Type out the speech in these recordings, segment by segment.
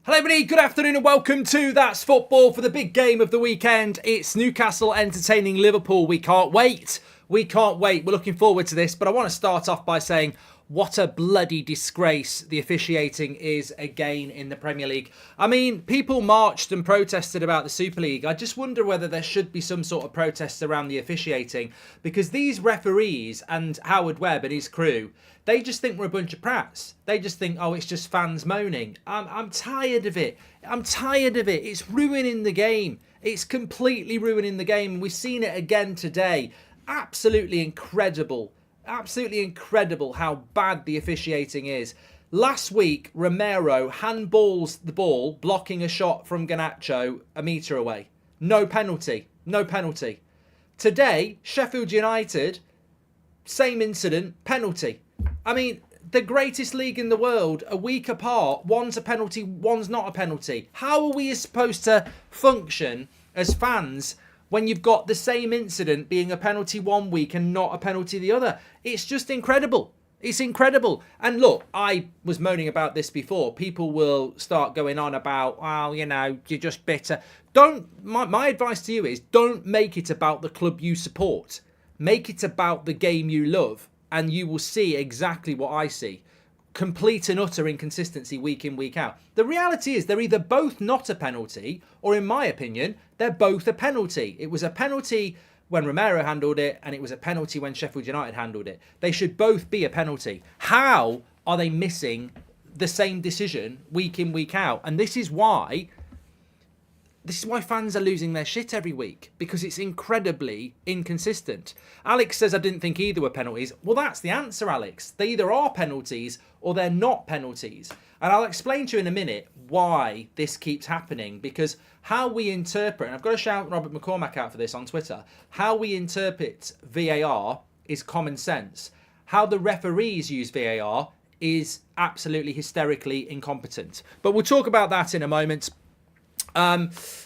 Hello everybody, good afternoon and welcome to That's Football for the big game of the weekend. It's Newcastle entertaining Liverpool. We can't wait. We're looking forward to this, but I want to start off by saying what a bloody disgrace the officiating is again in the Premier League. I mean, people marched and protested about the Super League. I just wonder whether there should be some sort of protests around the officiating, because these referees and Howard Webb and his crew, they just think we're a bunch of prats. They just think, oh, it's just fans moaning. I'm tired of it. It's ruining the game. It's completely ruining the game. And we've seen it again today. Absolutely incredible how bad the officiating is. Last week, Romero handballs the ball, blocking a shot from Garnacho a metre away. No penalty. Today, Sheffield United, same incident, penalty. I mean, the greatest league in the world, a week apart, one's a penalty, one's not a penalty. How are we supposed to function as fans when you've got the same incident being a penalty one week and not a penalty the other? It's just incredible. It's incredible. And look, I was moaning about this before. People will start going on about, well, you know, you're just bitter. My advice to you is don't make it about the club you support. Make it about the game you love, and you will see exactly what I see. Complete and utter inconsistency week in, week out. The reality is they're either both not a penalty, or in my opinion, they're both a penalty. It was a penalty when Romero handled it, and it was a penalty when Sheffield United handled it. They should both be a penalty. How are they missing the same decision week in, week out? And this is why fans are losing their shit every week, because it's incredibly inconsistent. Alex says, I didn't think either were penalties. Well, that's the answer, Alex. They either are penalties or they're not penalties. And I'll explain to you in a minute why this keeps happening, because how we interpret, and I've got to shout Robert McCormack out for this on Twitter, how we interpret VAR is common sense. How the referees use VAR is absolutely hysterically incompetent. But we'll talk about that in a moment.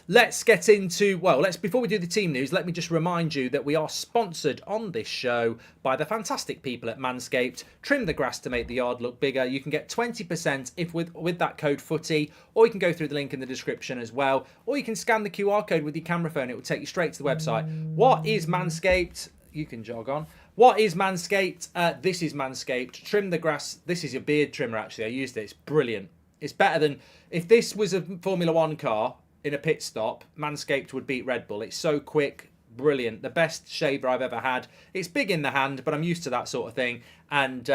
Let's get into, before we do the team news, let me just remind you that we are sponsored on this show by the fantastic people at Manscaped. Trim the grass to make the yard look bigger. You can get 20% with that code footy, or you can go through the link in the description as well, or you can scan the QR code with your camera phone. It will take you straight to the website. What is Manscaped? You can jog on. What is Manscaped? This is Manscaped. Trim the grass. This is your beard trimmer, actually. I used it. It's brilliant. It's better than, if this was a Formula One car in a pit stop, Manscaped would beat Red Bull. It's so quick, brilliant. The best shaver I've ever had. It's big in the hand, but I'm used to that sort of thing. And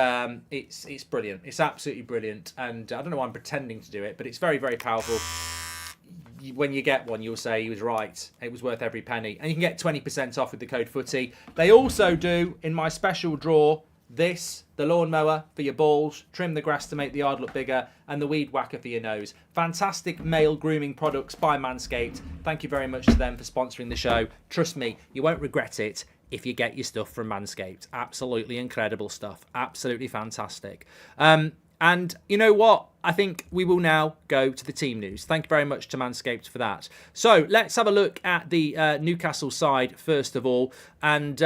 it's brilliant. It's absolutely brilliant. And I don't know why I'm pretending to do it, but it's very, very powerful. When you get one, you'll say he was right. It was worth every penny. And you can get 20% off with the code footy. They also do, in my special draw, the lawnmower for your balls, trim the grass to make the yard look bigger, and the weed whacker for your nose. Fantastic male grooming products by Manscaped. Thank you very much to them for sponsoring the show. Trust me, you won't regret it if you get your stuff from Manscaped. Absolutely incredible stuff. Absolutely fantastic. And you know what? I think we will now go to the team news. Thank you very much to Manscaped for that. So let's have a look at the Newcastle side first of all. And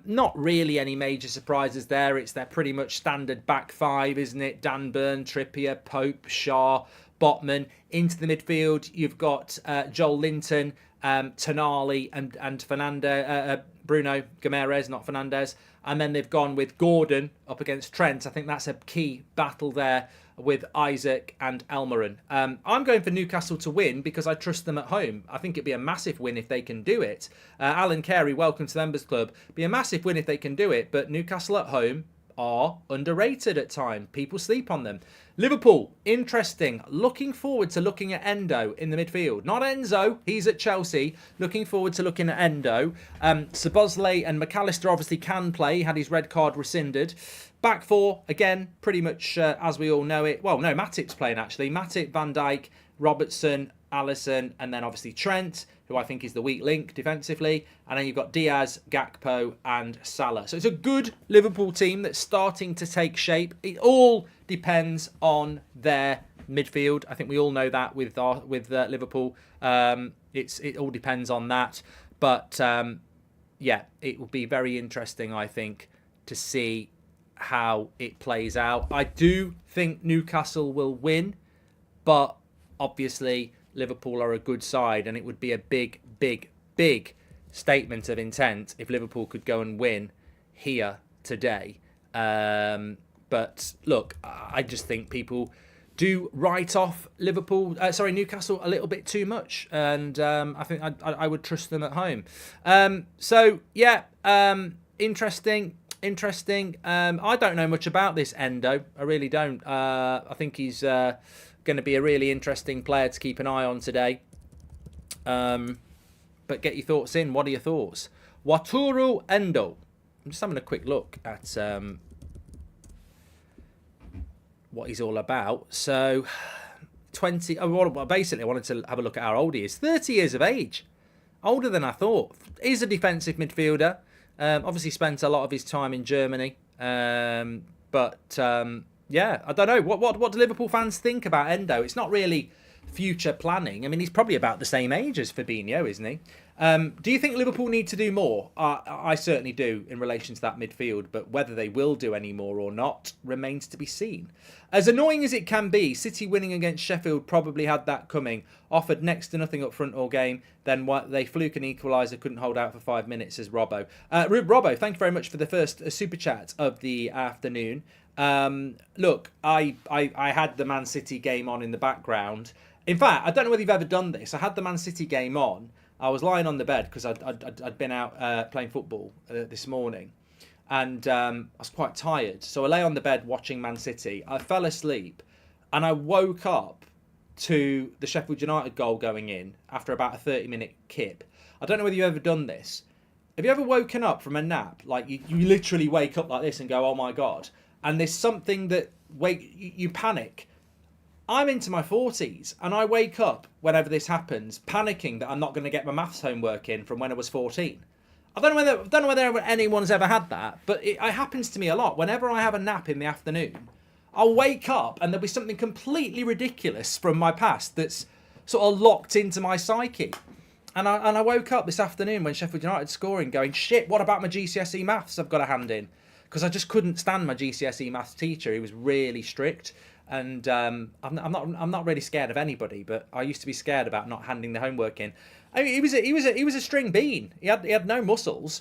not really any major surprises there. It's their pretty much standard back five, isn't it? Dan Burn, Trippier, Pope, Shaw, Botman. Into the midfield, you've got Joel Linton, Tonali and Fernando, Bruno Guimaraes, not Fernandes. And then they've gone with Gordon up against Trent. I think that's a key battle there with Isaac and Elmarin. I'm going for Newcastle to win because I trust them at home. I think it'd be a massive win if they can do it. Alan Carey, welcome to the Members Club. Be a massive win if they can do it, but Newcastle at home are underrated at times. People sleep on them. Liverpool, interesting. Looking forward to looking at Endo in the midfield. Not Enzo, he's at Chelsea. Looking forward to looking at Endo. Szoboszlai and McAllister obviously can play. He had his red card rescinded. Back four, again, pretty much as we all know it. Well, no, Matip's playing actually. Matip, Van Dijk, Robertson, Allison, and then obviously Trent, who I think is the weak link defensively. And then you've got Diaz, Gakpo, and Salah. So it's a good Liverpool team that's starting to take shape. It all depends on their midfield. I think we all know that with Liverpool. It all depends on that. But yeah, it will be very interesting, I think, to see how it plays out. I do think Newcastle will win, but obviously Liverpool are a good side, and it would be a big, big, big statement of intent if Liverpool could go and win here today. But look, I just think people do write off Newcastle a little bit too much, and I think I would trust them at home. Interesting. I don't know much about this Endo. I really don't. I think he's going to be a really interesting player to keep an eye on today. But get your thoughts in. What are your thoughts? Wataru Endo. I'm just having a quick look at what he's all about. So, basically, I wanted to have a look at how old he is. 30 years of age. Older than I thought. He's a defensive midfielder. Obviously spent a lot of his time in Germany. I don't know. What do Liverpool fans think about Endo? It's not really future planning. I mean, he's probably about the same age as Fabinho, isn't he? Do you think Liverpool need to do more? I certainly do in relation to that midfield, but whether they will do any more or not remains to be seen. As annoying as it can be, City winning against Sheffield probably had that coming. Offered next to nothing up front all game, then they fluke an equaliser, couldn't hold out for 5 minutes, says Robbo. Robbo, thank you very much for the first super chat of the afternoon. Look, I had the Man City game on in the background. In fact, I don't know whether you've ever done this. I had the Man City game on. I was lying on the bed because I'd been out playing football this morning, and I was quite tired. So I lay on the bed watching Man City. I fell asleep, and I woke up to the Sheffield United goal going in after about a 30-minute kip. I don't know whether you've ever done this. Have you ever woken up from a nap? Like you literally wake up like this and go, oh my God. And there's something that you panic. I'm into my 40s and I wake up whenever this happens, panicking that I'm not going to get my maths homework in from when I was 14. I don't know whether anyone's ever had that, but it happens to me a lot. Whenever I have a nap in the afternoon, I'll wake up and there'll be something completely ridiculous from my past that's sort of locked into my psyche. And I woke up this afternoon when Sheffield United scoring going, shit, what about my GCSE maths I've got to hand in? Because I just couldn't stand my GCSE maths teacher. He was really strict. And I'm not really scared of anybody, but I used to be scared about not handing the homework in. I mean, he was a string bean. He had no muscles.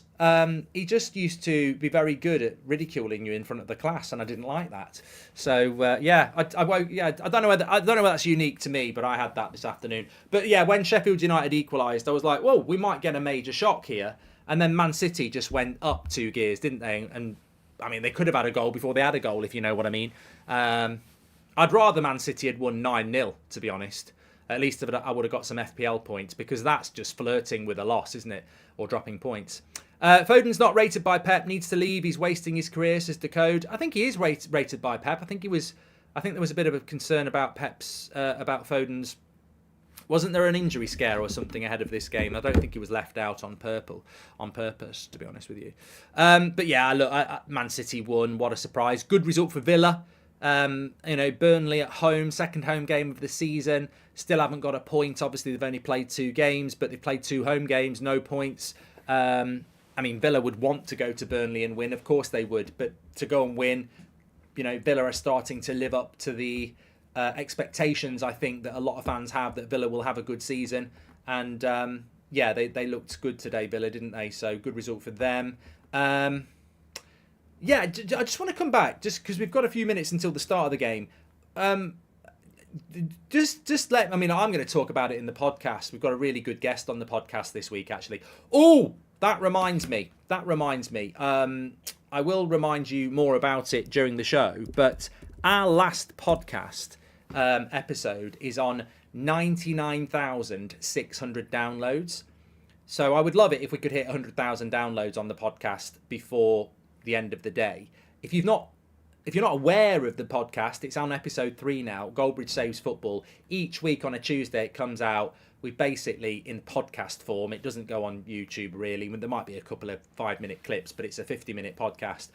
He just used to be very good at ridiculing you in front of the class, and I didn't like that. So I don't know whether that's unique to me, but I had that this afternoon. But yeah, when Sheffield United equalised, I was like, whoa, we might get a major shock here. And then Man City just went up 2 gears, didn't they? And I mean, they could have had a goal before they had a goal, if you know what I mean. I'd rather Man City had won 9-0, to be honest. At least I would have got some FPL points, because that's just flirting with a loss, isn't it? Or dropping points. Foden's not rated by Pep, needs to leave. He's wasting his career, says Decode. I think he is rated by Pep. I think there was a bit of a concern about about Foden's. Wasn't there an injury scare or something ahead of this game? I don't think he was left out on purpose, to be honest with you. But yeah, look, Man City won. What a surprise. Good result for Villa. Burnley at home, second home game of the season. Still haven't got a point. Obviously, they've only played 2 games, but they've played 2 home games, no points. I mean, Villa would want to go to Burnley and win. Of course they would. But to go and win, Villa are starting to live up to the expectations, I think, that a lot of fans have, that Villa will have a good season. And, they looked good today, Villa, didn't they? So, good result for them. I just want to come back, just because we've got a few minutes until the start of the game. I'm going to talk about it in the podcast. We've got a really good guest on the podcast this week, actually. Oh, that reminds me. I will remind you more about it during the show, but our last podcast episode is on 99,600 downloads. So I would love it if we could hit 100,000 downloads on the podcast before the end of the day. If you're not aware of the podcast, it's on episode 3 now. Goldbridge Saves Football. Each week on a Tuesday it comes out. We basically, in podcast form, it doesn't go on YouTube really. There might be a couple of 5-minute clips, but it's a 50-minute podcast.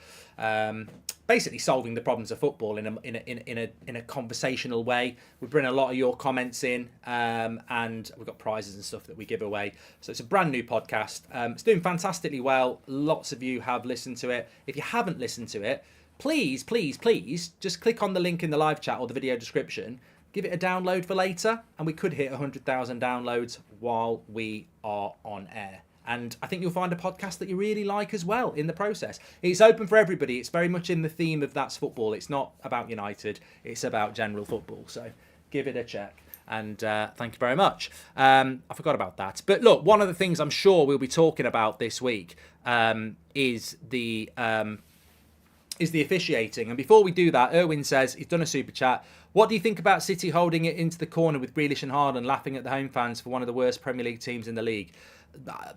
Basically solving the problems of football in a conversational way. We bring a lot of your comments in, and we've got prizes and stuff that we give away. So it's a brand new podcast. It's doing fantastically well. Lots of you have listened to it. If you haven't listened to it, please, just click on the link in the live chat or the video description. give it a download for later, and we could hit 100,000 downloads while we are on air. And I think you'll find a podcast that you really like as well in the process. It's open for everybody. It's very much in the theme of That's Football. It's not about United. It's about general football. So give it a check. And thank you very much. I forgot about that. But look, one of the things I'm sure we'll be talking about this week is the officiating. And before we do that, Erwin says, he's done a super chat. What do you think about City holding it into the corner with Grealish and Haaland laughing at the home fans for one of the worst Premier League teams in the league?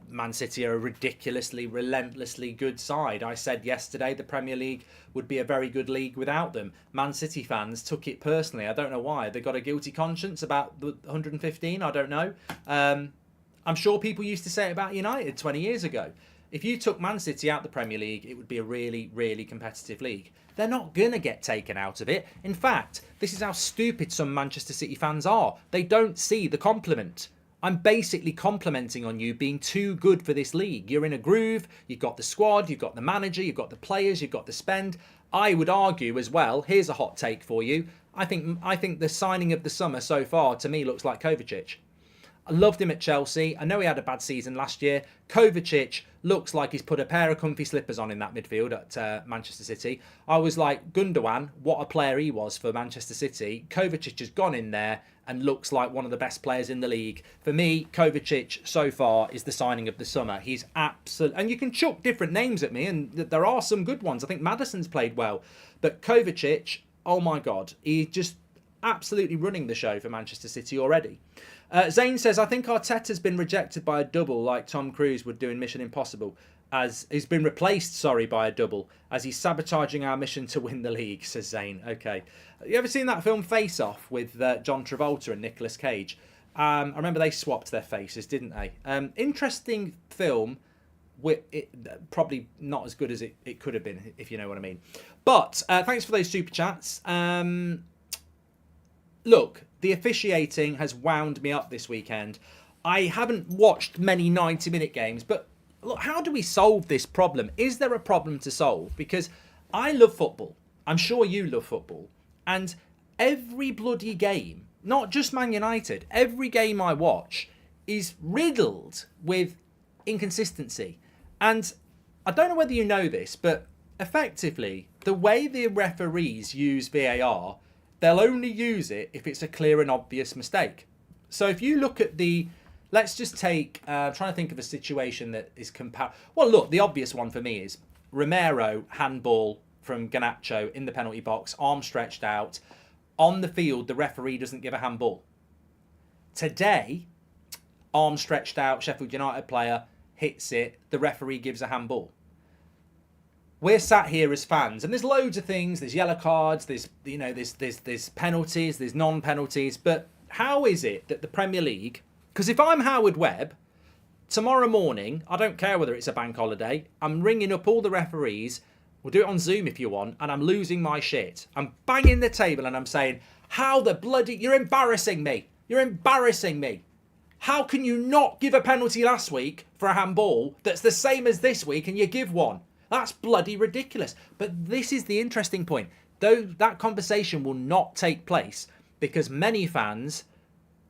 Man City are a ridiculously, relentlessly good side. I said yesterday the Premier League would be a very good league without them. Man City fans took it personally. I don't know why. They got a guilty conscience about the 115. I don't know. I'm sure people used to say it about United 20 years ago. If you took Man City out the Premier League, it would be a really, really competitive league. They're not going to get taken out of it. In fact, this is how stupid some Manchester City fans are. They don't see the compliment. I'm basically complimenting on you being too good for this league. You're in a groove, you've got the squad, you've got the manager, you've got the players, you've got the spend. I would argue as well, here's a hot take for you. I think the signing of the summer so far to me looks like Kovacic. I loved him at Chelsea. I know he had a bad season last year. Kovacic looks like he's put a pair of comfy slippers on in that midfield at Manchester City. I was like, Gundogan, what a player he was for Manchester City. Kovacic has gone in there and looks like one of the best players in the league. For me, Kovacic so far is the signing of the summer. He's absolute, and you can chuck different names at me, and there are some good ones. I think Maddison's played well, but Kovacic, oh my God, he's just absolutely running the show for Manchester City already. Zane says, I think Arteta's been rejected by a double like Tom Cruise would do in Mission Impossible. As he's been replaced, by a double, as he's sabotaging our mission to win the league, says Zane. Okay. You ever seen that film Face Off with John Travolta and Nicolas Cage? I remember they swapped their faces, didn't they? Interesting film. Probably not as good as it could have been, if you know what I mean. But thanks for those super chats. Look, the officiating has wound me up this weekend. I haven't watched many 90-minute games, but look, how do we solve this problem? Is there a problem to solve? Because I love football. I'm sure you love football. And every bloody game, not just Man United, every game I watch is riddled with inconsistency. And I don't know whether you know this, but effectively, the way the referees use VAR, they'll only use it if it's a clear and obvious mistake. So if you look at let's just take, I'm trying to think of a situation that is comparable. Well, look, the obvious one for me is Romero handball from Garnacho in the penalty box, arm stretched out. On the field, the referee doesn't give a handball. Today, arm stretched out, Sheffield United player hits it, the referee gives a handball. We're sat here as fans, and there's loads of things. There's yellow cards. There's penalties. There's non-penalties. But how is it that the Premier League? Because if I'm Howard Webb, tomorrow morning, I don't care whether it's a bank holiday, I'm ringing up all the referees. We'll do it on Zoom if you want, and I'm losing my shit. I'm banging the table and I'm saying, "How the bloody? You're embarrassing me. You're embarrassing me. How can you not give a penalty last week for a handball that's the same as this week, and you give one? That's bloody ridiculous." But this is the interesting point. Though that conversation will not take place because many fans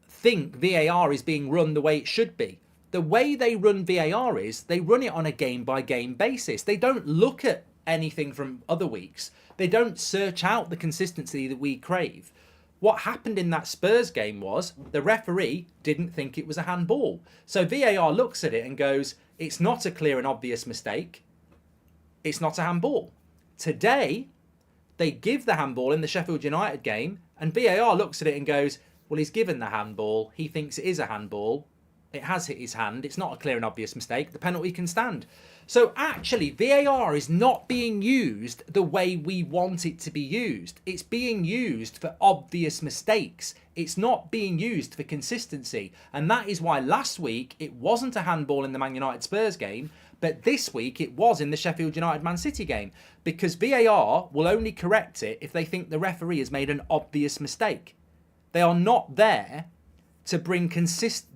think VAR is being run the way it should be. The way they run VAR is they run it on a game-by-game basis. They don't look at anything from other weeks. They don't search out the consistency that we crave. What happened in that Spurs game was the referee didn't think it was a handball. So VAR looks at it and goes, it's not a clear and obvious mistake. It's not a handball. Today, they give the handball in the Sheffield United game, and VAR looks at it and goes, well, he's given the handball. He thinks it is a handball. It has hit his hand. It's not a clear and obvious mistake. The penalty can stand. So actually, VAR is not being used the way we want it to be used. It's being used for obvious mistakes. It's not being used for consistency. And that is why last week it wasn't a handball in the Man United Spurs game, but this week it was in the Sheffield United Man City game, because VAR will only correct it if they think the referee has made an obvious mistake. They are not there to bring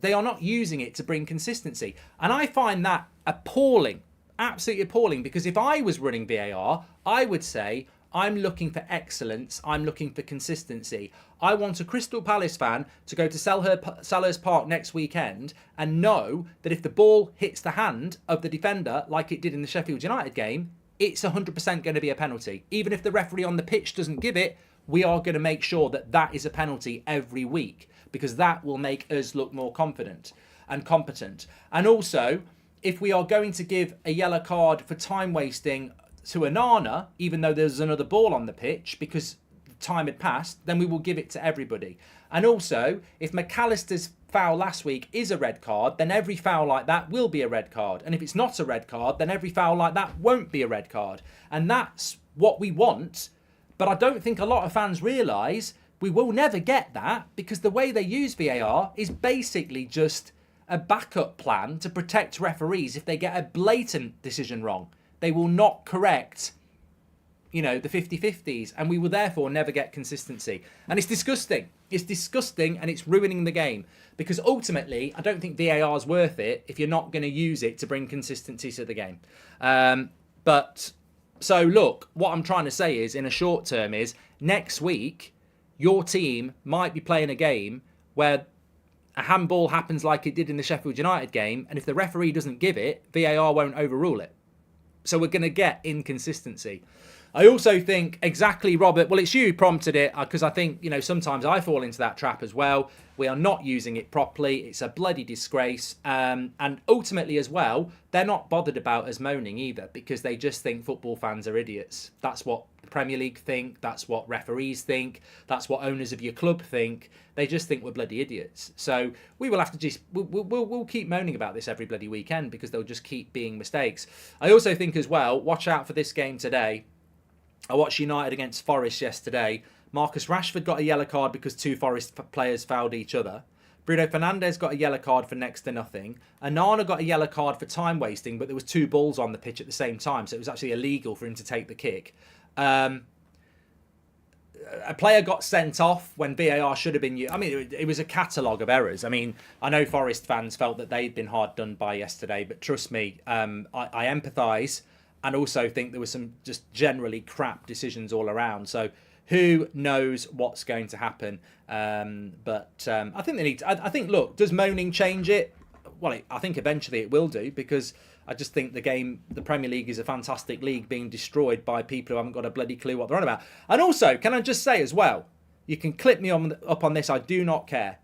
they are not using it to bring consistency. And I find that appalling, absolutely appalling, because if I was running VAR, I would say, I'm looking for excellence. I'm looking for consistency. I want a Crystal Palace fan to go to Selhurst Park next weekend and know that if the ball hits the hand of the defender like it did in the Sheffield United game, it's 100% going to be a penalty. Even if the referee on the pitch doesn't give it, we are going to make sure that that is a penalty every week, because that will make us look more confident and competent. And also, if we are going to give a yellow card for time wasting to Onana, even though there's another ball on the pitch because time had passed, then we will give it to everybody. And also, if McAllister's foul last week is a red card, then every foul like that will be a red card. And if it's not a red card, then every foul like that won't be a red card. And that's what we want. But I don't think a lot of fans realise we will never get that, because the way they use VAR is basically just a backup plan to protect referees if they get a blatant decision wrong. They will not correct, the 50-50s, and we will therefore never get consistency. And it's disgusting. It's disgusting, and it's ruining the game, because ultimately, I don't think VAR is worth it if you're not going to use it to bring consistency to the game. So look, what I'm trying to say is, in a short term, is next week, your team might be playing a game where a handball happens like it did in the Sheffield United game, and if the referee doesn't give it, VAR won't overrule it. So we're going to get inconsistency. I also think, exactly, Robert, well, it's you who prompted it, because I think, sometimes I fall into that trap as well. We are not using it properly. It's a bloody disgrace. And ultimately as well, they're not bothered about us moaning either, because they just think football fans are idiots. That's what the Premier League think. That's what referees think. That's what owners of your club think. They just think we're bloody idiots. So we will have to just, we'll keep moaning about this every bloody weekend, because they'll just keep being mistakes. I also think as well, watch out for this game today. I watched United against Forest yesterday. Marcus Rashford got a yellow card because two Forest players fouled each other. Bruno Fernandes got a yellow card for next to nothing. Onana got a yellow card for time wasting, but there was two balls on the pitch at the same time, so it was actually illegal for him to take the kick. A player got sent off when VAR should have been used. I mean, it was a catalogue of errors. I mean, I know Forest fans felt that they'd been hard done by yesterday, but trust me, I empathise. And also think there were some just generally crap decisions all around. So who knows what's going to happen? But I think they need. I think, look, does moaning change it? Well, I think eventually it will do, because I just think the Premier League is a fantastic league being destroyed by people who haven't got a bloody clue what they're on about. And also, can I just say as well, you can clip me up on this. I do not care.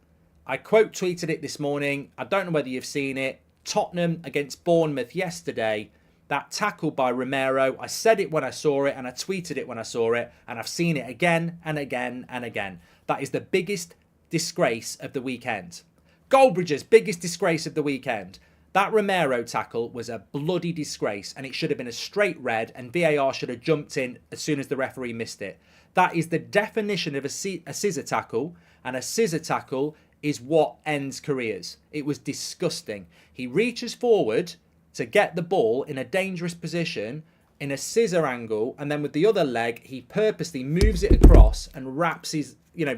I quote tweeted it this morning. I don't know whether you've seen it. Tottenham against Bournemouth yesterday. That tackle by Romero, I said it when I saw it, and I tweeted it when I saw it, and I've seen it again and again and again. That is the biggest disgrace of the weekend. Goldbridge's biggest disgrace of the weekend. That Romero tackle was a bloody disgrace, and it should have been a straight red, and VAR should have jumped in as soon as the referee missed it. That is the definition of a scissor tackle, and a scissor tackle is what ends careers. It was disgusting. He reaches forward to get the ball in a dangerous position, in a scissor angle, and then with the other leg, he purposely moves it across and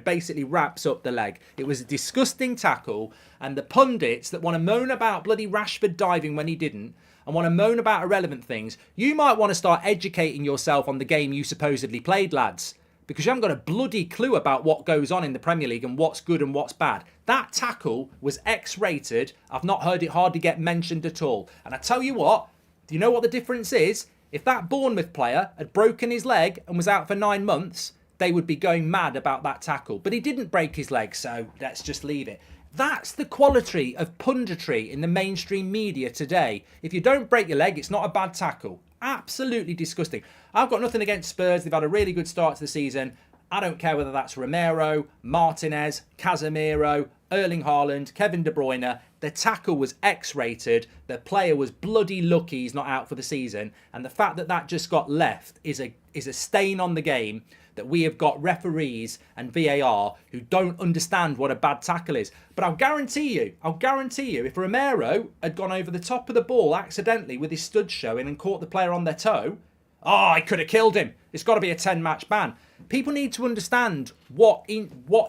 basically wraps up the leg. It was a disgusting tackle, and the pundits that want to moan about bloody Rashford diving when he didn't, and want to moan about irrelevant things, you might want to start educating yourself on the game you supposedly played, lads, because you haven't got a bloody clue about what goes on in the Premier League and what's good and what's bad. That tackle was X-rated. I've not heard it hardly get mentioned at all. And I tell you what, do you know what the difference is? If that Bournemouth player had broken his leg and was out for 9 months, they would be going mad about that tackle. But he didn't break his leg, so let's just leave it. That's the quality of punditry in the mainstream media today. If you don't break your leg, it's not a bad tackle. Absolutely disgusting. I've got nothing against Spurs. They've had a really good start to the season. I don't care whether that's Romero, Martinez, Casemiro, Erling Haaland, Kevin De Bruyne. The tackle was X-rated. The player was bloody lucky he's not out for the season. And the fact that that just got left is a stain on the game, that we have got referees and VAR who don't understand what a bad tackle is. But I'll guarantee you, if Romero had gone over the top of the ball accidentally with his studs showing and caught the player on their toe, I could have killed him. It's got to be a 10-match ban. People need to understand what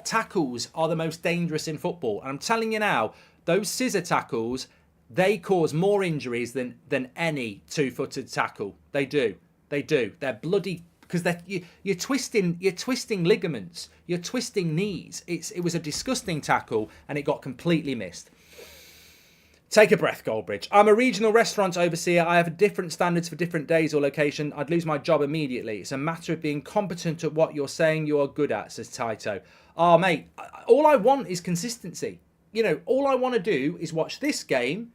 tackles are the most dangerous in football. And I'm telling you now, those scissor tackles, they cause more injuries than any two-footed tackle. They do. They're bloody because you're twisting ligaments, you're twisting knees. It was a disgusting tackle, and it got completely missed. Take a breath, Goldbridge. I'm a regional restaurant overseer. I have different standards for different days or location. I'd lose my job immediately. It's a matter of being competent at what you're saying you are good at, says Taito. Oh, mate, all I want is consistency. You know, all I want to do is watch this game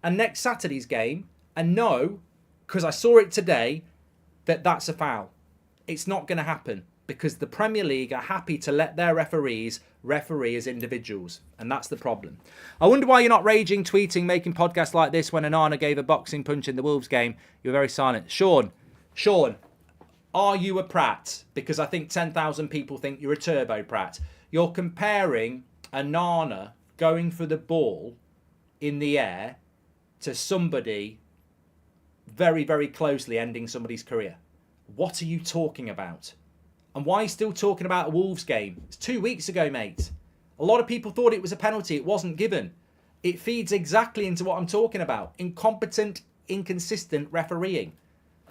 and next Saturday's game and know, because I saw it today, that that's a foul. It's not going to happen because the Premier League are happy to let their referees referee as individuals, and that's the problem. I wonder why you're not raging, tweeting, making podcasts like this when Onana gave a boxing punch in the Wolves game. You were very silent. Sean, are you a prat? Because I think 10,000 people think you're a turbo prat. You're comparing Onana going for the ball in the air to somebody very, very closely ending somebody's career. What are you talking about? And why are you still talking about a Wolves game? It's 2 weeks ago, mate. A lot of people thought it was a penalty. It wasn't given. It feeds exactly into what I'm talking about. Incompetent, inconsistent refereeing.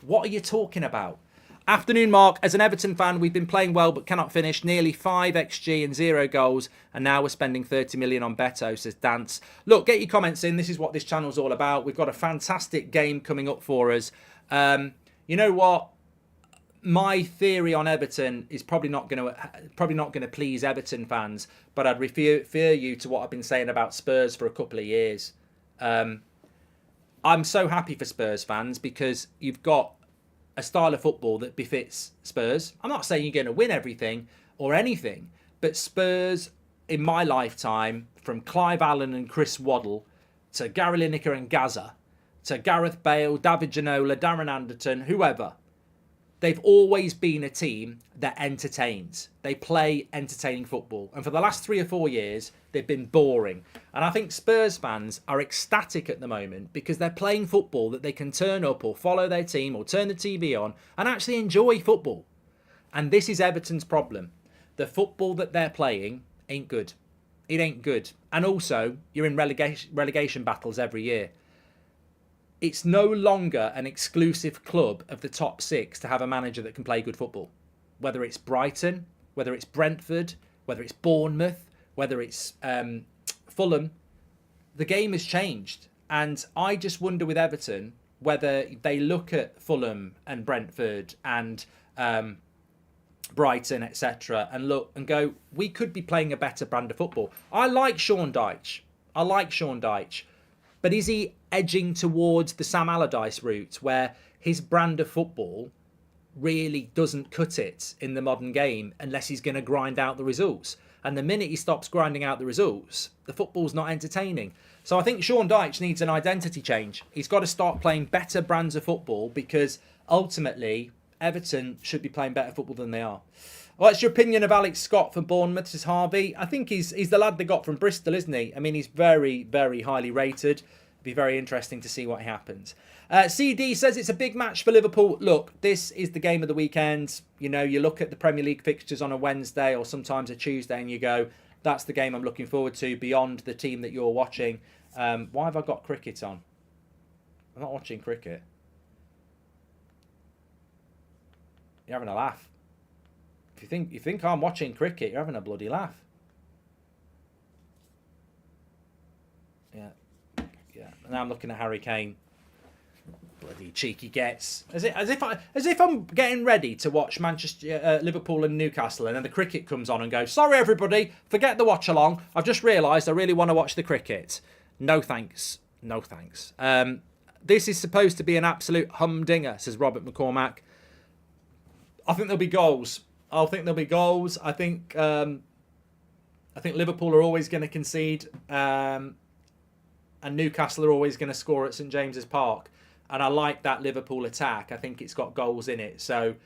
What are you talking about? Afternoon, Mark. As an Everton fan, we've been playing well but cannot finish. Nearly 5 XG and 0 goals. And now we're spending 30 million on Beto, says Dance. Look, get your comments in. This is what this channel's all about. We've got a fantastic game coming up for us. You know what? My theory on Everton is probably not going to please Everton fans, but I'd refer you to what I've been saying about Spurs for a couple of years. I'm so happy for Spurs fans because you've got a style of football that befits Spurs. I'm not saying you're going to win everything or anything, but Spurs in my lifetime, from Clive Allen and Chris Waddle to Gary Lineker and Gaza to Gareth Bale, David Ginola, Darren Anderton, whoever. They've always been a team that entertains. They play entertaining football. And for the last 3 or 4 years, they've been boring. And I think Spurs fans are ecstatic at the moment because they're playing football that they can turn up or follow their team or turn the TV on and actually enjoy football. And this is Everton's problem. The football that they're playing ain't good. It ain't good. And also, you're in relegation battles every year. It's no longer an exclusive club of the top 6 to have a manager that can play good football. Whether it's Brighton, whether it's Brentford, whether it's Bournemouth, whether it's Fulham, the game has changed. And I just wonder with Everton whether they look at Fulham and Brentford and Brighton, etc., and look and go, we could be playing a better brand of football. I like Sean Dyche. But is he edging towards the Sam Allardyce route where his brand of football really doesn't cut it in the modern game unless he's going to grind out the results? And the minute he stops grinding out the results, the football's not entertaining. So I think Sean Dyche needs an identity change. He's got to start playing better brands of football because ultimately Everton should be playing better football than they are. What's your opinion of Alex Scott from Bournemouth, says Harvey? I think he's the lad they got from Bristol, isn't he? I mean, he's very, very highly rated. It'll be very interesting to see what happens. CD says it's a big match for Liverpool. Look, this is the game of the weekend. You know, you look at the Premier League fixtures on a Wednesday or sometimes a Tuesday and you go, that's the game I'm looking forward to beyond the team that you're watching. Why have I got cricket on? I'm not watching cricket. You're having a laugh. If you think I'm watching cricket, you're having a bloody laugh. Yeah. Now I'm looking at Harry Kane. Bloody cheeky gets. As if I'm getting ready to watch Liverpool and Newcastle, and then the cricket comes on and goes, sorry everybody, forget the watch along. I've just realised I really want to watch the cricket. No thanks. This is supposed to be an absolute humdinger, says Robert McCormack. I think there'll be goals. I think Liverpool are always going to concede, and Newcastle are always going to score at St James's Park. And I like that Liverpool attack. I think it's got goals in it. So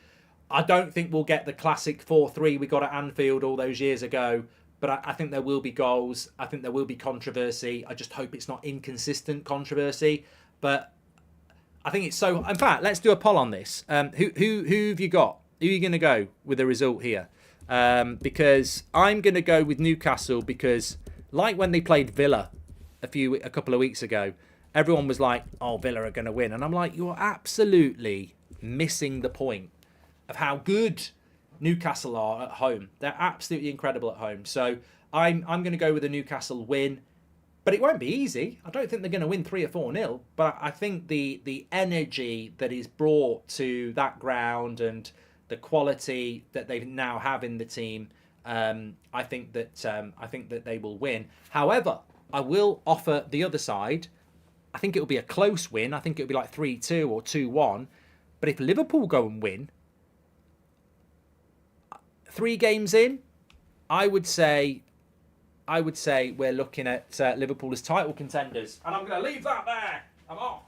I don't think we'll get the classic 4-3 we got at Anfield all those years ago. But I think there will be goals. I think there will be controversy. I just hope it's not inconsistent controversy. But I think it's so... In fact, let's do a poll on this. Who have you got? Who are you going to go with the result here? Because I'm going to go with Newcastle because, like when they played Villa a couple of weeks ago, everyone was like, oh, Villa are going to win. And I'm like, you're absolutely missing the point. of how good Newcastle are at home. They're absolutely incredible at home. So I'm going to go with a Newcastle win. But it won't be easy. I don't think they're going to win 3 or 4-0. But I think the energy that is brought to that ground and the quality that they now have in the team, I think that they will win. However, I will offer the other side. I think it will be a close win. I think it will be like 3-2 or 2-1. But if Liverpool go and win, 3 games in, I would say we're looking at Liverpool as title contenders. And I'm going to leave that there. I'm off.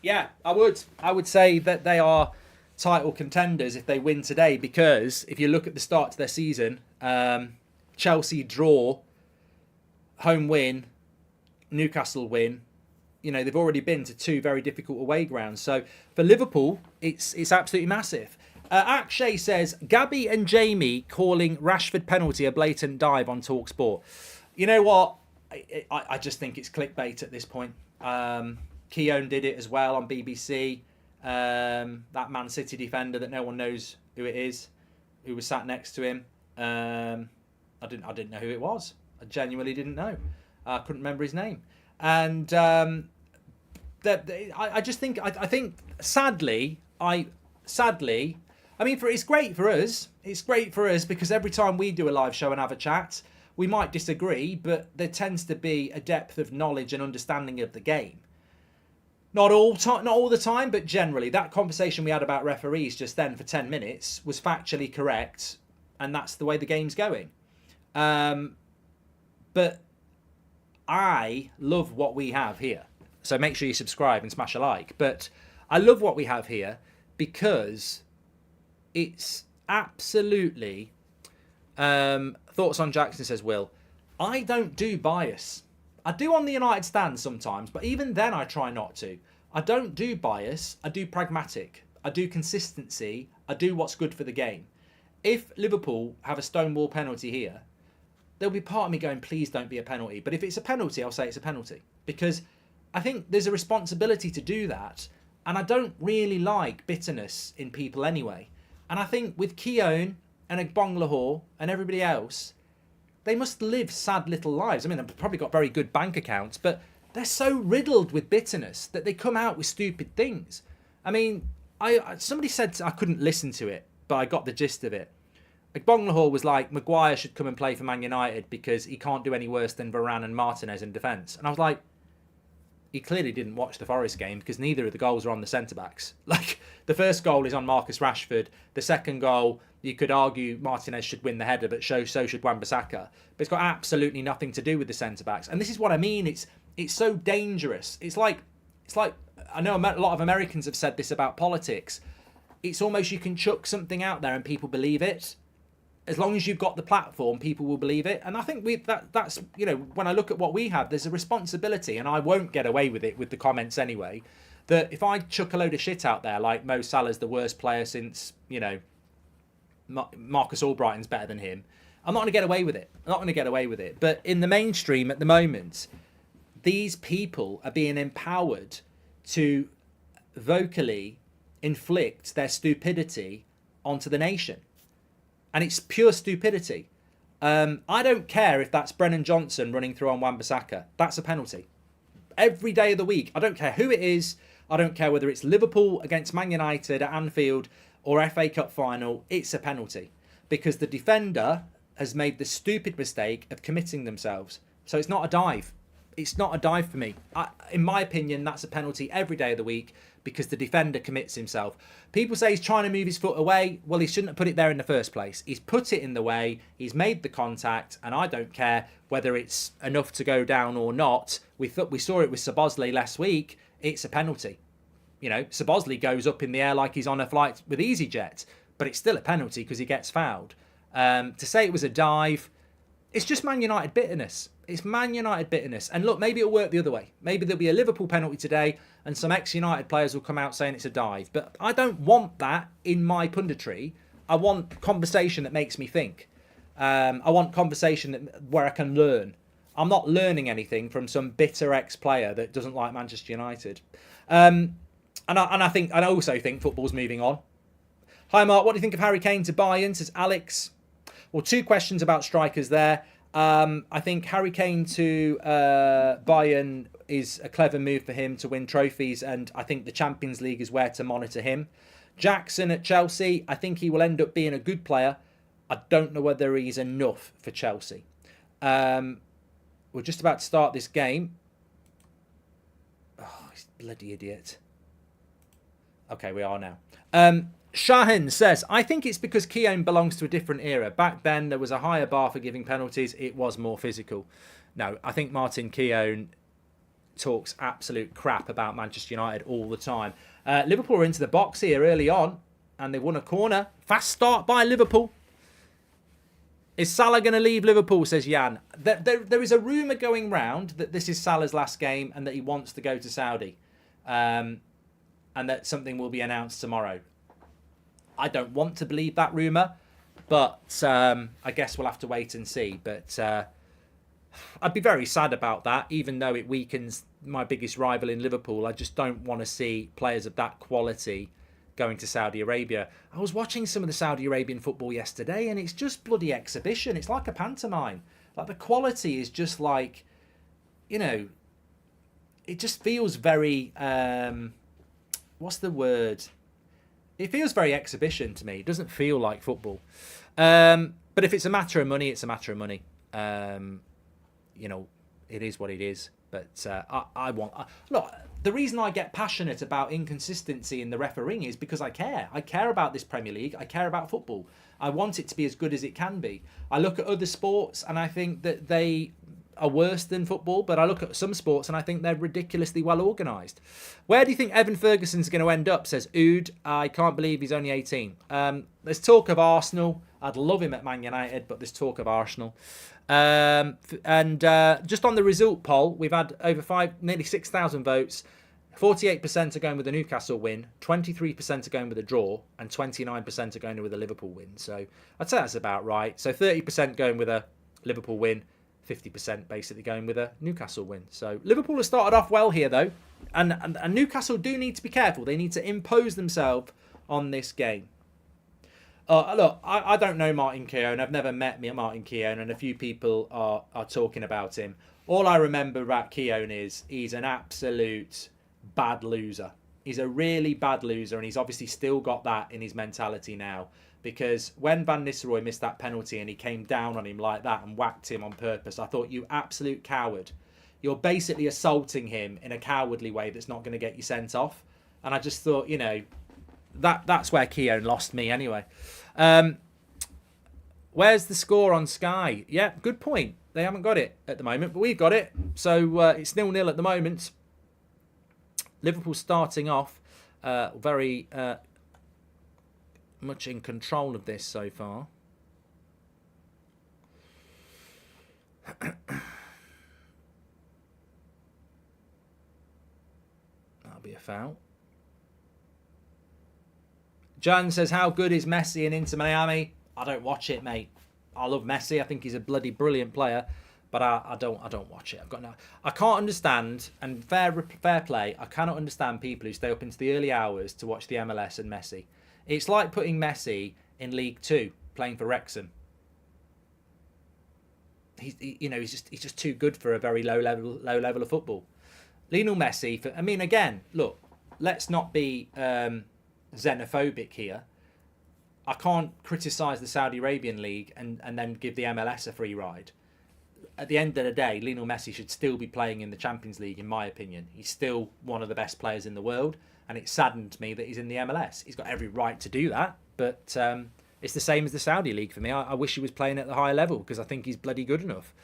Yeah, I would say that they are title contenders if they win today, because if you look at the start to their season, Chelsea draw, home win, Newcastle win. You know, they've already been to 2 very difficult away grounds. So for Liverpool, it's absolutely massive. Akshay says, Gabby and Jamie calling Rashford penalty a blatant dive on TalkSport. You know what? I just think it's clickbait at this point. Keown did it as well on BBC. That Man City defender that no one knows who it is, who was sat next to him. I didn't know who it was. I genuinely didn't know. I couldn't remember his name. And I just think I think sadly, it's great for us. It's great for us because every time we do a live show and have a chat, we might disagree, but there tends to be a depth of knowledge and understanding of the game. Not all the time, but generally, that conversation we had about referees just then for 10 minutes was factually correct, and that's the way the game's going. But I love what we have here. So make sure you subscribe and smash a like. But I love what we have here because it's absolutely... thoughts on Jackson, says Will. I don't do bias. I do on the United stand sometimes, but even then I try not to. I don't do bias. I do pragmatic. I do consistency. I do what's good for the game. If Liverpool have a stonewall penalty here, there'll be part of me going, please don't be a penalty. But if it's a penalty, I'll say it's a penalty. Because I think there's a responsibility to do that. And I don't really like bitterness in people anyway. And I think with Keown and Lahore and everybody else, they must live sad little lives. I mean, they've probably got very good bank accounts, but they're so riddled with bitterness that they come out with stupid things. I mean, somebody said I couldn't listen to it, but I got the gist of it. Lahore was like, Maguire should come and play for Man United because he can't do any worse than Varane and Martinez in defence. And I was like, he clearly didn't watch the Forest game because neither of the goals are on the centre-backs. Like, the first goal is on Marcus Rashford. The second goal, you could argue Martinez should win the header, but so should Wan-Bissaka. But it's got absolutely nothing to do with the centre-backs. And this is what I mean. It's so dangerous. It's like I know a lot of Americans have said this about politics. It's almost you can chuck something out there and people believe it. As long as you've got the platform, people will believe it. And I think that's, you know, when I look at what we have, there's a responsibility, and I won't get away with it with the comments anyway, that if I chuck a load of shit out there, like Mo Salah's the worst player since, you know, Marcus Albrighton's better than him, I'm not going to get away with it. I'm not going to get away with it. But in the mainstream at the moment, these people are being empowered to vocally inflict their stupidity onto the nation. And it's pure stupidity. I don't care if that's Brennan Johnson running through on Wan-Bissaka. That's a penalty. Every day of the week. I don't care who it is. I don't care whether it's Liverpool against Man United at Anfield or FA Cup final. It's a penalty. Because the defender has made the stupid mistake of committing themselves. So it's not a dive. It's not a dive for me. In my opinion, that's a penalty every day of the week because the defender commits himself. People say he's trying to move his foot away. Well, he shouldn't have put it there in the first place. He's put it in the way. He's made the contact, and I don't care whether it's enough to go down or not. We saw it with Szoboszlai last week. It's a penalty. You know, Szoboszlai goes up in the air like he's on a flight with EasyJet, but it's still a penalty because he gets fouled. To say it was a dive, it's just Man United bitterness. It's Man United bitterness. And look, maybe it'll work the other way. Maybe there'll be a Liverpool penalty today and some ex-United players will come out saying it's a dive. But I don't want that in my punditry. I want conversation that makes me think. I want conversation where I can learn. I'm not learning anything from some bitter ex-player that doesn't like Manchester United. And I also think football's moving on. Hi Mark, what do you think of Harry Kane to Bayern? Says Alex. Well, 2 questions about strikers there. I think Harry Kane to Bayern is a clever move for him to win trophies, and I think the Champions League is where to monitor him. Jackson at Chelsea, I think he will end up being a good player. I don't know whether he's enough for Chelsea. We're just about to start this game. Oh, he's a bloody idiot. Okay, we are now. Shahin says, I think it's because Keown belongs to a different era. Back then, there was a higher bar for giving penalties. It was more physical. No, I think Martin Keown talks absolute crap about Manchester United all the time. Liverpool are into the box here early on, and they won a corner. Fast start by Liverpool. Is Salah going to leave Liverpool, says Jan. There is a rumour going round that this is Salah's last game and that he wants to go to Saudi. And that something will be announced tomorrow. I don't want to believe that rumour, but I guess we'll have to wait and see. But I'd be very sad about that, even though it weakens my biggest rival in Liverpool. I just don't want to see players of that quality going to Saudi Arabia. I was watching some of the Saudi Arabian football yesterday, and it's just bloody exhibition. It's like a pantomime. Like, the quality is just like, it just feels very... what's the word? It feels very exhibition to me. It doesn't feel like football. But if it's a matter of money, it's a matter of money. It is what it is. But look, the reason I get passionate about inconsistency in the refereeing is because I care. I care about this Premier League. I care about football. I want it to be as good as it can be. I look at other sports and I think that they are worse than football, but I look at some sports and I think they're ridiculously well organised. Where do you think Evan Ferguson's going to end up, says Ood. I can't believe he's only 18. There's talk of Arsenal. I'd love him at Man United, but there's talk of Arsenal. And just on the result poll, we've had over nearly 6,000 votes. 48% are going with a Newcastle win, 23% are going with a draw, and 29% are going with a Liverpool win. So I'd say that's about right. So 30% going with a Liverpool win, 50% basically going with a Newcastle win. So Liverpool has started off well here, though. And Newcastle do need to be careful. They need to impose themselves on this game. Look, I don't know Martin Keown. I've never met Martin Keown, and a few people are talking about him. All I remember about Keown is he's an absolute bad loser. He's a really bad loser, and he's obviously still got that in his mentality now. Because when Van Nistelrooy missed that penalty and he came down on him like that and whacked him on purpose, I thought, you absolute coward. You're basically assaulting him in a cowardly way that's not going to get you sent off. And I just thought, that's where Keown lost me anyway. Where's the score on Sky? Yeah, good point. They haven't got it at the moment, but we've got it. So it's 0-0 at the moment. Liverpool starting off very much in control of this so far. That'll be a foul. Jan says, how good is Messi in Inter Miami? I don't watch it, mate. I love Messi. I think he's a bloody brilliant player, but I don't watch it. I can't understand, and fair play, I cannot understand people who stay up into the early hours to watch the MLS and Messi. It's like putting Messi in League 2 playing for Wrexham. He's just too good for a very low level of football. Lionel Messi, again, look, let's not be xenophobic here. I can't criticise the Saudi Arabian League and then give the MLS a free ride. At the end of the day, Lionel Messi should still be playing in the Champions League, in my opinion. He's still one of the best players in the world, and it saddened me that he's in the MLS. He's got every right to do that, but it's the same as the Saudi League for me. I wish he was playing at the higher level because I think he's bloody good enough.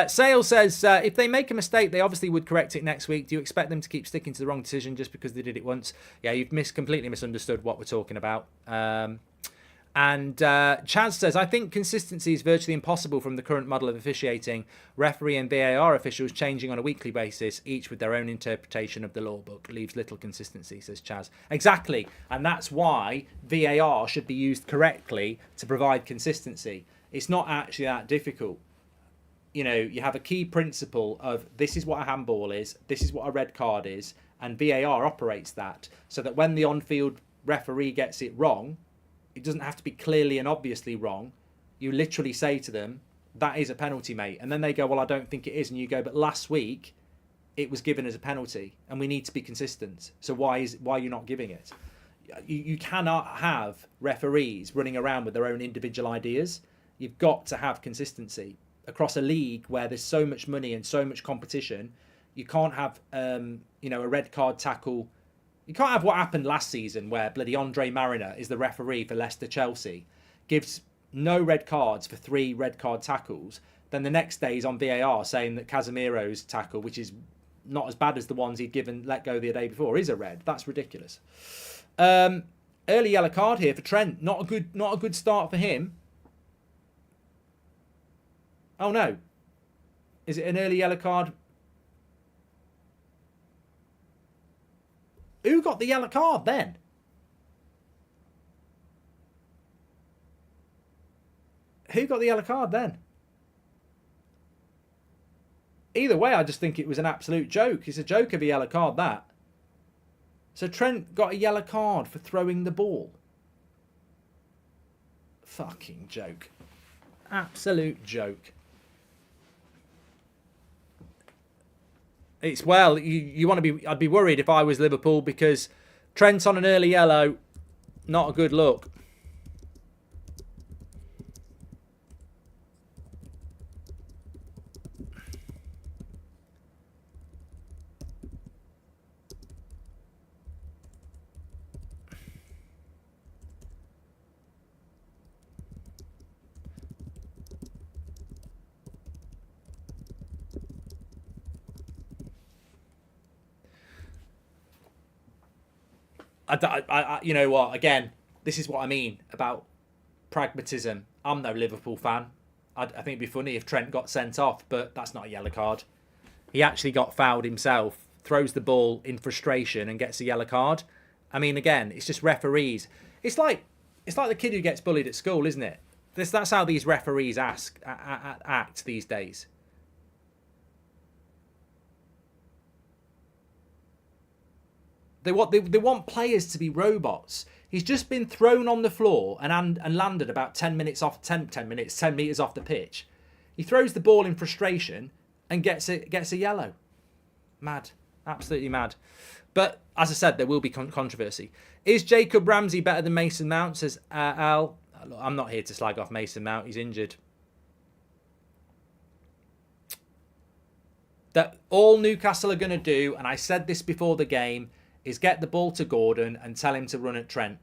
Sale says, if they make a mistake, they obviously would correct it next week. Do you expect them to keep sticking to the wrong decision just because they did it once? Yeah, you've completely misunderstood what we're talking about. And Chaz says, I think consistency is virtually impossible from the current model of officiating. Referee and VAR officials changing on a weekly basis, each with their own interpretation of the law book. Leaves little consistency, says Chaz. Exactly. And that's why VAR should be used correctly to provide consistency. It's not actually that difficult. You know, you have a key principle of this is what a handball is, this is what a red card is, and VAR operates that so that when the on-field referee gets it wrong, it doesn't have to be clearly and obviously wrong. You literally say to them, that is a penalty, mate. And then they go, well, I don't think it is. And you go, but last week it was given as a penalty and we need to be consistent. So why are you not giving it? You cannot have referees running around with their own individual ideas. You've got to have consistency. Across a league where there's so much money and so much competition, you can't have a red card tackle. You can't have what happened last season where bloody Andre Mariner is the referee for Leicester Chelsea, gives no red cards for 3 red card tackles. Then the next day he's on VAR saying that Casemiro's tackle, which is not as bad as the ones he'd let go the day before, is a red. That's ridiculous. Early yellow card here for Trent. Not a good start for him. Oh no. Is it an early yellow card? Who got the yellow card then? Who got the yellow card then? Either way, I just think it was an absolute joke. It's a joke of a yellow card, that. So Trent got a yellow card for throwing the ball. Fucking joke. Absolute joke. It's, well, you want to be... I'd be worried if I was Liverpool because Trent on an early yellow, not a good look. You know what? Again, this is what I mean about pragmatism. I'm no Liverpool fan. I think it'd be funny if Trent got sent off, but that's not a yellow card. He actually got fouled himself, throws the ball in frustration and gets a yellow card. I mean, again, it's just referees. It's like the kid who gets bullied at school, isn't it? That's how these referees act these days. They want players to be robots. He's just been thrown on the floor and landed about 10 meters off the pitch. He throws the ball in frustration and gets a yellow. Mad. Absolutely mad. But as I said, there will be controversy. Is Jacob Ramsey better than Mason Mount? Says Al. I'm not here to slag off Mason Mount. He's injured. That all Newcastle are going to do, and I said this before the game, is get the ball to Gordon and tell him to run at Trent.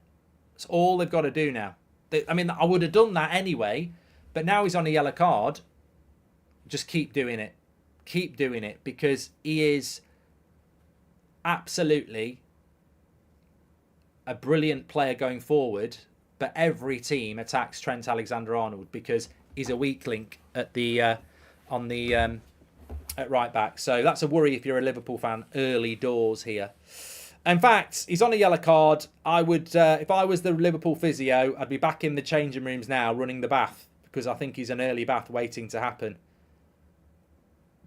That's all they've got to do now. I mean, I would have done that anyway, but now he's on a yellow card. Just keep doing it. Keep doing it because he is absolutely a brilliant player going forward, but every team attacks Trent Alexander-Arnold because he's a weak link at at right back. So that's a worry if you're a Liverpool fan early doors here. In fact, he's on a yellow card. I would, if I was the Liverpool physio, I'd be back in the changing rooms now running the bath because I think he's an early bath waiting to happen.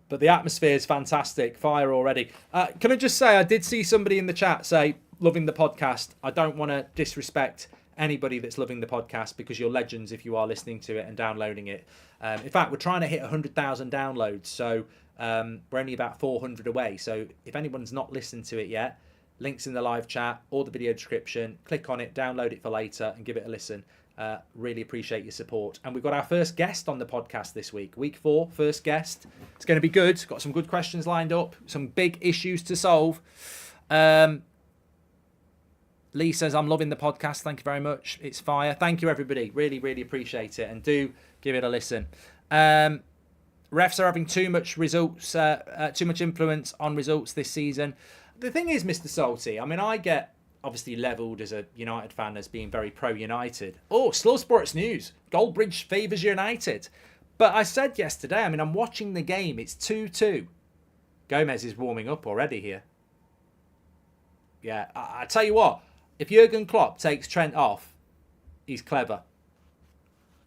But the atmosphere is fantastic. Fire already. Can I just say, I did see somebody in the chat say, loving the podcast. I don't want to disrespect anybody that's loving the podcast because you're legends if you are listening to it and downloading it. In fact, we're trying to hit 100,000 downloads. So we're only about 400 away. So if anyone's not listened to it yet, links in the live chat or the video description. Click on it, download it for later and give it a listen. Really appreciate your support. And we've got our first guest on the podcast this week. Week 4, first guest. It's going to be good. Got some good questions lined up. Some big issues to solve. Lee says, I'm loving the podcast. Thank you very much. It's fire. Thank you, everybody. Really, really appreciate it. And do give it a listen. Refs are having too much influence on results this season. The thing is, Mr. Salty, I mean, I get obviously levelled as a United fan as being very pro-United. Oh, Slow Sports News. Goldbridge favours United. But I said yesterday, I mean, I'm watching the game. It's 2-2. Gomez is warming up already here. Yeah, I tell you what. If Jurgen Klopp takes Trent off, he's clever.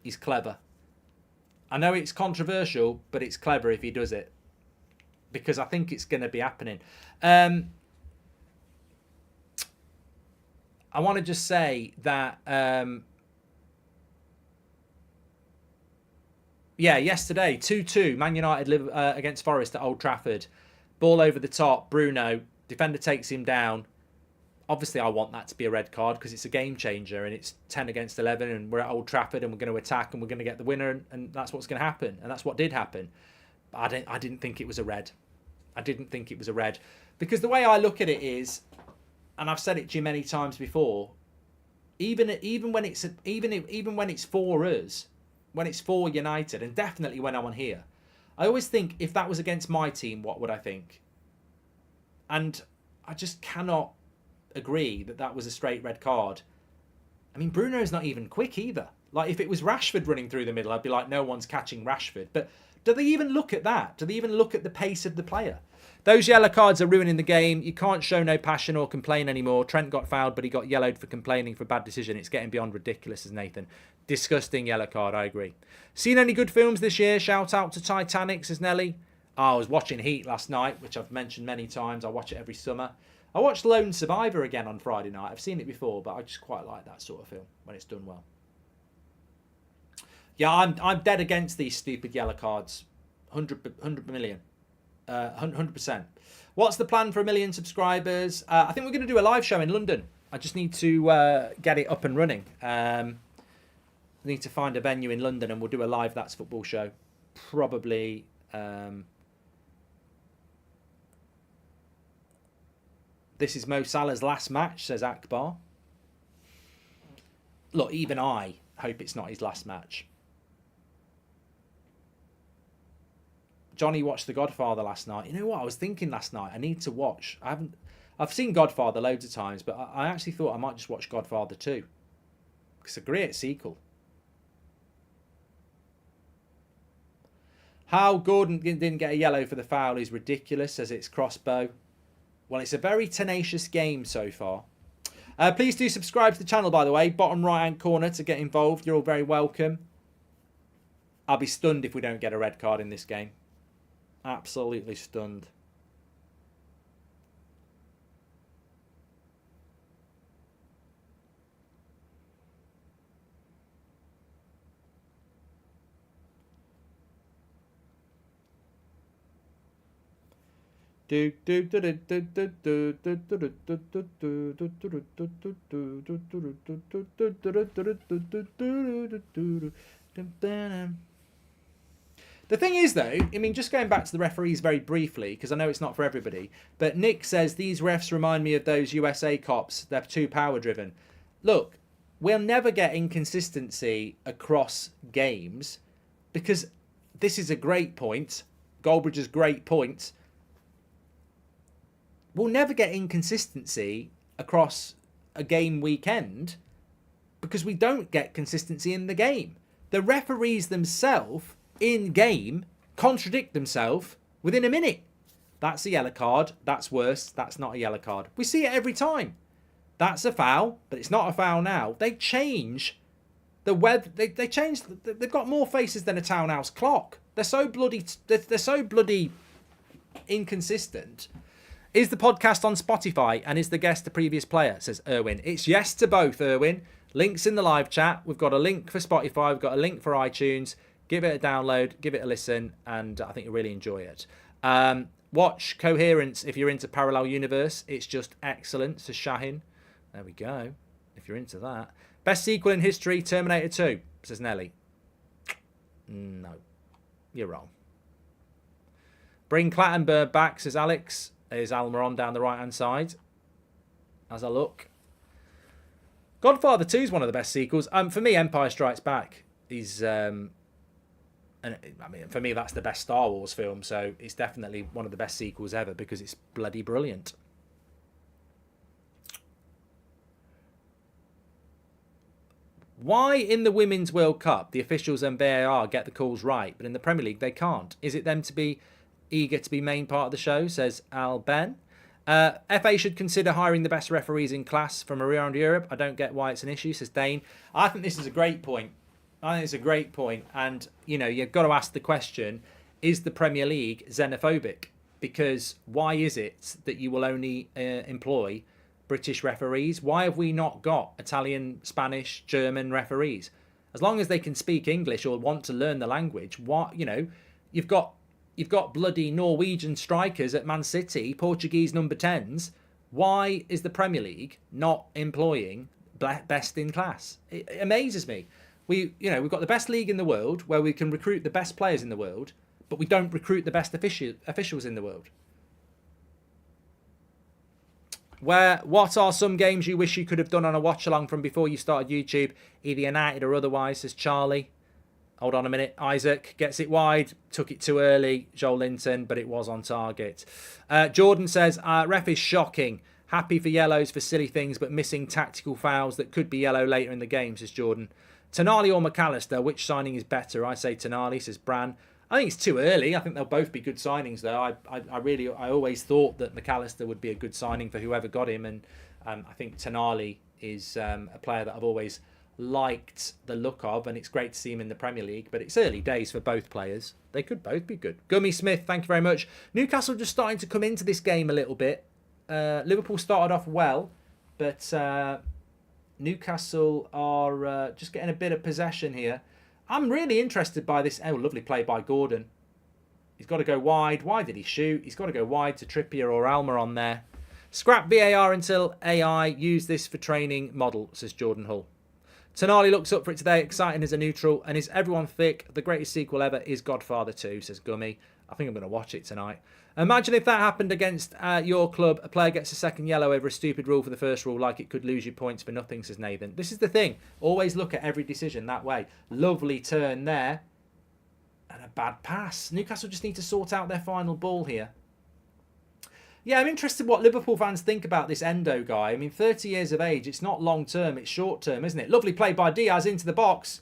He's clever. I know it's controversial, but it's clever if he does it. Because I think it's going to be happening. I want to just say that... yesterday, 2-2, Man United against Forest at Old Trafford. Ball over the top, Bruno, defender takes him down. Obviously, I want that to be a red card because it's a game changer and it's 10 against 11 and we're at Old Trafford and we're going to attack and we're going to get the winner and that's what's going to happen. And that's what did happen. But I didn't think it was a red. I didn't think it was a red. Because the way I look at it is, and I've said it to you many times before, even when it's for us, when it's for United, and definitely when I'm on here, I always think if that was against my team, what would I think? And I just cannot agree that was a straight red card. I mean, Bruno's not even quick either. Like, if it was Rashford running through the middle, I'd be like, no one's catching Rashford. But do they even look at that? Do they even look at the pace of the player? Those yellow cards are ruining the game. You can't show no passion or complain anymore. Trent got fouled, but he got yellowed for complaining for a bad decision. It's getting beyond ridiculous, says Nathan. Disgusting yellow card, I agree. Seen any good films this year? Shout out to Titanic, says Nelly. I was watching Heat last night, which I've mentioned many times. I watch it every summer. I watched Lone Survivor again on Friday night. I've seen it before, but I just quite like that sort of film when it's done well. Yeah, I'm dead against these stupid yellow cards. 100 million. 100%. What's the plan for 1 million subscribers? I think we're going to do a live show in London. I just need to get it up and running. Need to find a venue in London and we'll do a live That's Football show. Probably... This is Mo Salah's last match, says Akbar. Look, even I hope it's not his last match. Johnny watched The Godfather last night. You know what? I was thinking last night, I need to watch. I've seen Godfather loads of times, but I actually thought I might just watch Godfather 2. It's a great sequel. How Gordon didn't get a yellow for the foul is ridiculous, says it's Crossbow. Well, it's a very tenacious game so far. Please do subscribe to the channel, by the way. Bottom right-hand corner to get involved. You're all very welcome. I'll be stunned if we don't get a red card in this game. Absolutely stunned. The thing is, though, I mean, just going back to the referees very briefly, because I know it's not for everybody, but Nick says these refs remind me of those USA cops. They're too power-driven. Look, we'll never get inconsistency across games because this is a great point. Goldbridge's great point. We'll never get inconsistency across a game weekend because we don't get consistency in the game. The referees themselves in game contradict themselves within a minute. That's a yellow card. That's worse. That's not a yellow card. We see it every time. That's a foul, but it's not a foul now. They change the weather. They change. They've got more faces than a townhouse clock. They're so bloody. They're so bloody inconsistent. Is the podcast on Spotify and is the guest a previous player, says Erwin. It's yes to both, Erwin. Links in the live chat. We've got a link for Spotify. We've got a link for iTunes. Give it a download. Give it a listen. And I think you'll really enjoy it. Watch Coherence if you're into Parallel Universe. It's just excellent, says Shahin. There we go. If you're into that. Best sequel in history, Terminator 2, says Nelly. No. You're wrong. Bring Clattenburg back, says Alex. There's Almiron down the right-hand side. As I look. Godfather 2 is one of the best sequels. For me, Empire Strikes Back is... and I mean, for me, that's the best Star Wars film. So it's definitely one of the best sequels ever because it's bloody brilliant. Why in the Women's World Cup, the officials and VAR get the calls right, but in the Premier League, they can't? Is it them to be eager to be main part of the show, says Al Ben. FA should consider hiring the best referees in class from around Europe. I don't get why it's an issue, says Dane. I think this is a great point. I think it's a great point. And, you know, you've got to ask the question, is the Premier League xenophobic? Because why is it that you will only employ British referees? Why have we not got Italian, Spanish, German referees? As long as they can speak English or want to learn the language, what, you know, you've got bloody Norwegian strikers at Man City, Portuguese number 10s. Why is the Premier League not employing best in class? It amazes me. We've got the best league in the world where we can recruit the best players in the world, but we don't recruit the best officials in the world. What are some games you wish you could have done on a watch along from before you started YouTube, either United or otherwise, says Charlie. Hold on a minute. Isaac gets it wide, took it too early. Joel Linton, but it was on target. Jordan says, ref is shocking. Happy for yellows for silly things, but missing tactical fouls that could be yellow later in the game, says Jordan. Tonali or McAllister, which signing is better? I say Tonali, says Bran. I think it's too early. I think they'll both be good signings, though. I always thought that McAllister would be a good signing for whoever got him, and I think Tonali is a player that I've always liked the look of, and it's great to see him in the Premier League, but it's early days for both players. They could both be good. Gummy Smith, thank you very much. Newcastle just starting to come into this game a little bit. Liverpool started off well, but Newcastle are just getting a bit of possession here. I'm really interested by this. Oh, lovely play by Gordon. He's got to go wide. Why did he shoot? He's got to go wide to Trippier or Alma on there. Scrap VAR until AI. Use this for training model, says Jordan Hull. Tonali looks up for it today, exciting as a neutral. And is everyone thick? The greatest sequel ever is Godfather 2, says Gummy. I think I'm going to watch it tonight. Imagine if that happened against your club. A player gets a second yellow over a stupid rule for the first rule, like it could lose you points for nothing, says Nathan. This is the thing. Always look at every decision that way. Lovely turn there. And a bad pass. Newcastle just need to sort out their final ball here. Yeah, I'm interested what Liverpool fans think about this Endo guy. I mean, 30 years of age. It's not long term. It's short term, isn't it? Lovely play by Diaz into the box.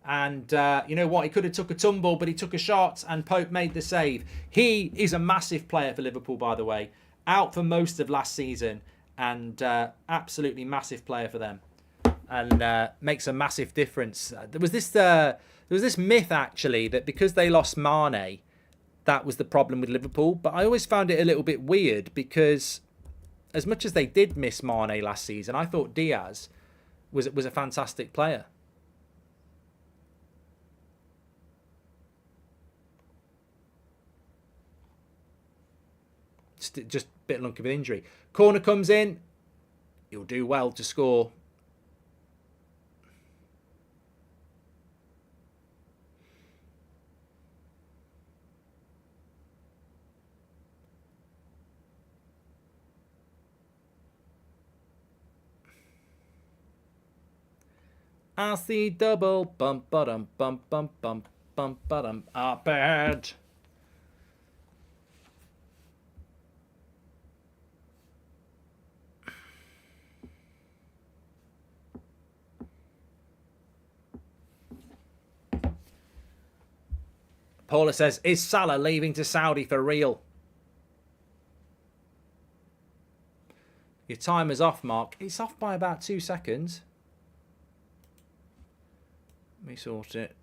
And you know what? He could have took a tumble, but he took a shot and Pope made the save. He is a massive player for Liverpool, by the way. Out for most of last season and absolutely massive player for them. And makes a massive difference. There was this myth, actually, that because they lost Mane, that was the problem with Liverpool. But I always found it a little bit weird because as much as they did miss Mane last season, I thought Diaz was a fantastic player. Just a bit lucky with injury. Corner comes in. You'll do well to score. I see double bump bum bump bump bump bump bum. Ah, bad. Paula says, is Salah leaving to Saudi for real? Your timer's off, Mark. It's off by about 2 seconds. Let me sort it.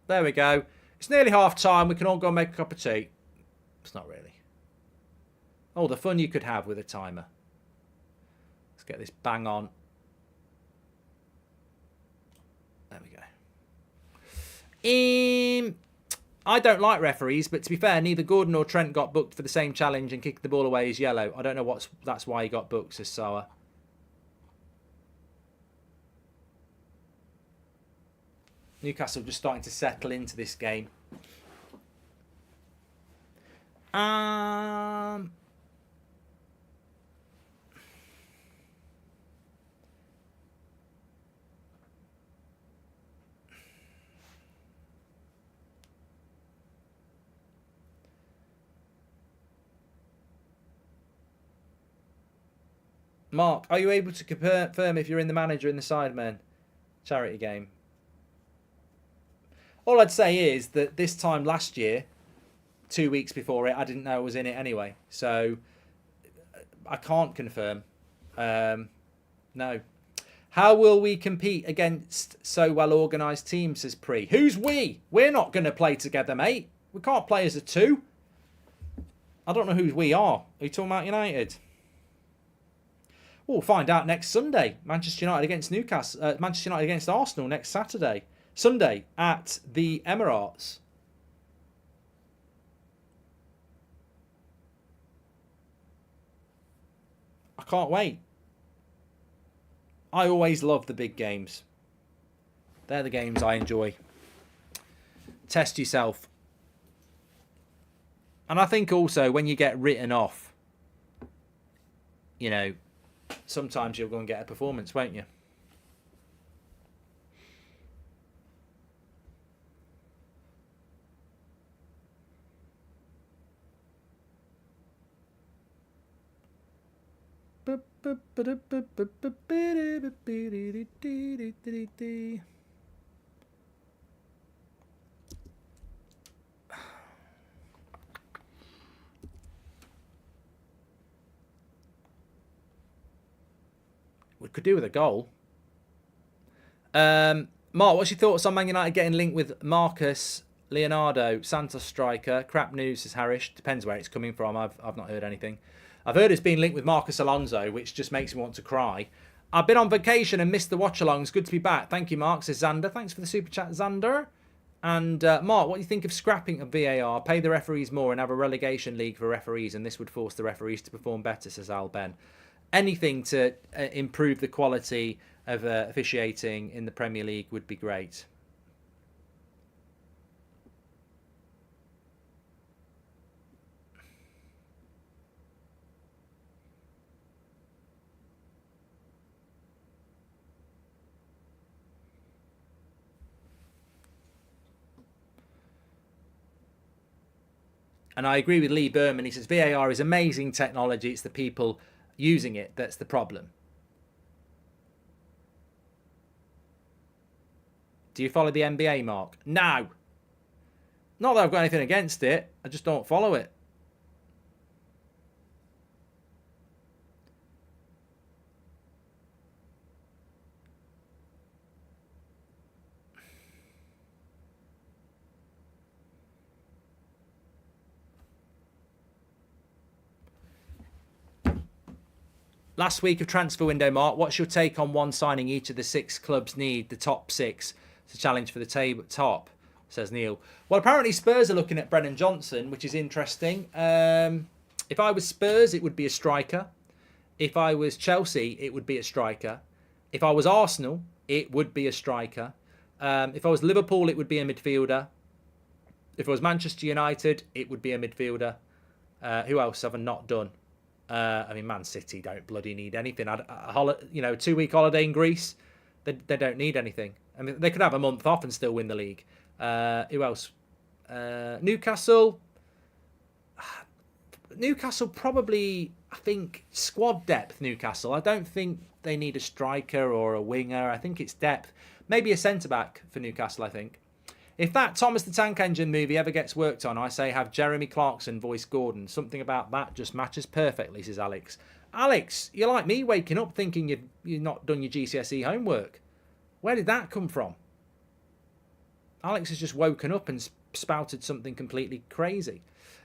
There we go. It's nearly half time. We can all go and make a cup of tea. It's not really. Oh, the fun you could have with a timer. Let's get this bang on. There we go. I don't like referees, but to be fair, neither Gordon or Trent got booked for the same challenge and kicked the ball away as yellow. I don't know that's why he got booked, says Sawa. Newcastle just starting to settle into this game. Mark, are you able to confirm if you're in the manager in the Sidemen charity game? All I'd say is that this time last year, 2 weeks before it, I didn't know I was in it anyway. So I can't confirm. No, No. How will we compete against so well-organised teams, says Pre? Who's we? We're not going to play together, mate. We can't play as a two. I don't know who we are. Are you talking about United? We'll find out next Sunday. Manchester United against Newcastle. Manchester United against Arsenal next Sunday at the Emirates. I can't wait. I always love the big games. They're the games I enjoy. Test yourself. And I think also when you get written off, you know, sometimes you'll go and get a performance, won't you? We could do with a goal. Mark, what's your thoughts on Man United getting linked with Marcus Leonardo, Santos striker? Crap news, says Harish. Depends where it's coming from. I've not heard anything. I've heard it's been linked with Marcus Alonso, which just makes me want to cry. I've been on vacation and missed the watch-alongs. Good to be back. Thank you, Mark, says Xander. Thanks for the super chat, Xander. And Mark, what do you think of scrapping of VAR? Pay the referees more and have a relegation league for referees, and this would force the referees to perform better, says Al Ben. Anything to improve the quality of officiating in the Premier League would be great. And I agree with Lee Berman. He says VAR is amazing technology. It's the people using it that's the problem. Do you follow the NBA, Mark? No. Not that I've got anything against it. I just don't follow it. Last week of transfer window, Mark, what's your take on one signing each of the 6 clubs need, the top 6, to challenge for the table top, says Neil. Well, apparently Spurs are looking at Brennan Johnson, which is interesting. If I was Spurs, it would be a striker. If I was Chelsea, it would be a striker. If I was Arsenal, it would be a striker. If I was Liverpool, it would be a midfielder. If I was Manchester United, it would be a midfielder. Who else have I not done? I mean, Man City don't bloody need anything. A 2-week holiday in Greece, they don't need anything. I mean, they could have a month off and still win the league. Who else? Newcastle. Newcastle probably, I think, squad depth, Newcastle. I don't think they need a striker or a winger. I think it's depth. Maybe a centre-back for Newcastle, I think. If that Thomas the Tank Engine movie ever gets worked on, I say have Jeremy Clarkson voice Gordon. Something about that just matches perfectly, says Alex. Alex, you're like me waking up thinking you've not done your GCSE homework. Where did that come from? Alex has just woken up and spouted something completely crazy.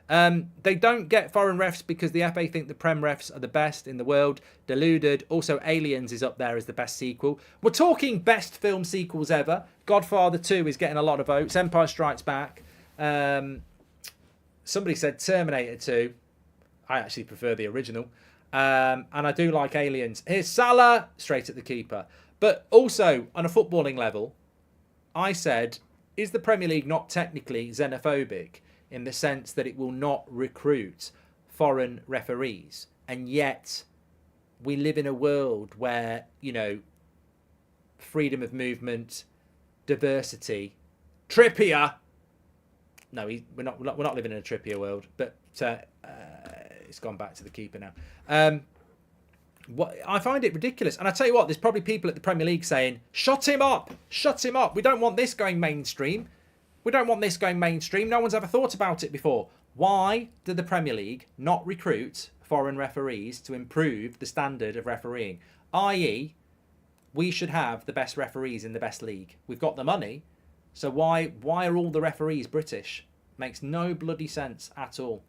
They don't get foreign refs because the FA think the Prem refs are the best in the world. Deluded. Also, Aliens is up there as the best sequel. We're talking best film sequels ever. Godfather 2 is getting a lot of votes. Empire Strikes Back. Somebody said Terminator 2. I actually prefer the original. And I do like Aliens. Here's Salah, straight at the keeper. But also, on a footballing level, I said, is the Premier League not technically xenophobic in the sense that it will not recruit foreign referees? And yet, we live in a world where, freedom of movement, diversity, Trippier. No, we're not living in a Trippier world, but it's gone back to the keeper now. I find it ridiculous, and I tell you what, there's probably people at the Premier League saying, "Shut him up! Shut him up! We don't want this going mainstream. We don't want this going mainstream. No one's ever thought about it before." Why did the Premier League not recruit foreign referees to improve the standard of refereeing? I.e., we should have the best referees in the best league. We've got the money, so why are all the referees British? Makes no bloody sense at all.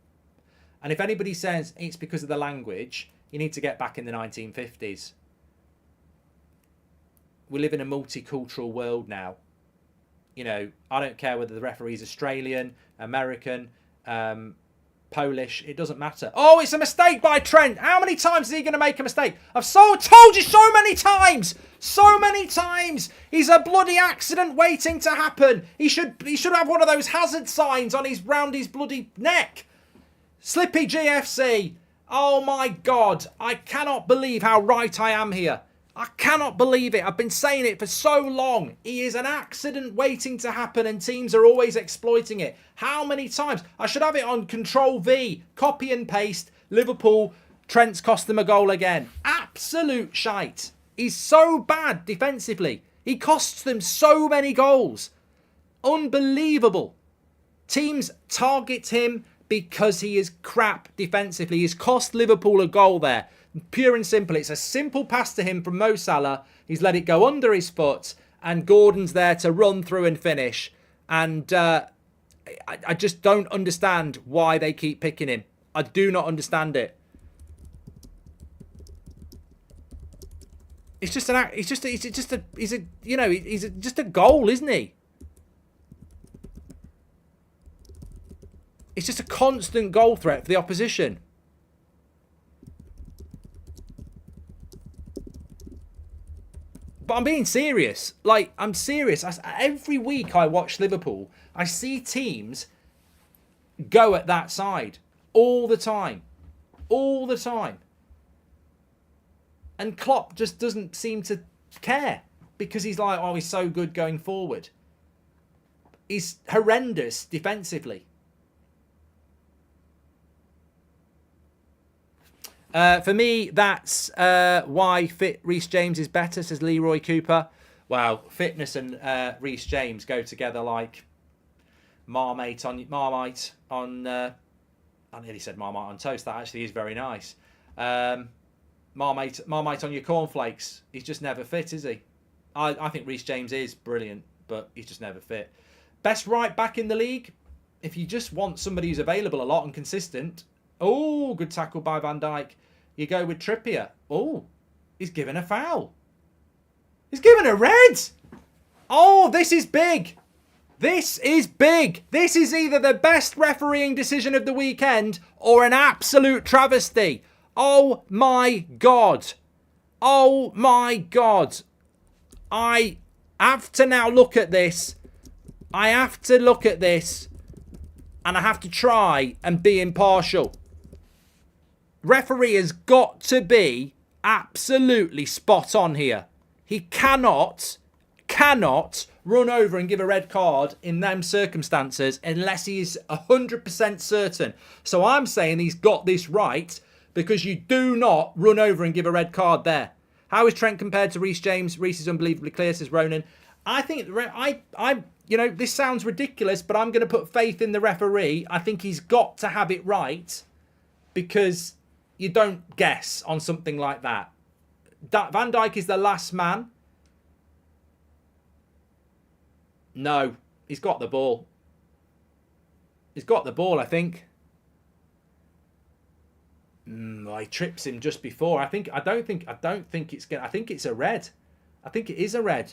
And if anybody says it's because of the language, you need to get back in the 1950s. We live in a multicultural world now. You know, I don't care whether the referee's Australian, American, Polish, it doesn't matter. Oh, it's a mistake by Trent. How many times is he going to make a mistake? I've told you so many times. So many times. He's a bloody accident waiting to happen. He should have one of those hazard signs on round his bloody neck. Slippy GFC. Oh my God. I cannot believe how right I am here. I cannot believe it. I've been saying it for so long. He is an accident waiting to happen and teams are always exploiting it. How many times? I should have it on Control V. Copy and paste. Liverpool. Trent's cost them a goal again. Absolute shite. He's so bad defensively. He costs them so many goals. Unbelievable. Teams target him because he is crap defensively. He's cost Liverpool a goal there. Pure and simple. It's a simple pass to him from Mo Salah. He's let it go under his foot. And Gordon's there to run through and finish. And I just don't understand why they keep picking him. I do not understand it. It's just just a goal, isn't he? It's just a constant goal threat for the opposition. But I'm being serious. Like, I'm serious. Every week I watch Liverpool, I see teams go at that side. All the time. All the time. And Klopp just doesn't seem to care. Because he's like, oh, he's so good going forward. He's horrendous defensively. For me, that's why fit Reece James is better, says Leroy Cooper. Wow, fitness and Reece James go together like Marmite on... I nearly said Marmite on toast. That actually is very nice. Marmite on your cornflakes. He's just never fit, is he? I think Reece James is brilliant, but he's just never fit. Best right back in the league? If you just want somebody who's available a lot and consistent... Oh, good tackle by Van Dijk. You go with Trippier. Oh, he's given a foul. He's given a red. Oh, this is big. This is big. This is either the best refereeing decision of the weekend or an absolute travesty. Oh, my God. Oh, my God. I have to now look at this. I have to look at this. And I have to try and be impartial. Referee has got to be absolutely spot on here. He cannot run over and give a red card in them circumstances unless he is 100% certain. So I'm saying he's got this right because you do not run over and give a red card there. How is Trent compared to Reece James? Reece is unbelievably clear, says Ronan. I think this sounds ridiculous, but I'm going to put faith in the referee. I think he's got to have it right because you don't guess on something like that. Van Dijk is the last man. No, he's got the ball. He's got the ball, I think. He trips him just before. I think it's a red. I think it is a red.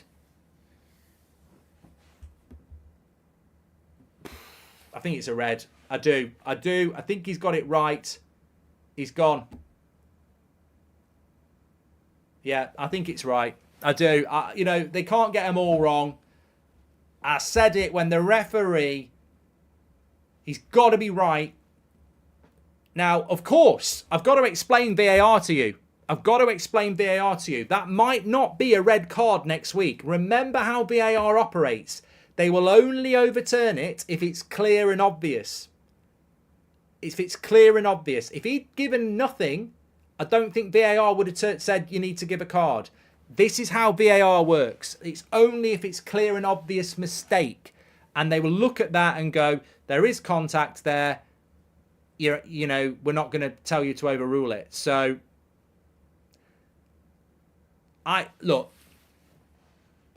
I think it's a red. I do. I think he's got it right. He's gone. Yeah, I think it's right. I do. They can't get them all wrong. I said it when the referee, he's got to be right. Now, of course, I've got to explain VAR to you. That might not be a red card next week. Remember how VAR operates. They will only overturn it if it's clear and obvious. If he'd given nothing, I don't think VAR would have said you need to give a card. This is how VAR works. It's only if it's clear and obvious mistake. And they will look at that and go, there is contact there. We're not going to tell you to overrule it. So,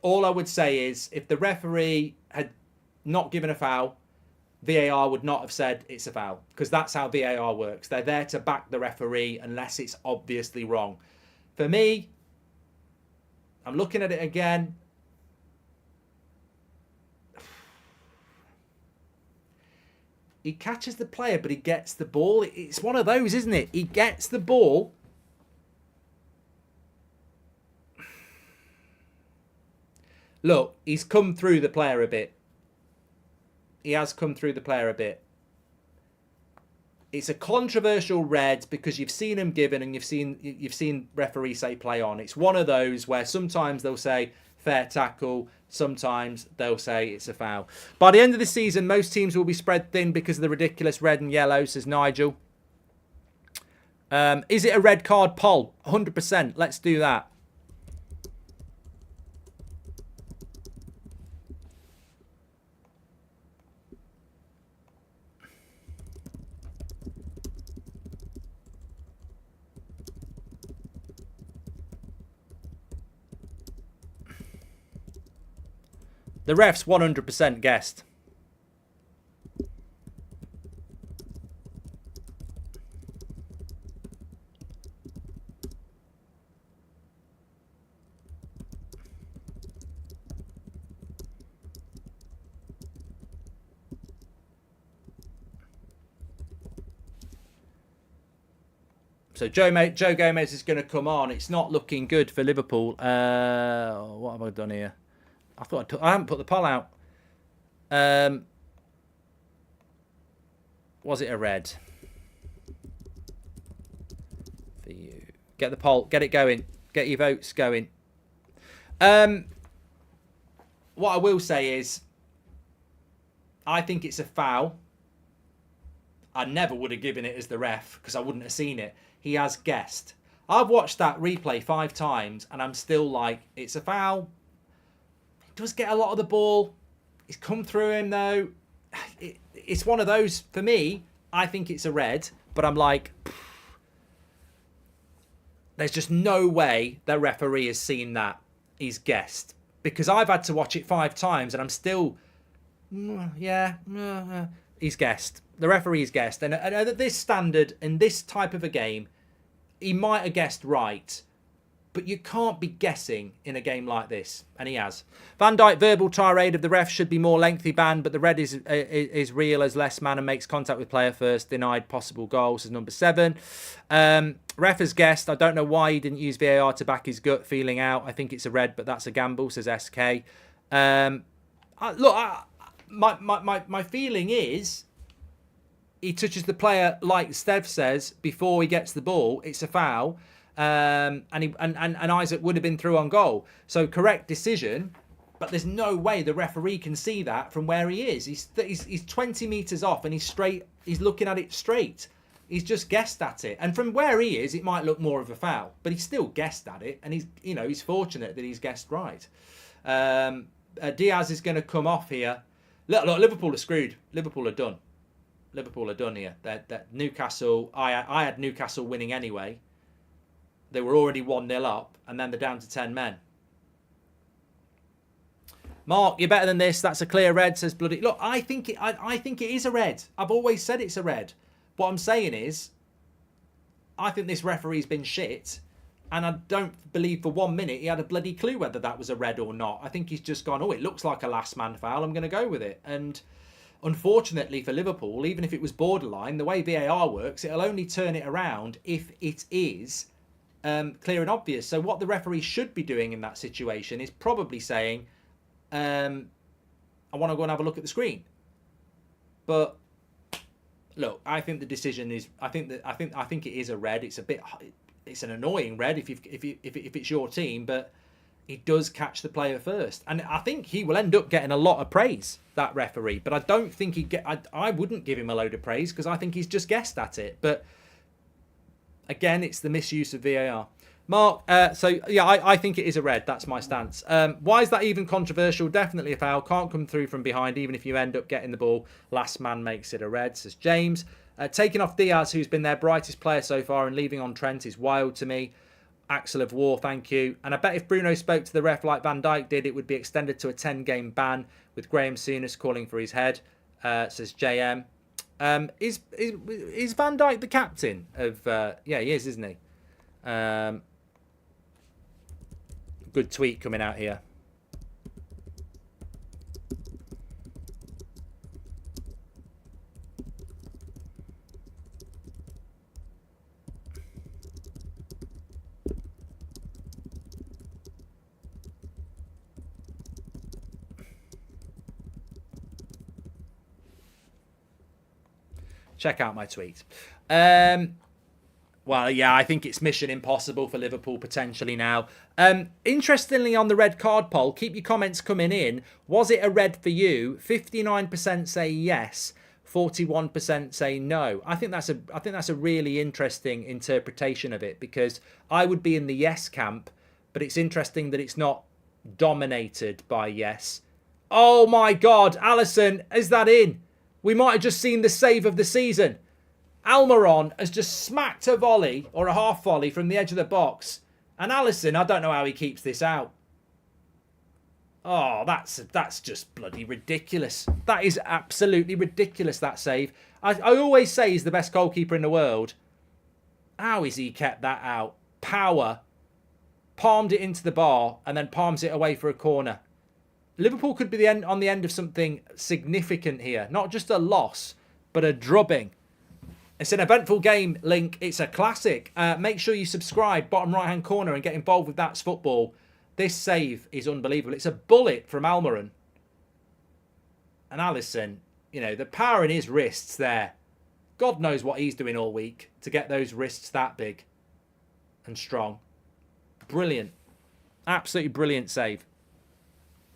All I would say is if the referee had not given a foul, VAR would not have said it's a foul, because that's how VAR works. They're there to back the referee unless it's obviously wrong. For me, I'm looking at it again. He catches the player, but he gets the ball. It's one of those, isn't it? He gets the ball. Look, he's come through the player a bit. He has come through the player a bit. It's a controversial red because you've seen him given and you've seen referee say play on. It's one of those where sometimes they'll say fair tackle, sometimes they'll say it's a foul. By the end of the season, most teams will be spread thin because of the ridiculous red and yellow, says Nigel. Is it a red card poll? 100%. Let's do that. The refs 100% guessed. So Joe Gomez is going to come on. It's not looking good for Liverpool. What have I done here? I haven't put the poll out. Was it a red? For you. Get the poll. Get it going. Get your votes going. What I will say is, I think it's a foul. I never would have given it as the ref because I wouldn't have seen it. He has guessed. I've watched that replay 5 times and I'm still like, it's a foul. Does get a lot of the ball. It's come through him though. It's one of those, for me, I think it's a red, but I'm like, there's just no way the referee has seen that. He's guessed. Because I've had to watch it 5 times and I'm still, he's guessed. The referee's guessed. And at this standard, in this type of a game, he might have guessed right. But you can't be guessing in a game like this. And he has. Van Dijk, verbal tirade of the ref should be more lengthy ban, but the red is real as less man and makes contact with player first. Denied possible goals, is number 7. Ref has guessed. I don't know why he didn't use VAR to back his gut feeling out. I think it's a red, but that's a gamble, says SK. My feeling is he touches the player like Stev says before he gets the ball. It's a foul. And Isaac would have been through on goal. So correct decision, but there's no way the referee can see that from where he is. He's 20 metres off and he's straight. He's looking at it straight. He's just guessed at it. And from where he is, it might look more of a foul, but he's still guessed at it. And he's fortunate that he's guessed right. Diaz is going to come off here. Look, Liverpool are screwed. Liverpool are done. Liverpool are done here. That Newcastle. I had Newcastle winning anyway. They were already 1-0 up, and then they're down to 10 men. Mark, you're better than this. That's a clear red, says Bloody. Look, I think it is a red. I've always said it's a red. What I'm saying is, I think this referee's been shit, and I don't believe for 1 minute he had a bloody clue whether that was a red or not. I think he's just gone, oh, it looks like a last man foul. I'm going to go with it. And unfortunately for Liverpool, even if it was borderline, the way VAR works, it'll only turn it around if it is clear and obvious. So what the referee should be doing in that situation is probably saying, I want to go and have a look at the screen. But look, I think the decision is. I think it is a red. It's an annoying red if it's your team, but he does catch the player first, and I think he will end up getting a lot of praise, that referee. But I don't think I wouldn't give him a load of praise because I think he's just guessed at it. But again, it's the misuse of VAR. Mark, I think it is a red. That's my stance. Why is that even controversial? Definitely a foul. Can't come through from behind, even if you end up getting the ball. Last man makes it a red, says James. Taking off Diaz, who's been their brightest player so far, and leaving on Trent is wild to me. Axel of War, thank you. And I bet if Bruno spoke to the ref like Van Dijk did, it would be extended to a 10-game ban with Graham Souness calling for his head, says JM. Is Van Dijk the captain of... yeah, he is, isn't he? Good tweet coming out here. Check out my tweet. Well, yeah, I think it's mission impossible for Liverpool potentially now. Interestingly, on the red card poll, keep your comments coming in. Was it a red for you? 59% say yes, 41% say no. I think that's a really interesting interpretation of it, because I would be in the yes camp, but it's interesting that it's not dominated by yes. Oh my God, Allison, is that in? We might have just seen the save of the season. Almiron has just smacked a volley or a half volley from the edge of the box. And Allison, I don't know how he keeps this out. Oh, that's just bloody ridiculous. That is absolutely ridiculous, that save. I always say he's the best goalkeeper in the world. How has he kept that out? Power. Palmed it into the bar and then palms it away for a corner. Liverpool could be on the end of something significant here. Not just a loss, but a drubbing. It's an eventful game, Link. It's a classic. Make sure you subscribe, bottom right-hand corner, and get involved with That's Football. This save is unbelievable. It's a bullet from Almiron. And Allison, you know, the power in his wrists there. God knows what he's doing all week to get those wrists that big and strong. Brilliant. Absolutely brilliant save.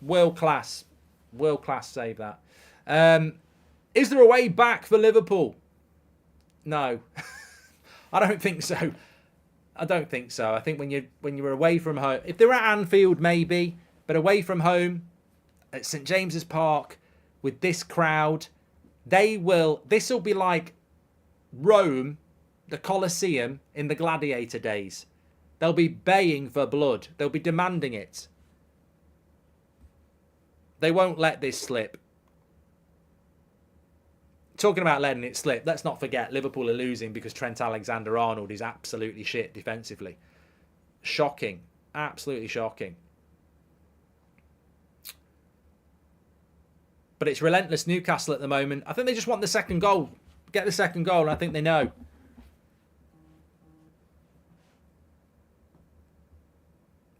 World class save that. Is there a way back for Liverpool? No, I don't think so. I don't think so. I think when you're away from home, if they're at Anfield maybe, but away from home at St James's Park with this crowd, this will be like Rome, the Colosseum in the gladiator days. They'll be baying for blood. They'll be demanding it. They won't let this slip. Talking about letting it slip, let's not forget Liverpool are losing because Trent Alexander-Arnold is absolutely shit defensively. Shocking. Absolutely shocking. But it's relentless Newcastle at the moment. I think they just want the second goal. Get the second goal, and I think they know.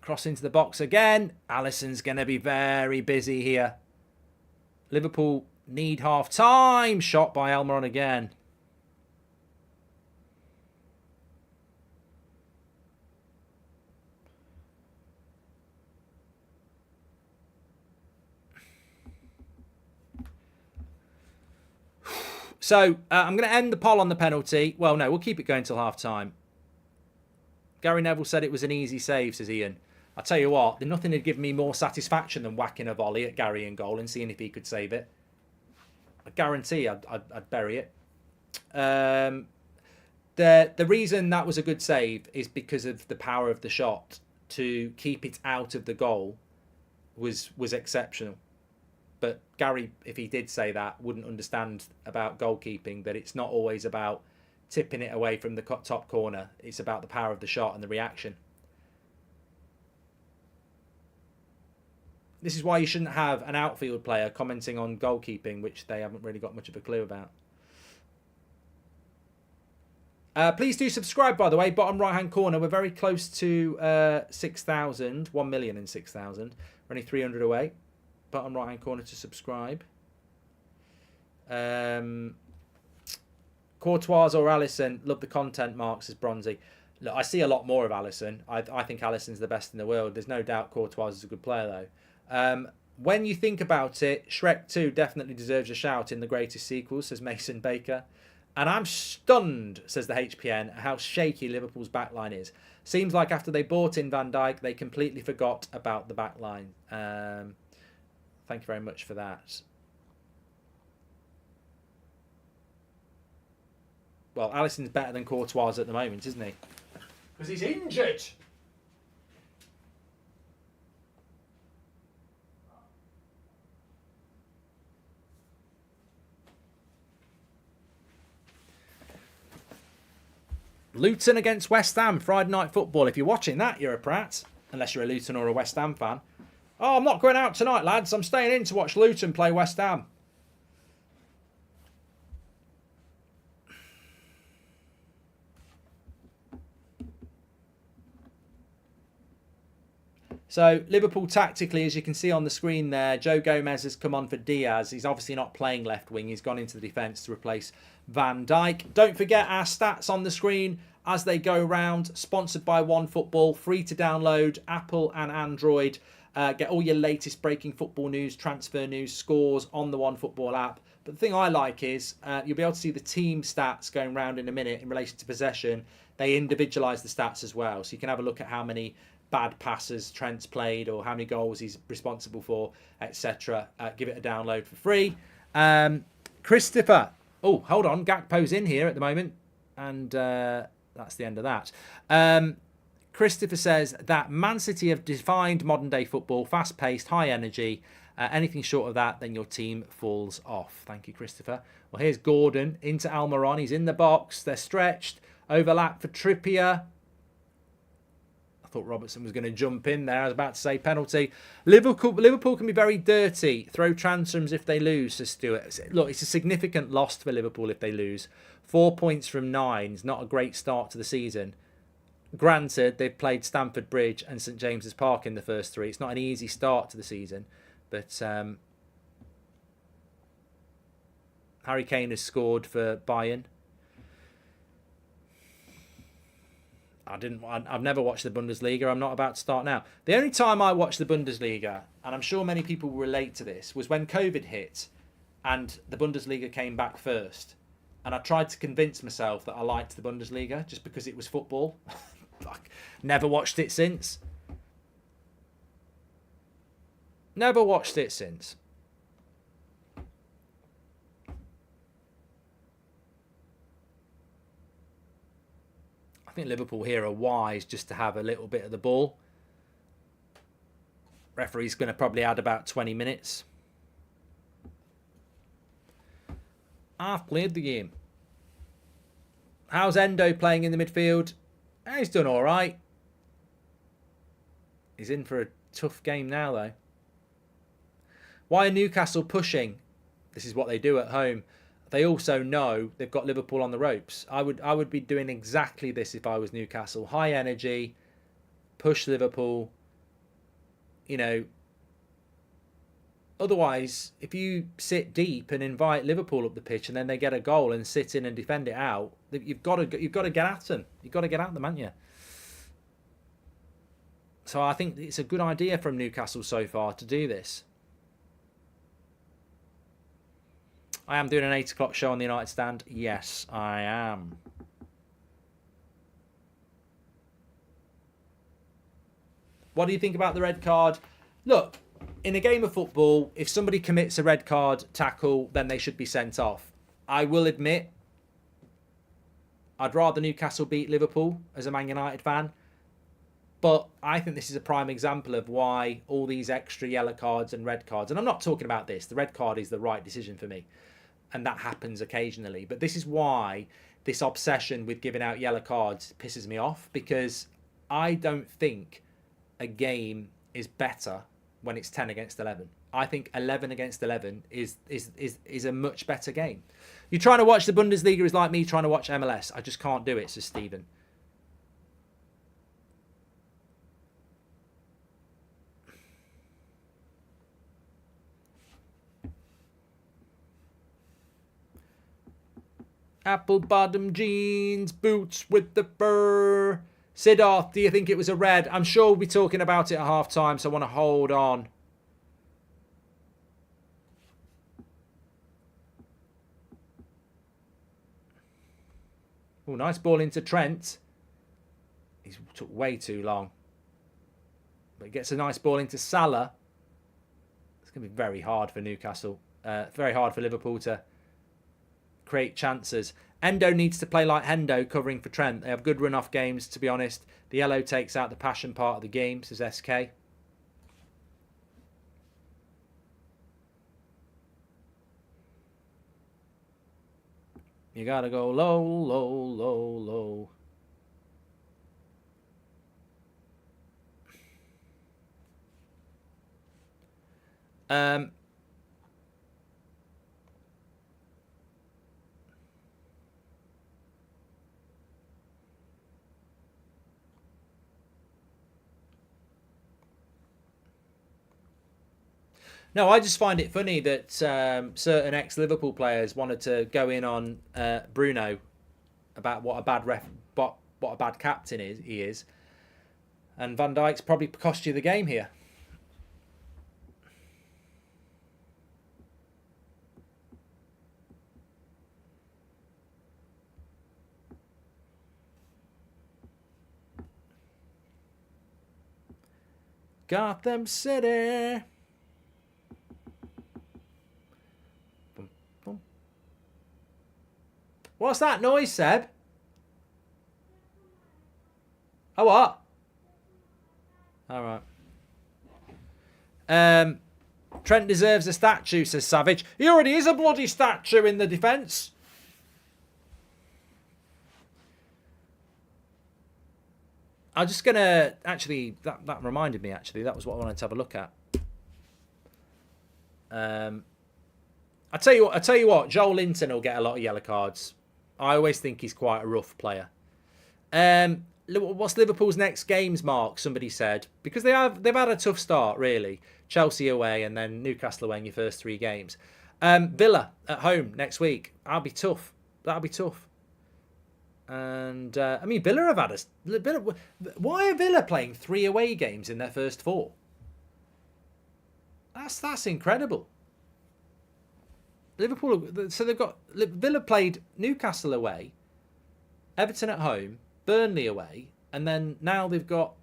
Cross into the box again. Allison's going to be very busy here. Liverpool need half-time. Shot by Almiron again. So, I'm going to end the poll on the penalty. Well, no, we'll keep it going till half-time. Gary Neville said it was an easy save, says Ian. I'll tell you what, nothing had given me more satisfaction than whacking a volley at Gary in goal and seeing if he could save it. I guarantee I'd bury it. The reason that was a good save is because of the power of the shot. To keep it out of the goal was exceptional. But Gary, if he did say that, wouldn't understand about goalkeeping, that it's not always about tipping it away from the top corner. It's about the power of the shot and the reaction. This is why you shouldn't have an outfield player commenting on goalkeeping, which they haven't really got much of a clue about. Please do subscribe, by the way. Bottom right-hand corner. We're very close to 6,000. 1 million and 6,000. We're only 300 away. Bottom right-hand corner to subscribe. Courtois or Allison? Love the content, Mark, says Bronzy. Look, I see a lot more of Allison. I think Allison's the best in the world. There's no doubt Courtois is a good player, though. When you think about it, Shrek 2 definitely deserves a shout in the greatest sequel, says Mason Baker. And I'm stunned, says the HPN, how shaky Liverpool's backline is. Seems like after they bought in Van Dijk, they completely forgot about the backline. Thank you very much for that. Well, Alisson's better than Courtois at the moment, isn't he? Because he's injured. Luton against West Ham, Friday night football. If you're watching that, you're a prat. Unless you're a Luton or a West Ham fan. Oh, I'm not going out tonight, lads. I'm staying in to watch Luton play West Ham. So, Liverpool tactically, as you can see on the screen there, Joe Gomez has come on for Diaz. He's obviously not playing left wing. He's gone into the defence to replace Van Dijk. Don't forget our stats on the screen as they go round. Sponsored by OneFootball. Free to download, Apple and Android. Get all your latest breaking football news, transfer news, scores on the OneFootball app. But the thing I like is you'll be able to see the team stats going round in a minute in relation to possession. They individualise the stats as well. So you can have a look at how many bad passes Trent's played or how many goals he's responsible for, etc. Give it a download for free. Christopher. Oh, hold on. Gakpo's in here at the moment. And that's the end of that. Christopher says that Man City have defined modern day football, fast-paced, high energy. Anything short of that, then your team falls off. Thank you, Christopher. Well, here's Gordon into Almiron. He's in the box. They're stretched. Overlap for Trippier. I thought Robertson was going to jump in there. I was about to say penalty. Liverpool can be very dirty. Throw tantrums if they lose, says Stuart. Look, it's a significant loss for Liverpool if they lose. 4 points from 9 is not a great start to the season. Granted, they've played Stamford Bridge and St James's Park in the first 3. It's not an easy start to the season. But Harry Kane has scored for Bayern. I've never watched the Bundesliga. I'm not about to start now. The only time I watched the Bundesliga, and I'm sure many people will relate to this, was when COVID hit and the Bundesliga came back first. And I tried to convince myself that I liked the Bundesliga just because it was football. Never watched it since. Never watched it since. I think Liverpool here are wise just to have a little bit of the ball. Referee's going to probably add about 20 minutes. I've played the game. How's Endo playing in the midfield? He's done all right. He's in for a tough game now, though. Why are Newcastle pushing? This is what they do at home. They also know they've got Liverpool on the ropes. I would be doing exactly this if I was Newcastle. High energy, push Liverpool. You know, otherwise, if you sit deep and invite Liverpool up the pitch and then they get a goal and sit in and defend it out, you've got to get at them. You've got to get at them, haven't you? So I think it's a good idea from Newcastle so far to do this. I am doing an 8 o'clock show on the United Stand. Yes, I am. What do you think about the red card? Look, in a game of football, if somebody commits a red card tackle, then they should be sent off. I will admit, I'd rather Newcastle beat Liverpool as a Man United fan. But I think this is a prime example of why all these extra yellow cards and red cards, and I'm not talking about this, the red card is the right decision for me. And that happens occasionally. But this is why this obsession with giving out yellow cards pisses me off. Because I don't think a game is better when it's 10 against 11. I think 11 against 11 is a much better game. You're trying to watch the Bundesliga is like me trying to watch MLS. I just can't do it, says Stephen. Apple bottom jeans, boots with the fur. Siddharth, do you think it was a red? I'm sure we'll be talking about it at half time, so I want to hold on. Oh, nice ball into Trent. He took way too long. But he gets a nice ball into Salah. It's going to be very hard for Newcastle. Very hard for Liverpool to create chances. Endo needs to play like Hendo covering for Trent. They have good run-off games, to be honest. The yellow takes out the passion part of the game, says SK. You gotta go low, low, low, low. Um, No, I just find it funny that certain ex-Liverpool players wanted to go in on Bruno about what a bad what a bad captain he is, and Van Dijk's probably cost you the game here. Gotham City. What's that noise, Seb? Oh, what? All right. Trent deserves a statue, says Savage. He already is a bloody statue in the defence. I'm just going to... Actually, that reminded me, actually. That was what I wanted to have a look at. I tell you what, Joel Linton will get a lot of yellow cards. I always think he's quite a rough player. What's Liverpool's next games, Mark? Somebody said, because they've had a tough start, really. Chelsea away and then Newcastle away in your first 3 games. Villa at home next week. That'll be tough. And I mean, Villa have had why are Villa playing 3 away games in their first 4? That's incredible. Liverpool, so they've got Villa played Newcastle away, Everton at home, Burnley away, and then now they've got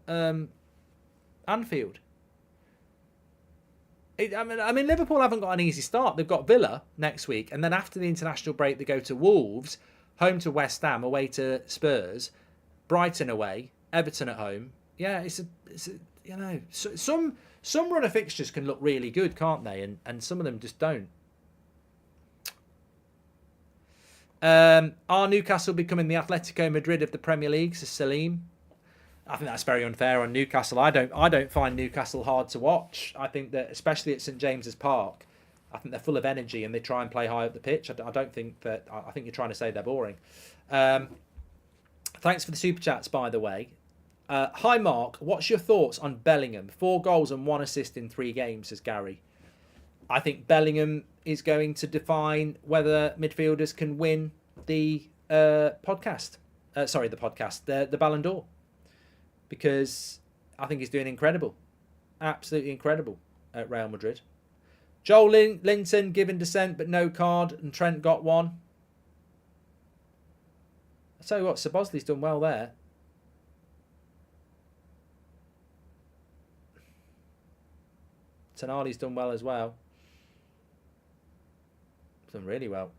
Anfield. I mean, Liverpool haven't got an easy start. They've got Villa next week, and then after the international break, they go to Wolves, home to West Ham, away to Spurs, Brighton away, Everton at home. Yeah, it's some run of fixtures can look really good, can't they? And some of them just don't. Are Newcastle becoming the Atletico Madrid of the Premier League? Says Salim. I think that's very unfair on Newcastle. I don't find Newcastle hard to watch. I think that, especially at St James's Park, I think they're full of energy and they try and play high up the pitch. I don't think that. I think you're trying to say they're boring. Thanks for the super chats, by the way. Hi Mark, what's your thoughts on Bellingham? 4 goals and 1 assist in 3 games, says Gary. I think Bellingham is going to define whether midfielders can win the the Ballon d'Or, because I think he's doing incredible, absolutely incredible at Real Madrid. Joel Linton given dissent but no card, and Trent got one. I tell you what, Sabozli's done well there. Tonali's done well as well. Done really well.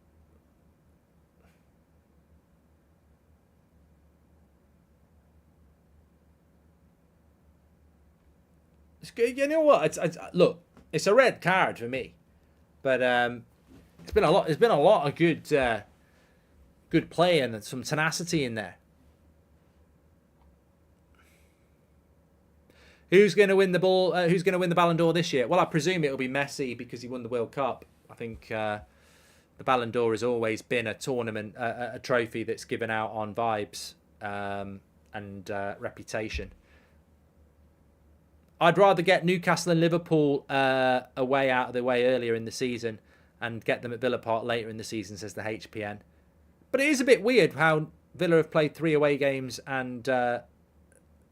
It's good. You know what? Look, it's a red card for me, but it's been a lot. There's been a lot of good play and some tenacity in there. Who's going to win the ball? Who's going to win the Ballon d'Or this year? Well, I presume it'll be Messi because he won the World Cup. I think the Ballon d'Or has always been a tournament, a trophy that's given out on vibes and reputation. I'd rather get Newcastle and Liverpool away out of the way earlier in the season and get them at Villa Park later in the season, says the HPN. But it is a bit weird how Villa have played 3 away games and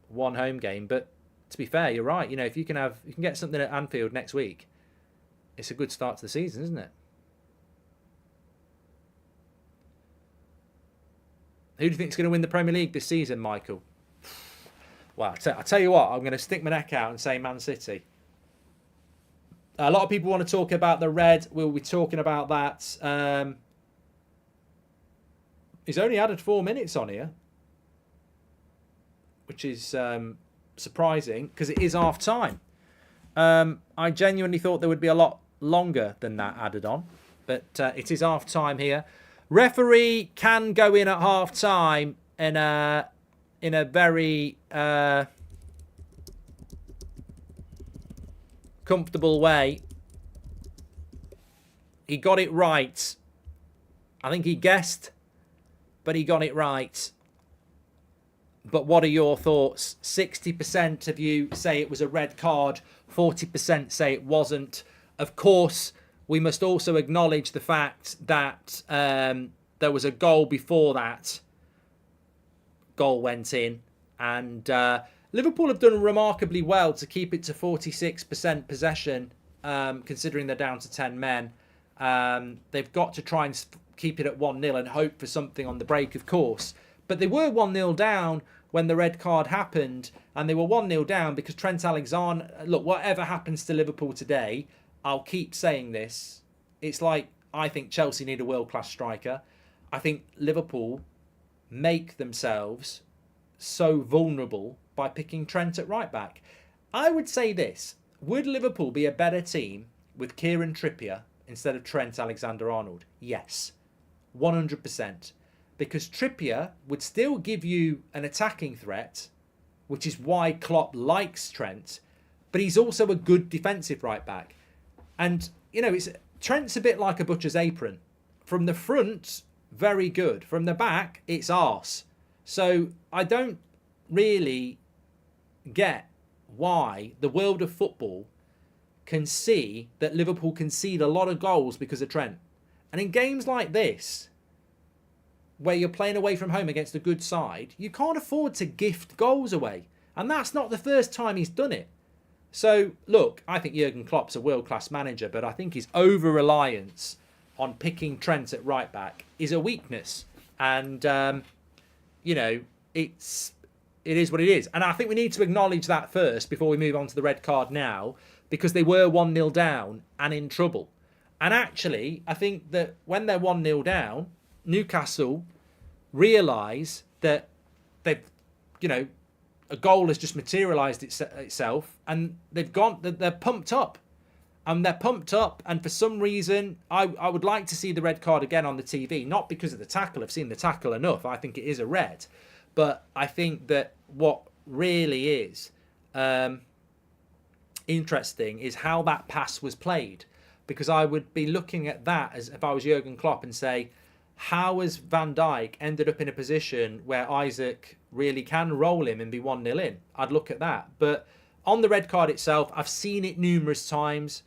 1 home game. But to be fair, you're right. You know, if you can get something at Anfield next week, it's a good start to the season, isn't it? Who do you think is going to win the Premier League this season, Michael? Well, I tell you what, I'm going to stick my neck out and say Man City. A lot of people want to talk about the red. We'll be talking about that. He's only added 4 minutes on here, which is surprising because it is half time. I genuinely thought there would be a lot longer than that added on, but it is half time here. Referee can go in at half time in a very comfortable way He got it right. I think he guessed, but he got it right. But what are your thoughts? 60% of you say it was a red card. 40% say it wasn't. Of course, we must also acknowledge the fact that there was a goal before that goal went in. And Liverpool have done remarkably well to keep it to 46% possession, considering they're down to 10 men. They've got to try and keep it at 1-0 and hope for something on the break, of course. But they were 1-0 down when the red card happened, and they were 1-0 down because Trent Alexander... Look, whatever happens to Liverpool today, I'll keep saying this. It's like, I think Chelsea need a world-class striker. I think Liverpool make themselves so vulnerable by picking Trent at right back. I would say this. Would Liverpool be a better team with Kieran Trippier instead of Trent Alexander-Arnold? Yes. 100%. Because Trippier would still give you an attacking threat, which is why Klopp likes Trent, but he's also a good defensive right back. And, you know, Trent's a bit like a butcher's apron. From the front, very good. From the back, it's arse. So I don't really get why the world of football can see that Liverpool concede a lot of goals because of Trent. And in games like this, where you're playing away from home against a good side, you can't afford to gift goals away. And that's not the first time he's done it. So, look, I think Jurgen Klopp's a world-class manager, but I think his over-reliance on picking Trent at right-back is a weakness. And, you know, it is what it is. And I think we need to acknowledge that first before we move on to the red card now, because they were 1-0 down and in trouble. And actually, I think that when they're 1-0 down, Newcastle realise that they've, you know, a goal has just materialised itself, and they're pumped up. And they're pumped up, and for some reason, I would like to see the red card again on the TV, not because of the tackle. I've seen the tackle enough. I think it is a red. But I think that what really is interesting is how that pass was played. Because I would be looking at that as if I was Jurgen Klopp and say, how has Van Dijk ended up in a position where Isaac really can roll him and be 1-0 in? I'd look at that. But on the red card itself, I've seen it numerous times.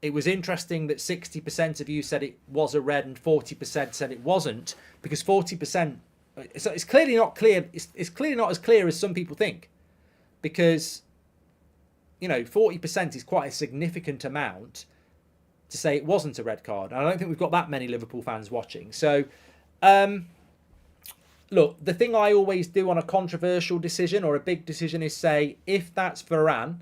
It was interesting that 60% of you said it was a red and 40% said it wasn't, because 40%... It's clearly not clear. It's clearly not as clear as some people think, because, you know, 40% is quite a significant amount to say it wasn't a red card. And I don't think we've got that many Liverpool fans watching. So, look, the thing I always do on a controversial decision or a big decision is say, if that's Varane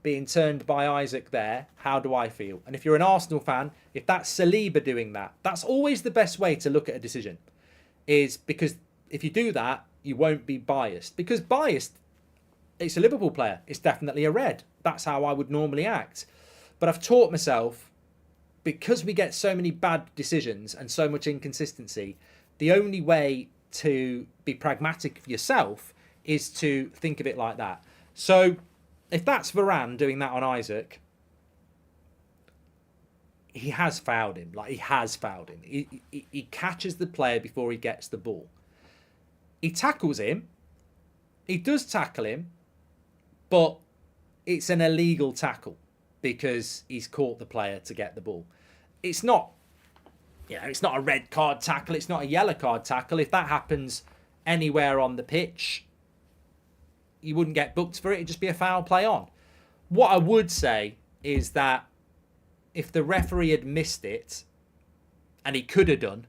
being turned by Isaac there, how do I feel? And if you're an Arsenal fan, if that's Saliba doing that, that's always the best way to look at a decision, is because if you do that, you won't be biased. Because biased, it's a Liverpool player. It's definitely a red. That's how I would normally act. But I've taught myself, because we get so many bad decisions and so much inconsistency, the only way to be pragmatic for yourself is to think of it like that. So if that's Varane doing that on Isaac, he has fouled him. Like, he has fouled him. He catches the player before he gets the ball. He tackles him. He does tackle him, but it's an illegal tackle because he's caught the player to get the ball. It's not, you know, it's not a red card tackle. It's not a yellow card tackle. If that happens anywhere on the pitch, you wouldn't get booked for it. It'd just be a foul play on. What I would say is that if the referee had missed it, and he could have done,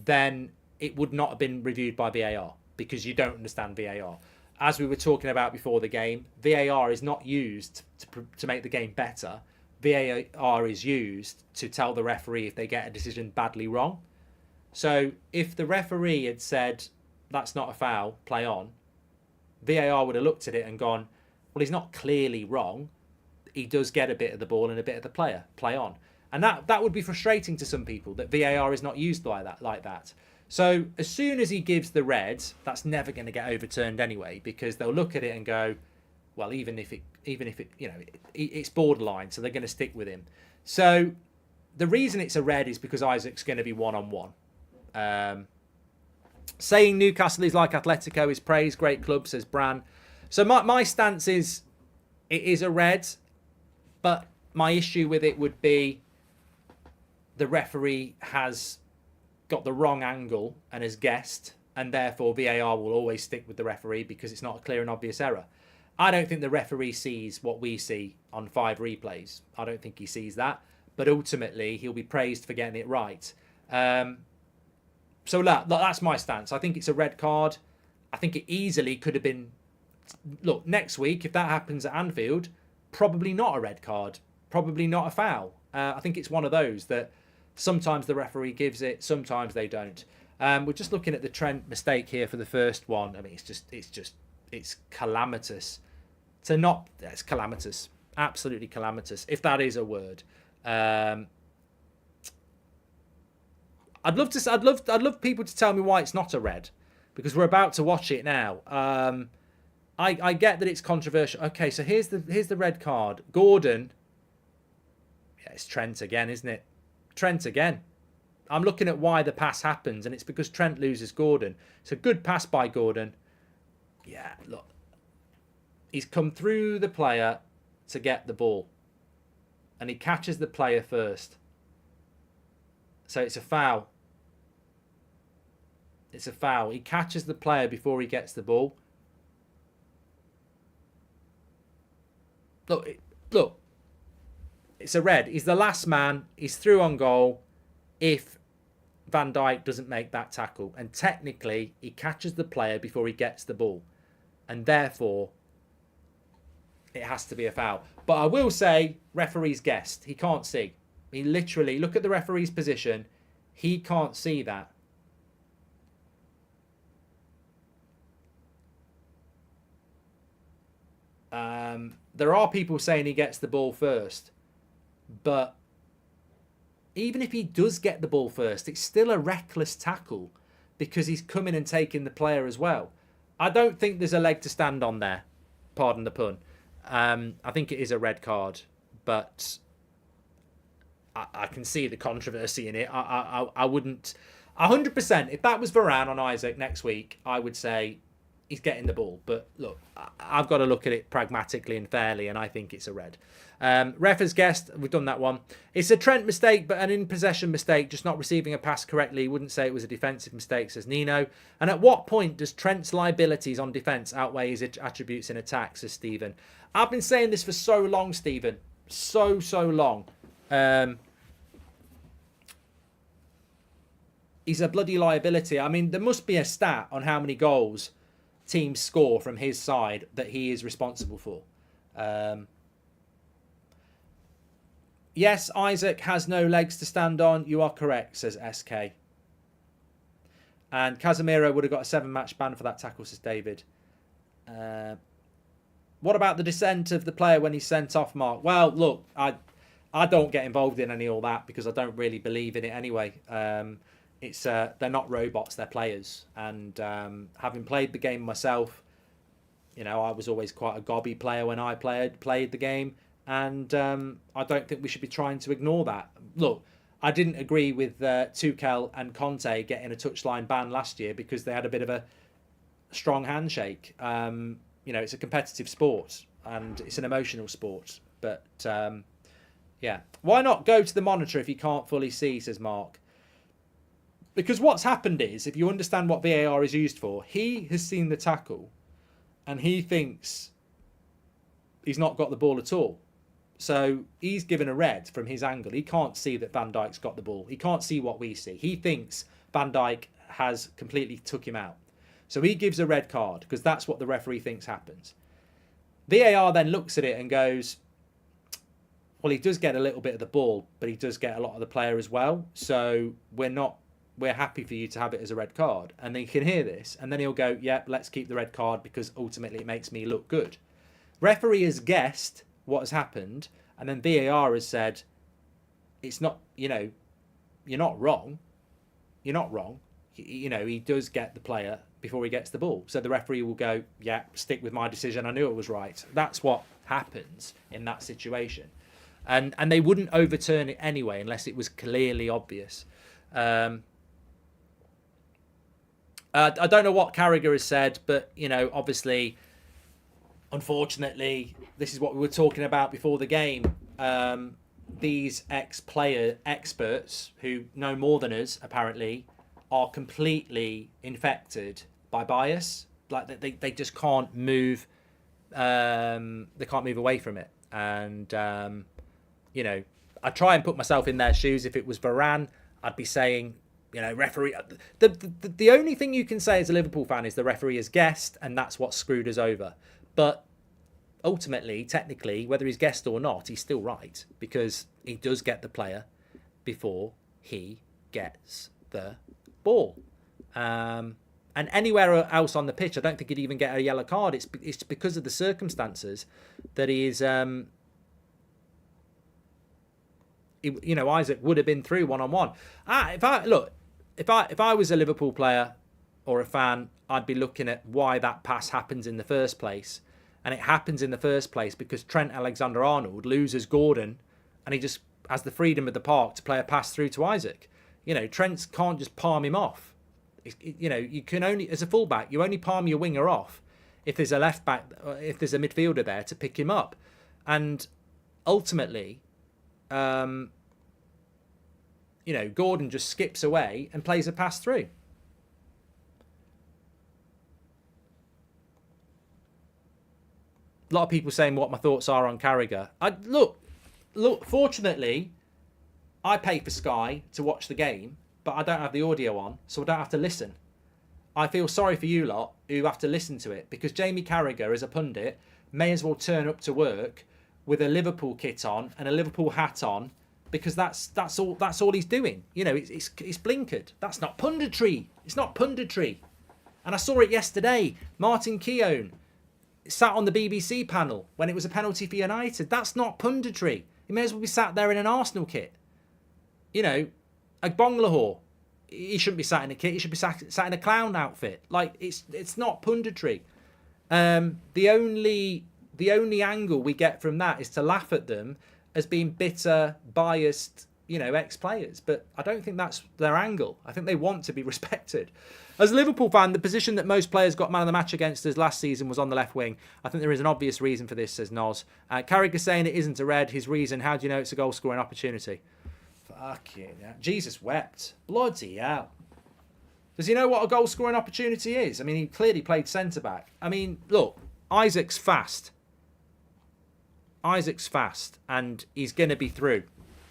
then it would not have been reviewed by VAR, because you don't understand VAR. As we were talking about before the game, VAR is not used to make the game better. VAR is used to tell the referee if they get a decision badly wrong. So if the referee had said, that's not a foul, play on, VAR would have looked at it and gone, well, he's not clearly wrong. He does get a bit of the ball and a bit of the player, play on. And that would be frustrating to some people, that VAR is not used like that. So as soon as he gives the red, that's never going to get overturned anyway, because they'll look at it and go, well, even if it, you know, it's borderline, so they're going to stick with him. So the reason it's a red is because Isaac's going to be one-on-one. Saying Newcastle is like Atletico is praise. Great club, says Bran. So my stance is it is a red, but my issue with it would be the referee has got the wrong angle and has guessed, and therefore VAR will always stick with the referee because it's not a clear and obvious error. I don't think the referee sees what we see on 5 replays. I don't think he sees that, but ultimately he'll be praised for getting it right. So that's my stance. I think it's a red card. I think it easily could have been... Look, next week, if that happens at Anfield, probably not a red card. Probably not a foul. I think it's one of those that sometimes the referee gives it, sometimes they don't. We're just looking at the Trent mistake here for the first one. I mean, it's calamitous. It's calamitous. Absolutely calamitous, if that is a word. I'd love people to tell me why it's not a red, because we're about to watch it now. I get that it's controversial. Okay, so here's the red card. Gordon. Yeah, it's Trent again, isn't it? Trent again. I'm looking at why the pass happens, and it's because Trent loses Gordon. It's a good pass by Gordon. Yeah, look. He's come through the player to get the ball, and he catches the player first. So it's a foul. It's a foul. He catches the player before he gets the ball. Look. It's a red. He's the last man. He's through on goal if Van Dijk doesn't make that tackle. And technically, he catches the player before he gets the ball. And therefore, it has to be a foul. But I will say, referee's guessed. He can't see. He literally, look at the referee's position. He can't see that. There are people saying he gets the ball first. But even if he does get the ball first, it's still a reckless tackle because he's coming and taking the player as well. I don't think there's a leg to stand on there. Pardon the pun. I think it is a red card. But I can see the controversy in it. I wouldn't... 100%, if that was Varane on Isaac next week, I would say he's getting the ball. But look, I've got to look at it pragmatically and fairly, and I think it's a red. Ref has guessed, we've done that one. It's a Trent mistake, but an in-possession mistake, just not receiving a pass correctly. Wouldn't say it was a defensive mistake, says Nino. And at what point does Trent's liabilities on defence outweigh his attributes in attack, says Stephen. I've been saying this for so long, Stephen. So long. He's a bloody liability. I mean, there must be a stat on how many goals teams score from his side that he is responsible for. Yes, Isaac has no legs to stand on. You are correct, says SK. And Casemiro would have got a 7-match ban for that tackle, says David. What about the dissent of the player when he's sent off, Mark? Well, look, I don't get involved in any of all that because I don't really believe in it anyway. They're not robots, they're players. And having played the game myself, I was always quite a gobby player when I played the game. And I don't think we should be trying to ignore that. Look, I didn't agree with Tuchel and Conte getting a touchline ban last year because they had a bit of a strong handshake. It's a competitive sport and it's an emotional sport. But, yeah. Why not go to the monitor if you can't fully see, says Mark. Because what's happened is, if you understand what VAR is used for, he has seen the tackle and he thinks he's not got the ball at all. So he's given a red from his angle. He can't see that Van Dijk's got the ball. He can't see what we see. He thinks Van Dijk has completely took him out. So he gives a red card because that's what the referee thinks happens. VAR then looks at it and goes, well, he does get a little bit of the ball, but he does get a lot of the player as well. So we're happy for you to have it as a red card. And then you can hear this. And then he'll go, yep, let's keep the red card because ultimately it makes me look good. Referee has guessed what has happened. And then VAR has said, it's not, you're not wrong. You're not wrong. He does get the player before he gets the ball. So the referee will go, yeah, stick with my decision. I knew it was right. That's what happens in that situation. And they wouldn't overturn it anyway unless it was clearly obvious. I don't know what Carragher has said, but, you know, obviously, unfortunately, this is what we were talking about before the game. These ex-player experts who know more than us, apparently, are completely infected by bias. Like, they just can't move. They can't move away from it. And, you know, I try and put myself in their shoes. If it was Varane, I'd be saying, you know, referee. The only thing you can say as a Liverpool fan is the referee has guessed, and that's what screwed us over. But ultimately, technically, whether he's guessed or not, he's still right, because he does get the player before he gets the ball. And anywhere else on the pitch, I don't think he'd even get a yellow card. It's because of the circumstances that he is. You know, Isaac would have been through one-on-one. If I was a Liverpool player or a fan, I'd be looking at why that pass happens in the first place. And it happens in the first place because Trent Alexander-Arnold loses Gordon and he just has the freedom of the park to play a pass through to Isaac. You know, Trent can't just palm him off. You know, you can only, as a fullback, you only palm your winger off if there's a left back, if there's a midfielder there to pick him up. And ultimately, you know, Gordon just skips away and plays a pass through. A lot of people saying what my thoughts are on Carragher. Look, fortunately, I pay for Sky to watch the game, but I don't have the audio on, so I don't have to listen. I feel sorry for you lot who have to listen to it, because Jamie Carragher, as a pundit, may as well turn up to work with a Liverpool kit on and a Liverpool hat on, because that's all he's doing. You know, it's blinkered. That's not punditry. It's not punditry. And I saw it yesterday. Martin Keown sat on the BBC panel when it was a penalty for United. That's not punditry. He may as well be sat there in an Arsenal kit. You know, Agbonglahor, he shouldn't be sat in a kit. He should be sat in a clown outfit. Like, it's not punditry. The only angle we get from that is to laugh at them as being bitter, biased, you know, ex-players. But I don't think that's their angle. I think they want to be respected. As a Liverpool fan, the position that most players got man of the match against us last season was on the left wing. I think there is an obvious reason for this, says Noz. Carragher saying it isn't a red. His reason, how do you know it's a goal-scoring opportunity? Fucking hell. Jesus wept. Bloody hell. Does he know what a goal-scoring opportunity is? I mean, he clearly played centre-back. I mean, look, Isaac's fast. And he's going to be through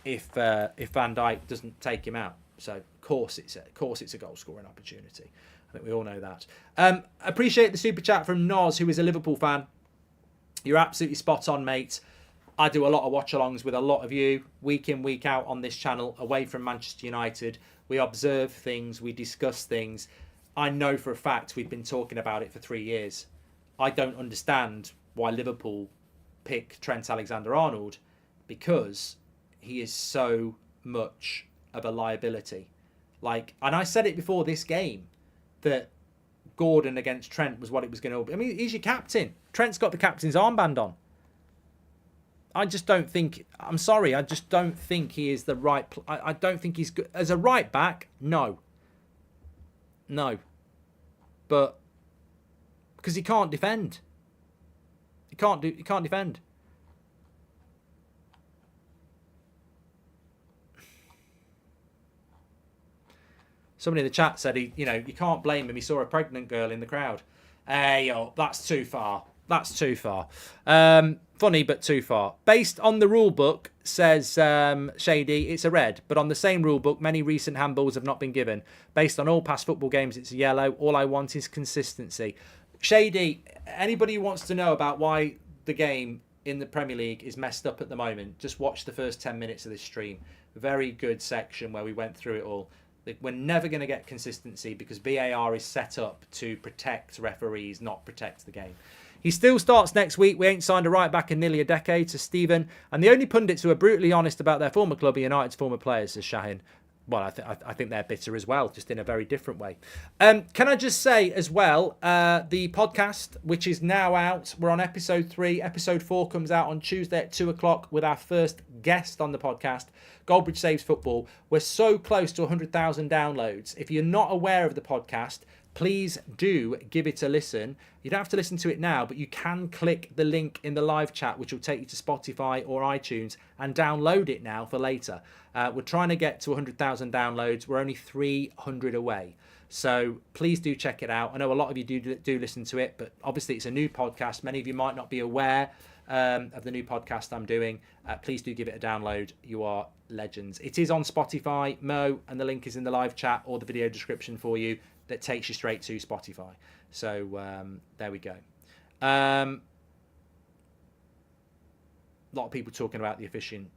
if Van Dijk doesn't take him out. So, of course it's a goal-scoring opportunity. I think we all know that. Appreciate the super chat from Noz, who is a Liverpool fan. You're absolutely spot on, mate. I do a lot of watch-alongs with a lot of you, week in, week out on this channel, away from Manchester United. We observe things, we discuss things. I know for a fact we've been talking about it for 3 years. I don't understand why Liverpool pick Trent Alexander-Arnold, because he is so much of a liability. Like, and I said it before this game, that Gordon against Trent was what it was going to be. I mean, he's your captain. Trent's got the captain's armband on. I just don't think, I'm sorry, I just don't think he is the right, I don't think he's good. As a right back, no. But, because he can't defend. He can't defend. Somebody in the chat said you can't blame him. He saw a pregnant girl in the crowd. Hey, that's too far. Funny, but too far. Based on the rule book, says Shady, it's a red. But on the same rule book, many recent handballs have not been given. Based on all past football games, it's a yellow. All I want is consistency. Shady, anybody who wants to know about why the game in the Premier League is messed up at the moment, just watch the first 10 minutes of this stream. Very good section where we went through it all. We're never going to get consistency because VAR is set up to protect referees, not protect the game. He still starts next week. We ain't signed a right back in nearly a decade, says Stephen. And the only pundits who are brutally honest about their former club are United's former players, says Shahin. Well, I think they're bitter as well, just in a very different way. Can I just say as well, the podcast, which is now out, we're on episode 3. Episode 4 comes out on Tuesday at 2 o'clock with our first guest on the podcast, Goldbridge Saves Football. We're so close to 100,000 downloads. If you're not aware of the podcast, please do give it a listen. You don't have to listen to it now, but you can click the link in the live chat, which will take you to Spotify or iTunes, and download it now for later. We're trying to get to 100,000 downloads. We're only 300 away. So please do check it out. I know a lot of you do listen to it, but obviously it's a new podcast. Many of you might not be aware of the new podcast I'm doing. Please do give it a download. You are legends. It is on Spotify, Mo, and the link is in the live chat or the video description for you. That takes you straight to Spotify. So there we go. A lot of people talking about the officiating.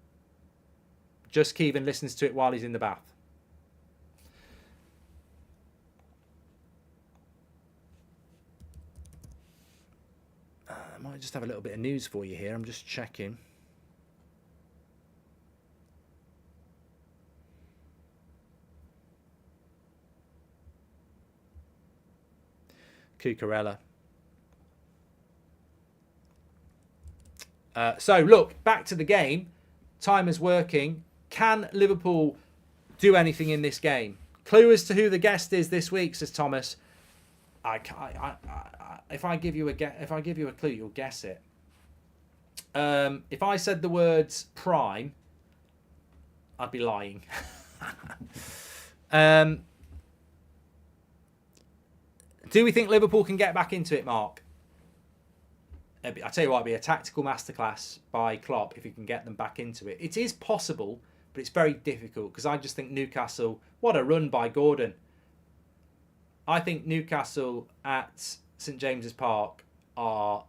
Just Kevin listens to it while he's in the bath. I might just have a little bit of news for you here. I'm just checking. Cucurella. So look, back to the game. Time is working. Can Liverpool do anything in this game? Clue as to who the guest is this week, says Thomas. If I give you a clue, you'll guess it. If I said the words prime, I'd be lying. Do we think Liverpool can get back into it, Mark? I tell you what, it'd be a tactical masterclass by Klopp if he can get them back into it. It is possible, but it's very difficult because I just think Newcastle, what a run by Gordon. I think Newcastle at St James's Park are,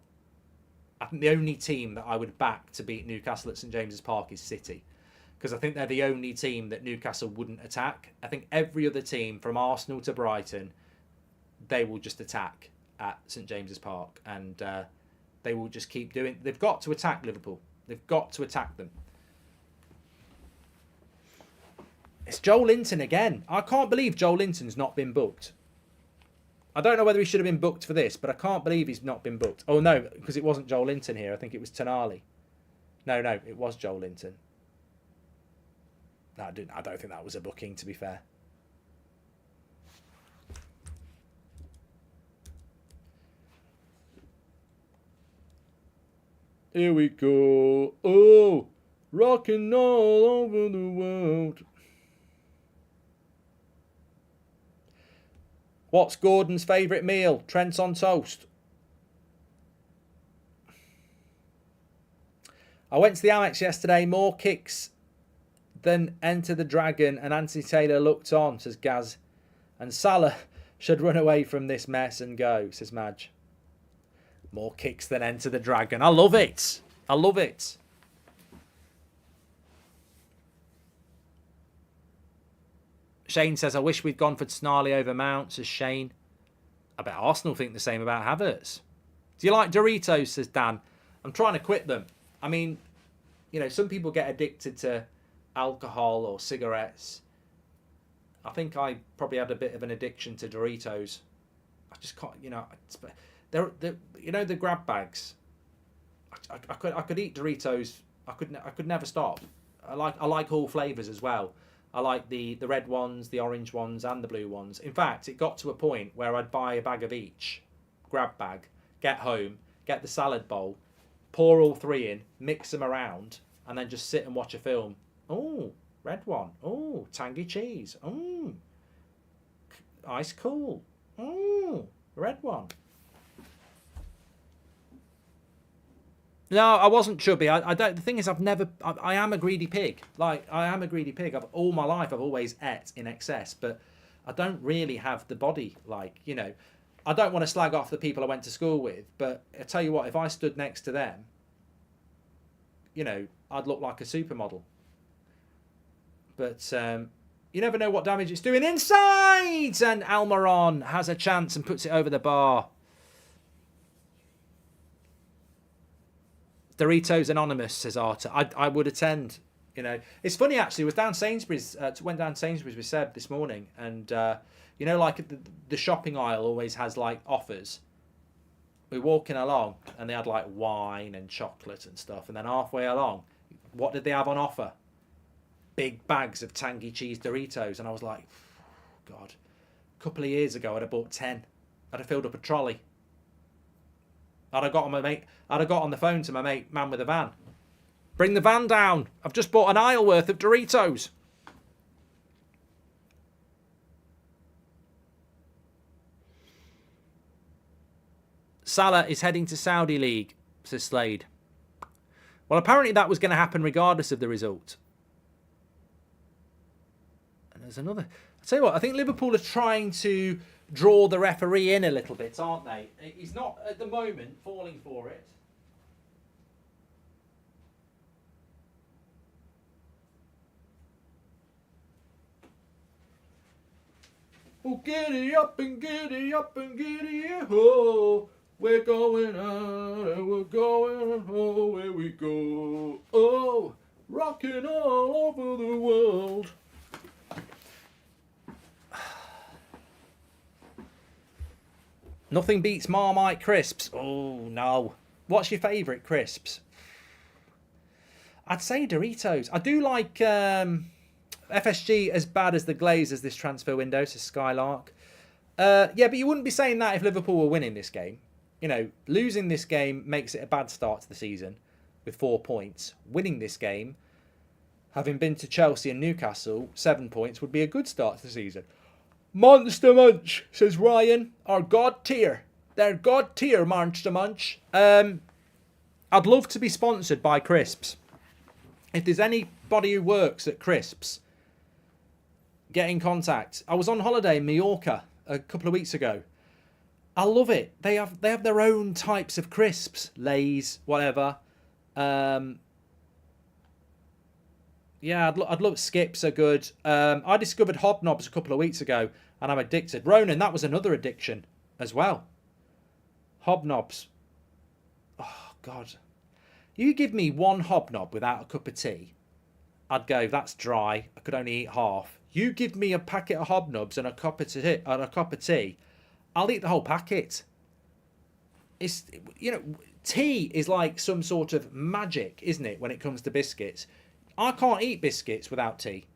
I think the only team that I would back to beat Newcastle at St James's Park is City. Because I think they're the only team that Newcastle wouldn't attack. I think every other team from Arsenal to Brighton, they will just attack at St James's Park, and they will just keep doing. They've got to attack Liverpool. They've got to attack them. It's Joel Linton again. I can't believe Joel Linton's not been booked. I don't know whether he should have been booked for this, but I can't believe he's not been booked. Oh no, because it wasn't Joel Linton here. I think it was Tonali. No, it was Joel Linton. No, I don't think that was a booking, to be fair. Here we go. Oh, rocking all over the world. What's Gordon's favourite meal? Trent's on toast. I went to the Amex yesterday. More kicks than Enter the Dragon, and Anthony Taylor looked on, says Gaz. And Salah should run away from this mess and go, says Madge. More kicks than Enter the Dragon. I love it. I love it. Shane says, I wish we'd gone for Tonali over Mount, says Shane. I bet Arsenal think the same about Havertz. Do you like Doritos, says Dan? I'm trying to quit them. I mean, you know, some people get addicted to alcohol or cigarettes. I think I probably had a bit of an addiction to Doritos. I just can't, you know... They're you know, the grab bags. I could eat Doritos. I could never stop. I like all flavours as well. I like the red ones, the orange ones, and the blue ones. In fact, it got to a point where I'd buy a bag of each, grab bag, get home, get the salad bowl, pour all 3 in, mix them around, and then just sit and watch a film. Oh, red one. Oh, tangy cheese. Oh, ice cool. Oh, red one. No, I wasn't chubby. I don't. The thing is, I am a greedy pig. Like, I am a greedy pig. All my life, I've always ate in excess, but I don't really have the body. Like, you know, I don't want to slag off the people I went to school with, but I tell you what, if I stood next to them, you know, I'd look like a supermodel. But you never know what damage it's doing inside. And Almiron has a chance and puts it over the bar. Doritos Anonymous, says Arthur. I would attend You know, it's funny actually. I was down Sainsbury's. Went down Sainsbury's with Seb this morning, and you know, like the shopping aisle always has like offers. We're walking along, and they had like wine and chocolate and stuff. And then halfway along, what did they have on offer? Big bags of tangy cheese Doritos, and I was like, God. A couple of years ago, I'd have bought 10. I'd have filled up a trolley. I'd have got on the phone to my mate, man with a van. Bring the van down. I've just bought an aisle worth of Doritos. Salah is heading to Saudi League, says Slade. Well, apparently that was going to happen regardless of the result. And there's another. I'll tell you what, I think Liverpool are trying to draw the referee in a little bit, aren't they? He's not, at the moment, falling for it. Oh, giddy up and giddy up and giddy oh, we're going out and we're going home where we go. Oh, rocking all over the world. Nothing beats Marmite crisps. Oh, no. What's your favourite crisps? I'd say Doritos. I do like FSG as bad as the Glazers this transfer window, says Skylark. Yeah, but you wouldn't be saying that if Liverpool were winning this game. You know, losing this game makes it a bad start to the season with 4 points. Winning this game, having been to Chelsea and Newcastle, 7 points would be a good start to the season. Monster Munch, says Ryan. Our God tier. They're God tier, Monster Munch. I'd love to be sponsored by Crisps. If there's anybody who works at Crisps, get in contact. I was on holiday in Mallorca a couple of weeks ago. I love it. They have their own types of crisps, Lay's, whatever. Yeah, I'd love Skips are good. I discovered Hobnobs a couple of weeks ago, and I'm addicted. Ronan, that was another addiction as well. Hobnobs. Oh, God. You give me one Hobnob without a cup of tea, I'd go, that's dry. I could only eat half. You give me a packet of Hobnobs and a cup of tea, I'll eat the whole packet. It's, you know, tea is like some sort of magic, isn't it, when it comes to biscuits? I can't eat biscuits without tea.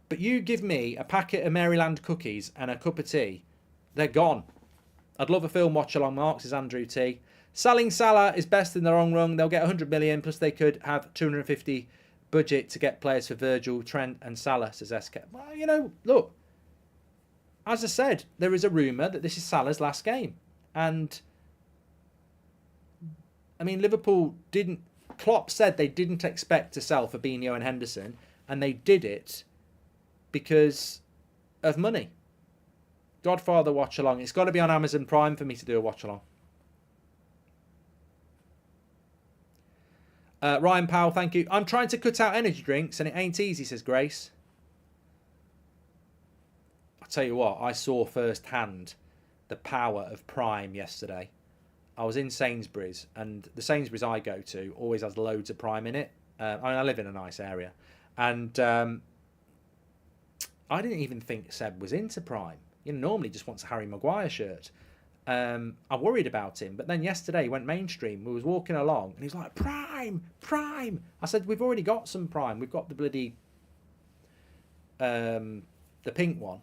But you give me a packet of Maryland cookies and a cup of tea, they're gone. I'd love a film watch along. Mark, says Andrew T. Selling Salah is best in the long run. They'll get 100 million, plus they could have 250 budget to get players for Virgil, Trent and Salah, says SK. Well, you know, look. As I said, there is a rumour that this is Salah's last game. And, I mean, Liverpool didn't... Klopp said they didn't expect to sell Fabinho and Henderson, and they did it because of money. Godfather watch along. It's got to be on Amazon Prime for me to do a watch along. Ryan Powell, thank you. I'm trying to cut out energy drinks and it ain't easy, says Grace. I'll tell you what, I saw firsthand the power of Prime yesterday. I was in Sainsbury's, and the Sainsbury's I go to always has loads of Prime in it. I live in a nice area. And I didn't even think Seb was into Prime. You know, normally just wants a Harry Maguire shirt. I worried about him, but then yesterday he went mainstream. We was walking along, and he's like, Prime! Prime! I said, we've already got some Prime. We've got the bloody... the pink one.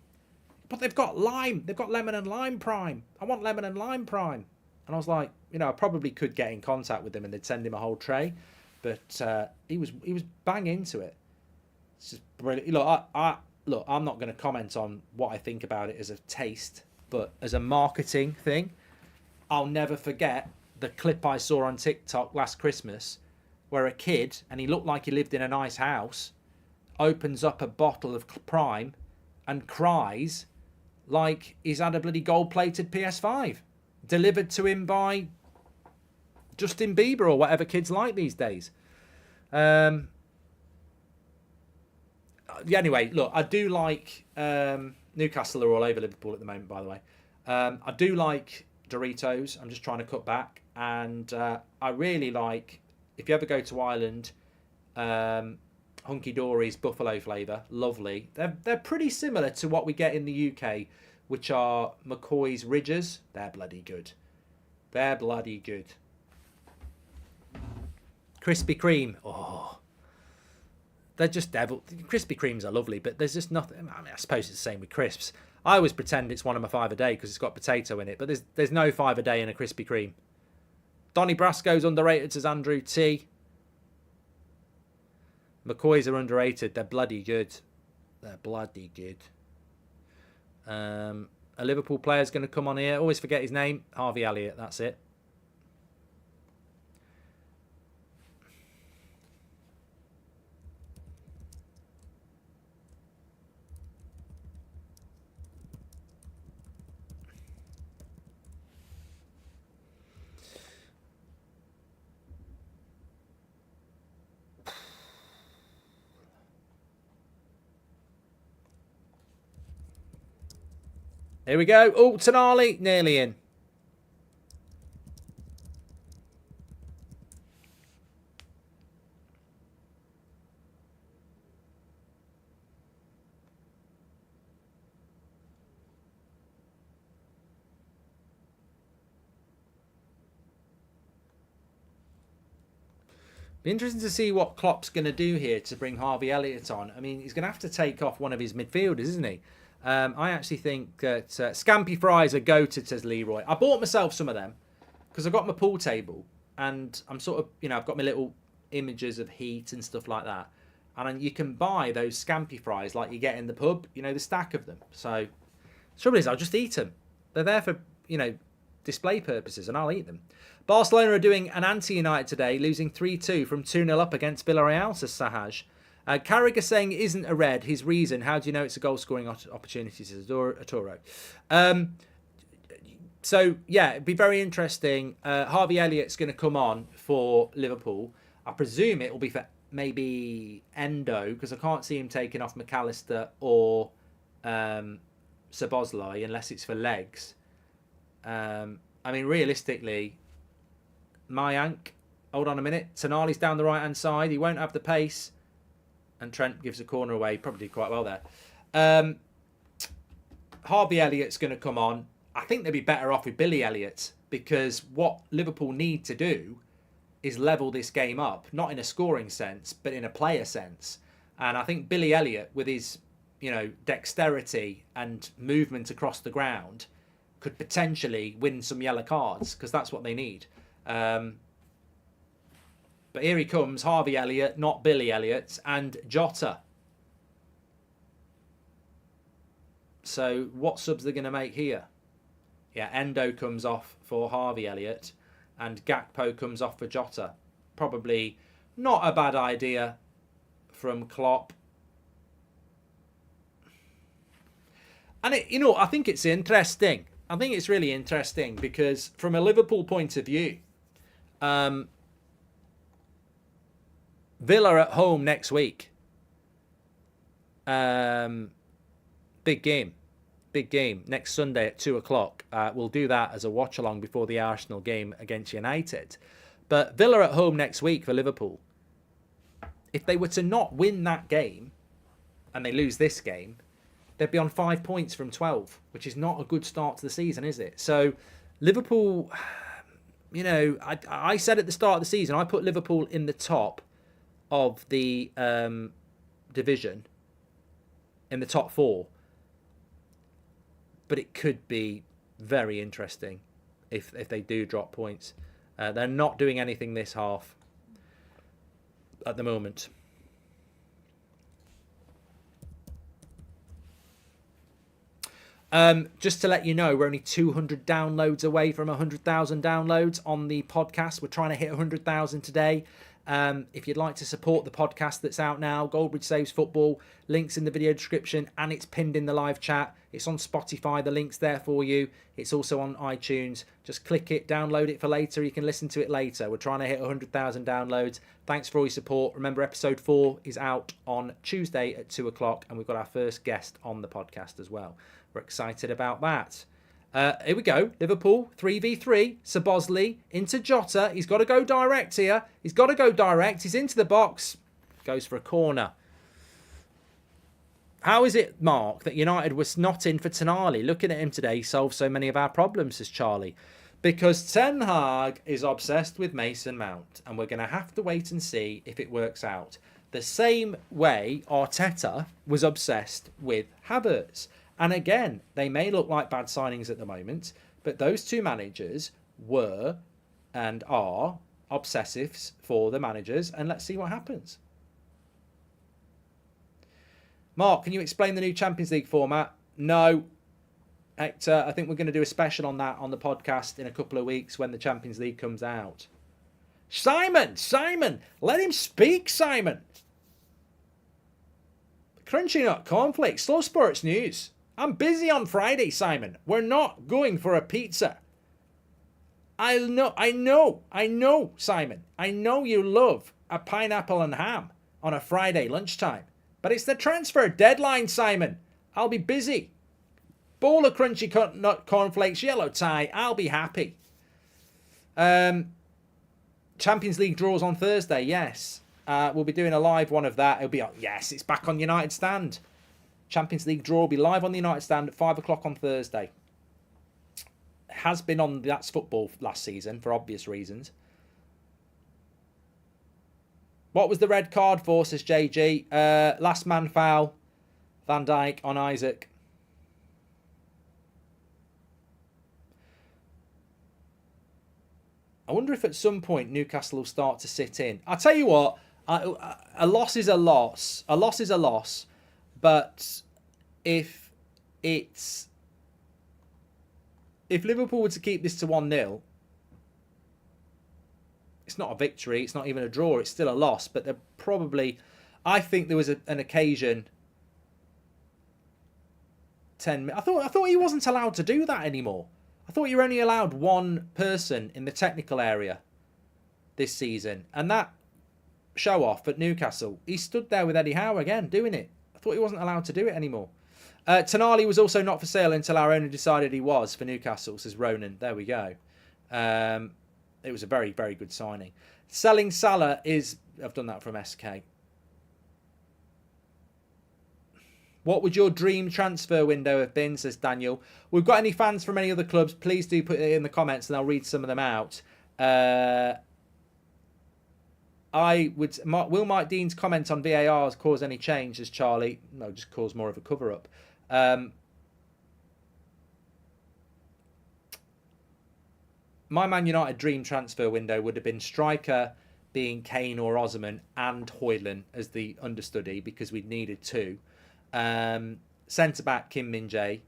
But they've got lime. They've got lemon and lime Prime. I want lemon and lime Prime. And I was like, you know, I probably could get in contact with them and they'd send him a whole tray. But he was bang into it. It's just brilliant. Look, I'm not going to comment on what I think about it as a taste, but as a marketing thing, I'll never forget the clip I saw on TikTok last Christmas where a kid, and he looked like he lived in a nice house, opens up a bottle of Prime and cries like he's had a bloody gold-plated PS5 delivered to him by Justin Bieber or whatever kids like these days. Anyway, look, I do like... Newcastle are all over Liverpool at the moment, by the way. I do like Doritos. I'm just trying to cut back. And I really like... If you ever go to Ireland, Hunky Dory's buffalo flavour, lovely. They're pretty similar to what we get in the UK, which are McCoy's Ridgers. They're bloody good. They're bloody good. Krispy Kreme. Oh, they're just devil. Krispy Kremes are lovely, but there's just nothing. I mean, I suppose it's the same with crisps. I always pretend it's one of my 5 a day because it's got potato in it, but there's no 5 a day in a Krispy Kreme. Donny Brasco's underrated, says Andrew T. McCoy's are underrated. They're bloody good. They're bloody good. A Liverpool player's going to come on here. Always forget his name. Harvey Elliott. That's it. Here we go. Oh, Tonali, nearly in. Be interesting to see what Klopp's going to do here to bring Harvey Elliott on. I mean, he's going to have to take off one of his midfielders, isn't he? I actually think that Scampi Fries are goated, says Leroy. I bought myself some of them because I've got my pool table and I'm sort of, I've got my little images of heat and stuff like that. And you can buy those Scampi Fries like you get in the pub, the stack of them. So, the trouble is, I'll just eat them. They're there for, display purposes and I'll eat them. Barcelona are doing an anti-United today, losing 3-2 from 2-0 up against Villarreal, says Sahaj. Carragher saying it isn't a red. His reason, how do you know it's a goal-scoring opportunity, says Toro. So, yeah, it'd be very interesting. Harvey Elliott's going to come on for Liverpool. I presume it will be for maybe Endo, because I can't see him taking off McAllister or Szoboszlai unless it's for legs. I mean, realistically, Mayank, hold on a minute. Tonali's down the right-hand side. He won't have the pace. And Trent gives a corner away. Probably did quite well there. Harvey Elliott's going to come on. I think they'd be better off with Billy Elliott because what Liverpool need to do is level this game up. Not in a scoring sense, but in a player sense. And I think Billy Elliott, with his dexterity and movement across the ground, could potentially win some yellow cards because that's what they need. But here he comes, Harvey Elliott, not Billy Elliott, and Jota. So what subs are they going to make here? Yeah, Endo comes off for Harvey Elliott, and Gakpo comes off for Jota. Probably not a bad idea from Klopp. And I think it's interesting. I think it's really interesting because from a Liverpool point of view, Villa at home next week. Big game. Next Sunday at 2 o'clock. We'll do that as a watch-along before the Arsenal game against United. But Villa at home next week for Liverpool. If they were to not win that game, and they lose this game, they'd be on 5 points from 12, which is not a good start to the season, is it? So Liverpool, I said at the start of the season, I put Liverpool in the top of the division, in the top 4. But it could be very interesting if they do drop points. They're not doing anything this half at the moment. Just to let you know, we're only 200 downloads away from 100,000 downloads on the podcast. We're trying to hit 100,000 today. If you'd like to support the podcast that's out now, Goldbridge Saves Football, links in the video description, and it's pinned in the live chat. It's on Spotify, the link's there for you. It's also on iTunes. Just click it, download it for later. You can listen to it later. We're trying to hit 100,000 downloads. Thanks for all your support. Remember, episode 4 is out on Tuesday at 2 o'clock, and we've got our first guest on the podcast as well. We're excited about that. Here we go. Liverpool, 3v3. Szoboszlai into Jota. He's got to go direct here. He's into the box. Goes for a corner. How is it, Mark, that United was not in for Tonali? Looking at him today, he solved so many of our problems, says Charlie. Because Ten Hag is obsessed with Mason Mount, and we're going to have to wait and see if it works out. The same way Arteta was obsessed with Havertz. And again, they may look like bad signings at the moment, but those two managers were and are obsessives for the managers, and let's see what happens. Mark, can you explain the new Champions League format? No. Hector, I think we're going to do a special on that on the podcast in a couple of weeks when the Champions League comes out. Simon! Let him speak, Simon! Crunchy Nut Cornflakes, Slow Sports News. I'm busy on Friday, Simon. We're not going for a pizza. I know, Simon. I know you love a pineapple and ham on a Friday lunchtime. But it's the transfer deadline, Simon. I'll be busy. Bowl of crunchy nut cornflakes, yellow tie. I'll be happy. Champions League draws on Thursday, yes. We'll be doing a live one of that. It'll be, yes, it's back on United Stand. Champions League draw will be live on the United Stand at 5 o'clock on Thursday. Has been on That's Football last season for obvious reasons. What was the red card for, says JG? Last man foul. Van Dijk on Isaac. I wonder if at some point Newcastle will start to sit in. I'll tell you what, a loss is a loss. A loss is a loss. But if Liverpool were to keep this to 1-0, it's not a victory. It's not even a draw. It's still a loss. But they're probably... I think there was an occasion... I thought he wasn't allowed to do that anymore. I thought you were only allowed one person in the technical area this season. And that show-off at Newcastle, he stood there with Eddie Howe again doing it. I thought he wasn't allowed to do it anymore. Tonali was also not for sale until our owner decided he was for Newcastle, says Ronan. There we go. It was a very, very good signing. Selling Salah is... I've done that from SK. What would your dream transfer window have been, says Daniel. We've got any fans from any other clubs, please do put it in the comments and I'll read some of them out. Will Mike Dean's comment on VAR cause any change, says Charlie? No, just cause more of a cover-up. My Man United dream transfer window would have been striker being Kane or Osman and Højlund as the understudy because we'd needed two. Centre-back Kim Min-jae.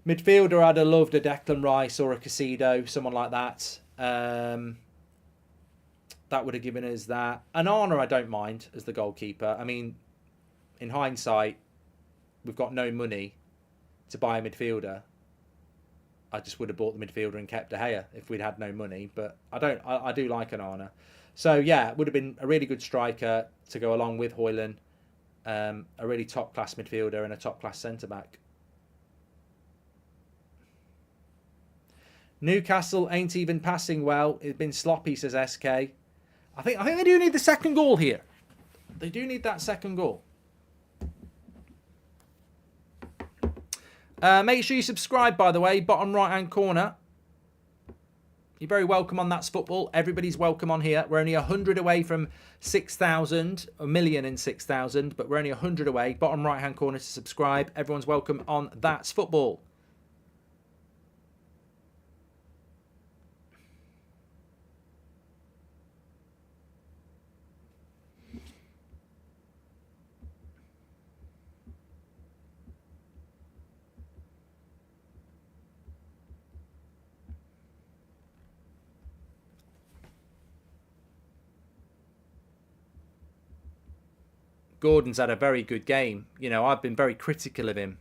Midfielder, I'd have loved a Declan Rice or a Casido, someone like that. That would have given us that. An Arna, I don't mind as the goalkeeper. I mean, in hindsight, we've got no money to buy a midfielder. I just would have bought the midfielder and kept De Gea if we'd had no money. But I do like an Arna. So yeah, it would have been a really good striker to go along with Højlund. A really top-class midfielder and a top-class centre-back. Newcastle ain't even passing well. It's been sloppy, says SK. I think they do need the second goal here. They do need that second goal. Make sure you subscribe, by the way. Bottom right-hand corner. You're very welcome on That's Football. Everybody's welcome on here. We're only 100 away from 6,000, a million and 6,000, but we're only 100 away. Bottom right-hand corner to subscribe. Everyone's welcome on That's Football. Gordon's had a very good game. You know, I've been very critical of him.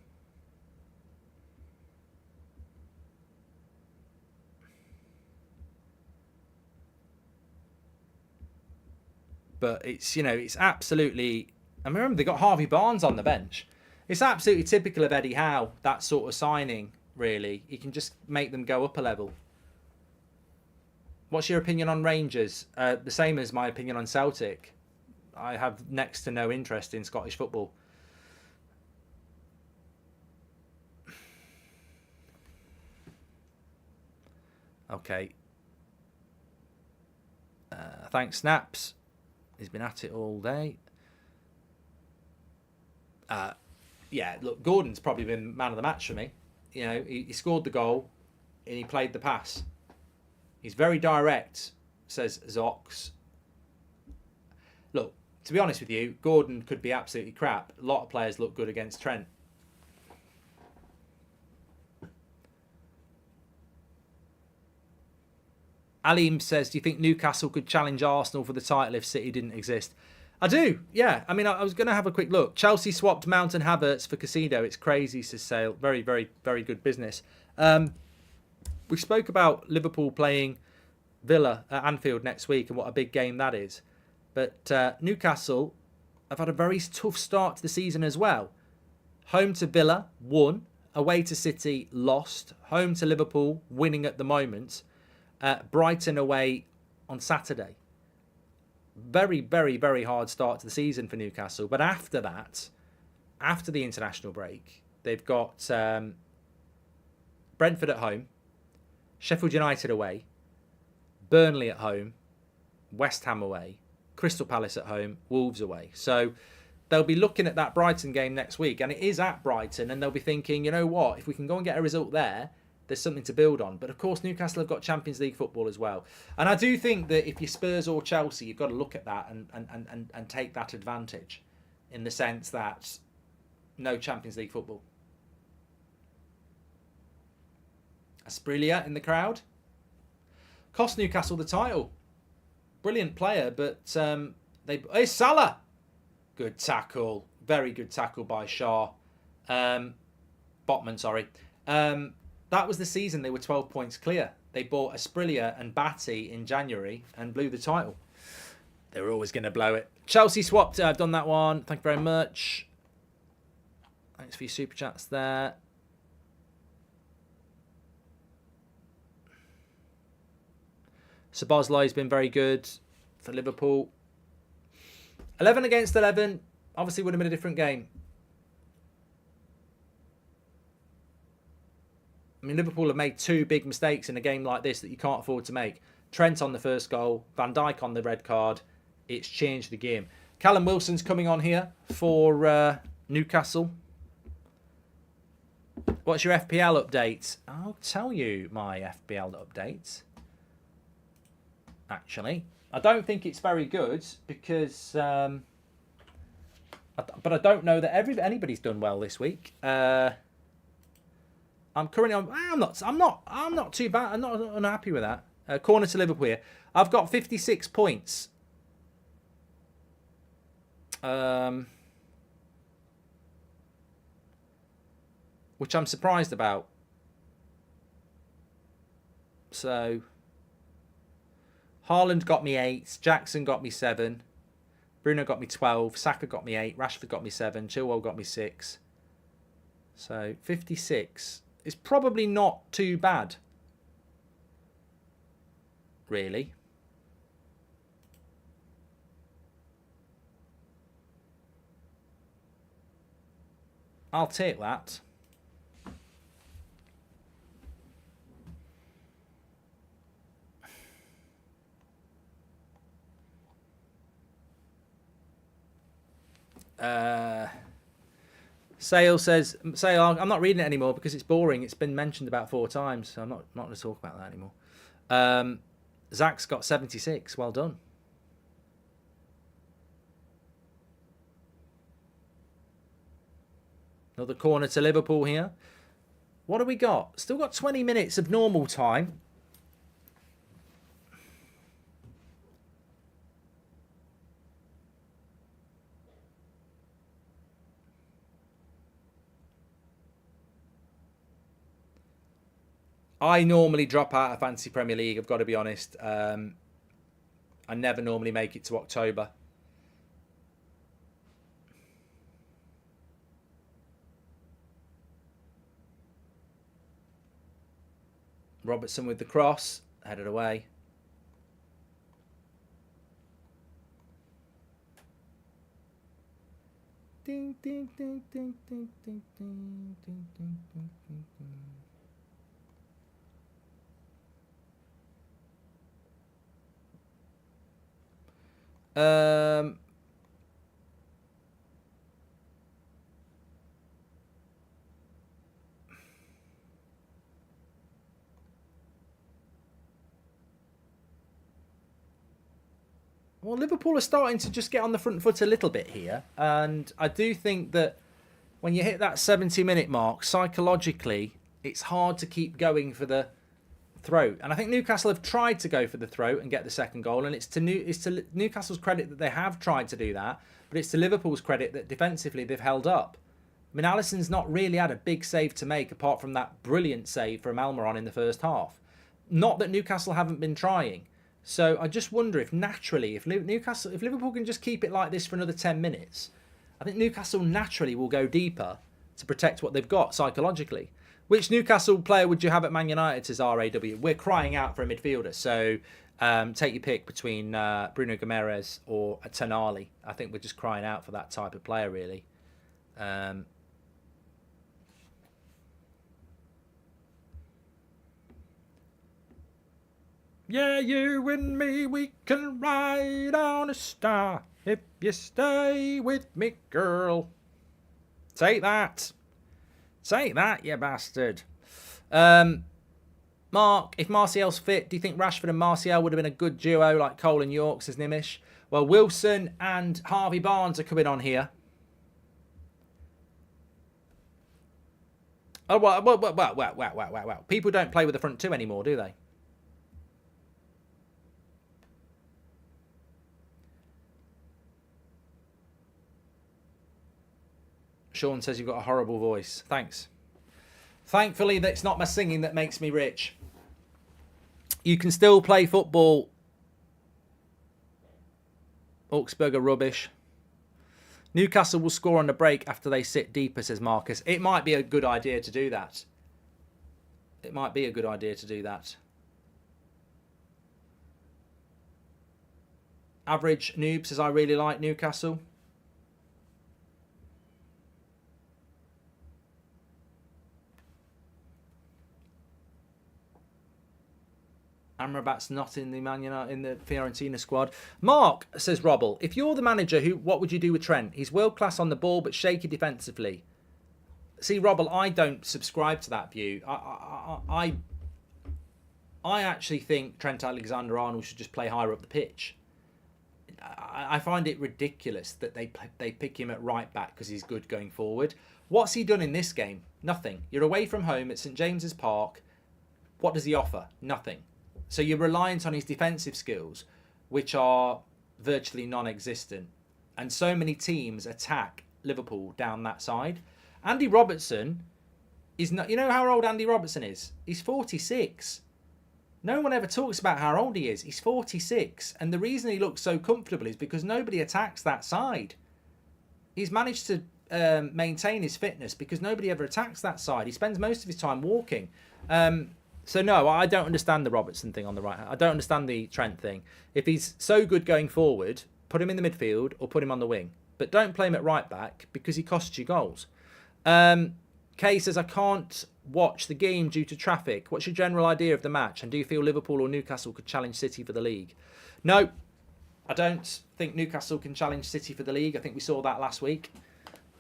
But it's, you know, it's absolutely... I remember they got Harvey Barnes on the bench. It's absolutely typical of Eddie Howe, that sort of signing, really. He can just make them go up a level. What's your opinion on Rangers? The same as my opinion on Celtic. I have next to no interest in Scottish football. Okay. Thanks, Snaps. He's been at it all day. Yeah, look, Gordon's probably been man of the match for me. You know, he scored the goal and he played the pass. He's very direct, says Zox. Look, to be honest with you, Gordon could be absolutely crap. A lot of players look good against Trent. Alim says, do you think Newcastle could challenge Arsenal for the title if City didn't exist? I do, yeah. I mean, I was going to have a quick look. Chelsea swapped Mount and Havertz for Casido. It's crazy, says Sale. Very, very, very good business. We spoke about Liverpool playing Villa at Anfield next week and what a big game that is. But Newcastle have had a very tough start to the season as well. Home to Villa, won. Away to City, lost. Home to Liverpool, winning at the moment. Brighton away on Saturday. Very, very, very hard start to the season for Newcastle. But after that, after the international break, they've got Brentford at home, Sheffield United away, Burnley at home, West Ham away, Crystal Palace at home, Wolves away. So they'll be looking at that Brighton game next week, and it is at Brighton, and they'll be thinking, you know what, if we can go and get a result there, there's something to build on. But of course, Newcastle have got Champions League football as well. And I do think that if you're Spurs or Chelsea, you've got to look at that and take that advantage in the sense that no Champions League football. Asprilla in the crowd. Cost Newcastle the title. Brilliant player, but Hey, Salah! Good tackle. Very good tackle by Shaw. Botman, sorry. That was the season they were 12 points clear. They bought Asprilla and Batty in January and blew the title. They were always going to blow it. Chelsea swapped. I've done that one. Thank you very much. Thanks for your super chats there. Szoboszlai's been very good for Liverpool. 11 against 11. Obviously would have been a different game. I mean, Liverpool have made two big mistakes in a game like this that you can't afford to make. Trent on the first goal, Van Dijk on the red card. It's changed the game. Callum Wilson's coming on here for Newcastle. What's your FPL update? I'll tell you my FPL update. Actually, I don't think it's very good because, but I don't know that anybody's done well this week. I'm currently on. I'm not too bad. I'm not unhappy with that. Corner to Liverpool here. I've got 56 points. Which I'm surprised about. So, Haaland got me 8. Jackson got me 7. Bruno got me 12. Saka got me 8. Rashford got me 7. Chilwell got me 6. So, 56. It's probably not too bad, really. I'll take that. Sale says, I'm not reading it anymore because it's boring. It's been mentioned about 4 times, so I'm not going to talk about that anymore. Zach's got 76. Well done. Another corner to Liverpool here. What have we got? Still got 20 minutes of normal time. I normally drop out of Fantasy Premier League, I've got to be honest. I never normally make it to October. Robertson with the cross, headed away. ding, ding, ding, ding, ding, ding, ding, ding, ding, ding, ding. Well, Liverpool are starting to just get on the front foot a little bit here. And I do think that when you hit that 70-minute mark, psychologically, it's hard to keep going for the throat. And I think Newcastle have tried to go for the throat and get the second goal. And it's to Newcastle's credit that they have tried to do that. But it's to Liverpool's credit that defensively they've held up. I mean, Allison's not really had a big save to make apart from that brilliant save from Almiron in the first half. Not that Newcastle haven't been trying. So I just wonder if naturally, if Liverpool can just keep it like this for another 10 minutes, I think Newcastle naturally will go deeper to protect what they've got psychologically. Which Newcastle player would you have at Man United, says RAW? We're crying out for a midfielder. So take your pick between Bruno Gomes or Tonali. I think we're just crying out for that type of player, really. Yeah, you and me, we can ride on a star if you stay with me, girl. Take that. Take that, you bastard. Mark, if Martial's fit, do you think Rashford and Martial would have been a good duo like Cole and York, says Nimish? Well, Wilson and Harvey Barnes are coming on here. Oh, well. People don't play with the front two anymore, do they? Sean says you've got a horrible voice. Thanks. Thankfully, that's not my singing that makes me rich. You can still play football. Augsburger rubbish. Newcastle will score on the break after they sit deeper, says Marcus. It might be a good idea to do that. It might be a good idea to do that. Average Noob says I really like Newcastle. Amrabat's not in the Man United, in the Fiorentina squad. Mark, says Robble, if you're the manager, what would you do with Trent? He's world class on the ball, but shaky defensively. See, Robble, I don't subscribe to that view. I actually think Trent Alexander-Arnold should just play higher up the pitch. I find it ridiculous that they pick him at right back because he's good going forward. What's he done in this game? Nothing. You're away from home at St James's Park. What does he offer? Nothing. So you're reliant on his defensive skills, which are virtually non-existent. And so many teams attack Liverpool down that side. Andy Robertson is not... You know how old Andy Robertson is? He's 46. No one ever talks about how old he is. He's 46. And the reason he looks so comfortable is because nobody attacks that side. He's managed to maintain his fitness because nobody ever attacks that side. He spends most of his time walking. So no, I don't understand the Robertson thing on the right hand. I don't understand the Trent thing. If he's so good going forward, put him in the midfield or put him on the wing. But don't play him at right back because he costs you goals. Kay says, I can't watch the game due to traffic. What's your general idea of the match? And do you feel Liverpool or Newcastle could challenge City for the league? No, I don't think Newcastle can challenge City for the league. I think we saw that last week.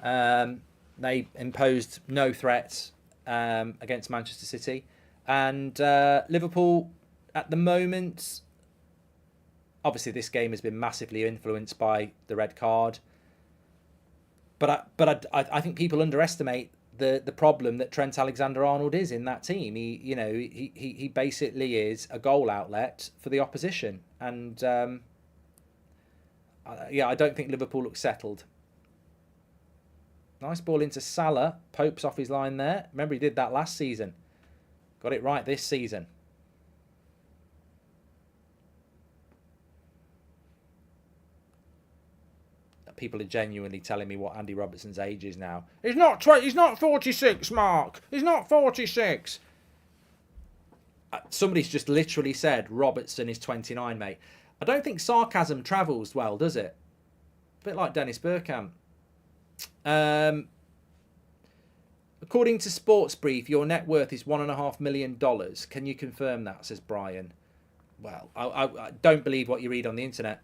They imposed no threats against Manchester City. And Liverpool, at the moment, obviously this game has been massively influenced by the red card. But I think people underestimate the problem that Trent Alexander-Arnold is in that team. He basically is a goal outlet for the opposition. And I don't think Liverpool looks settled. Nice ball into Salah. Pope's off his line there. Remember, he did that last season. Got it right this season. People are genuinely telling me what Andy Robertson's age is now. He's not 46, Mark. He's not 46. Somebody's just literally said Robertson is 29, mate. I don't think sarcasm travels well, does it? A bit like Dennis Bergkamp. According to Sports Brief, your net worth is $1.5 million. Can you confirm that, says Brian? Well, I don't believe what you read on the internet.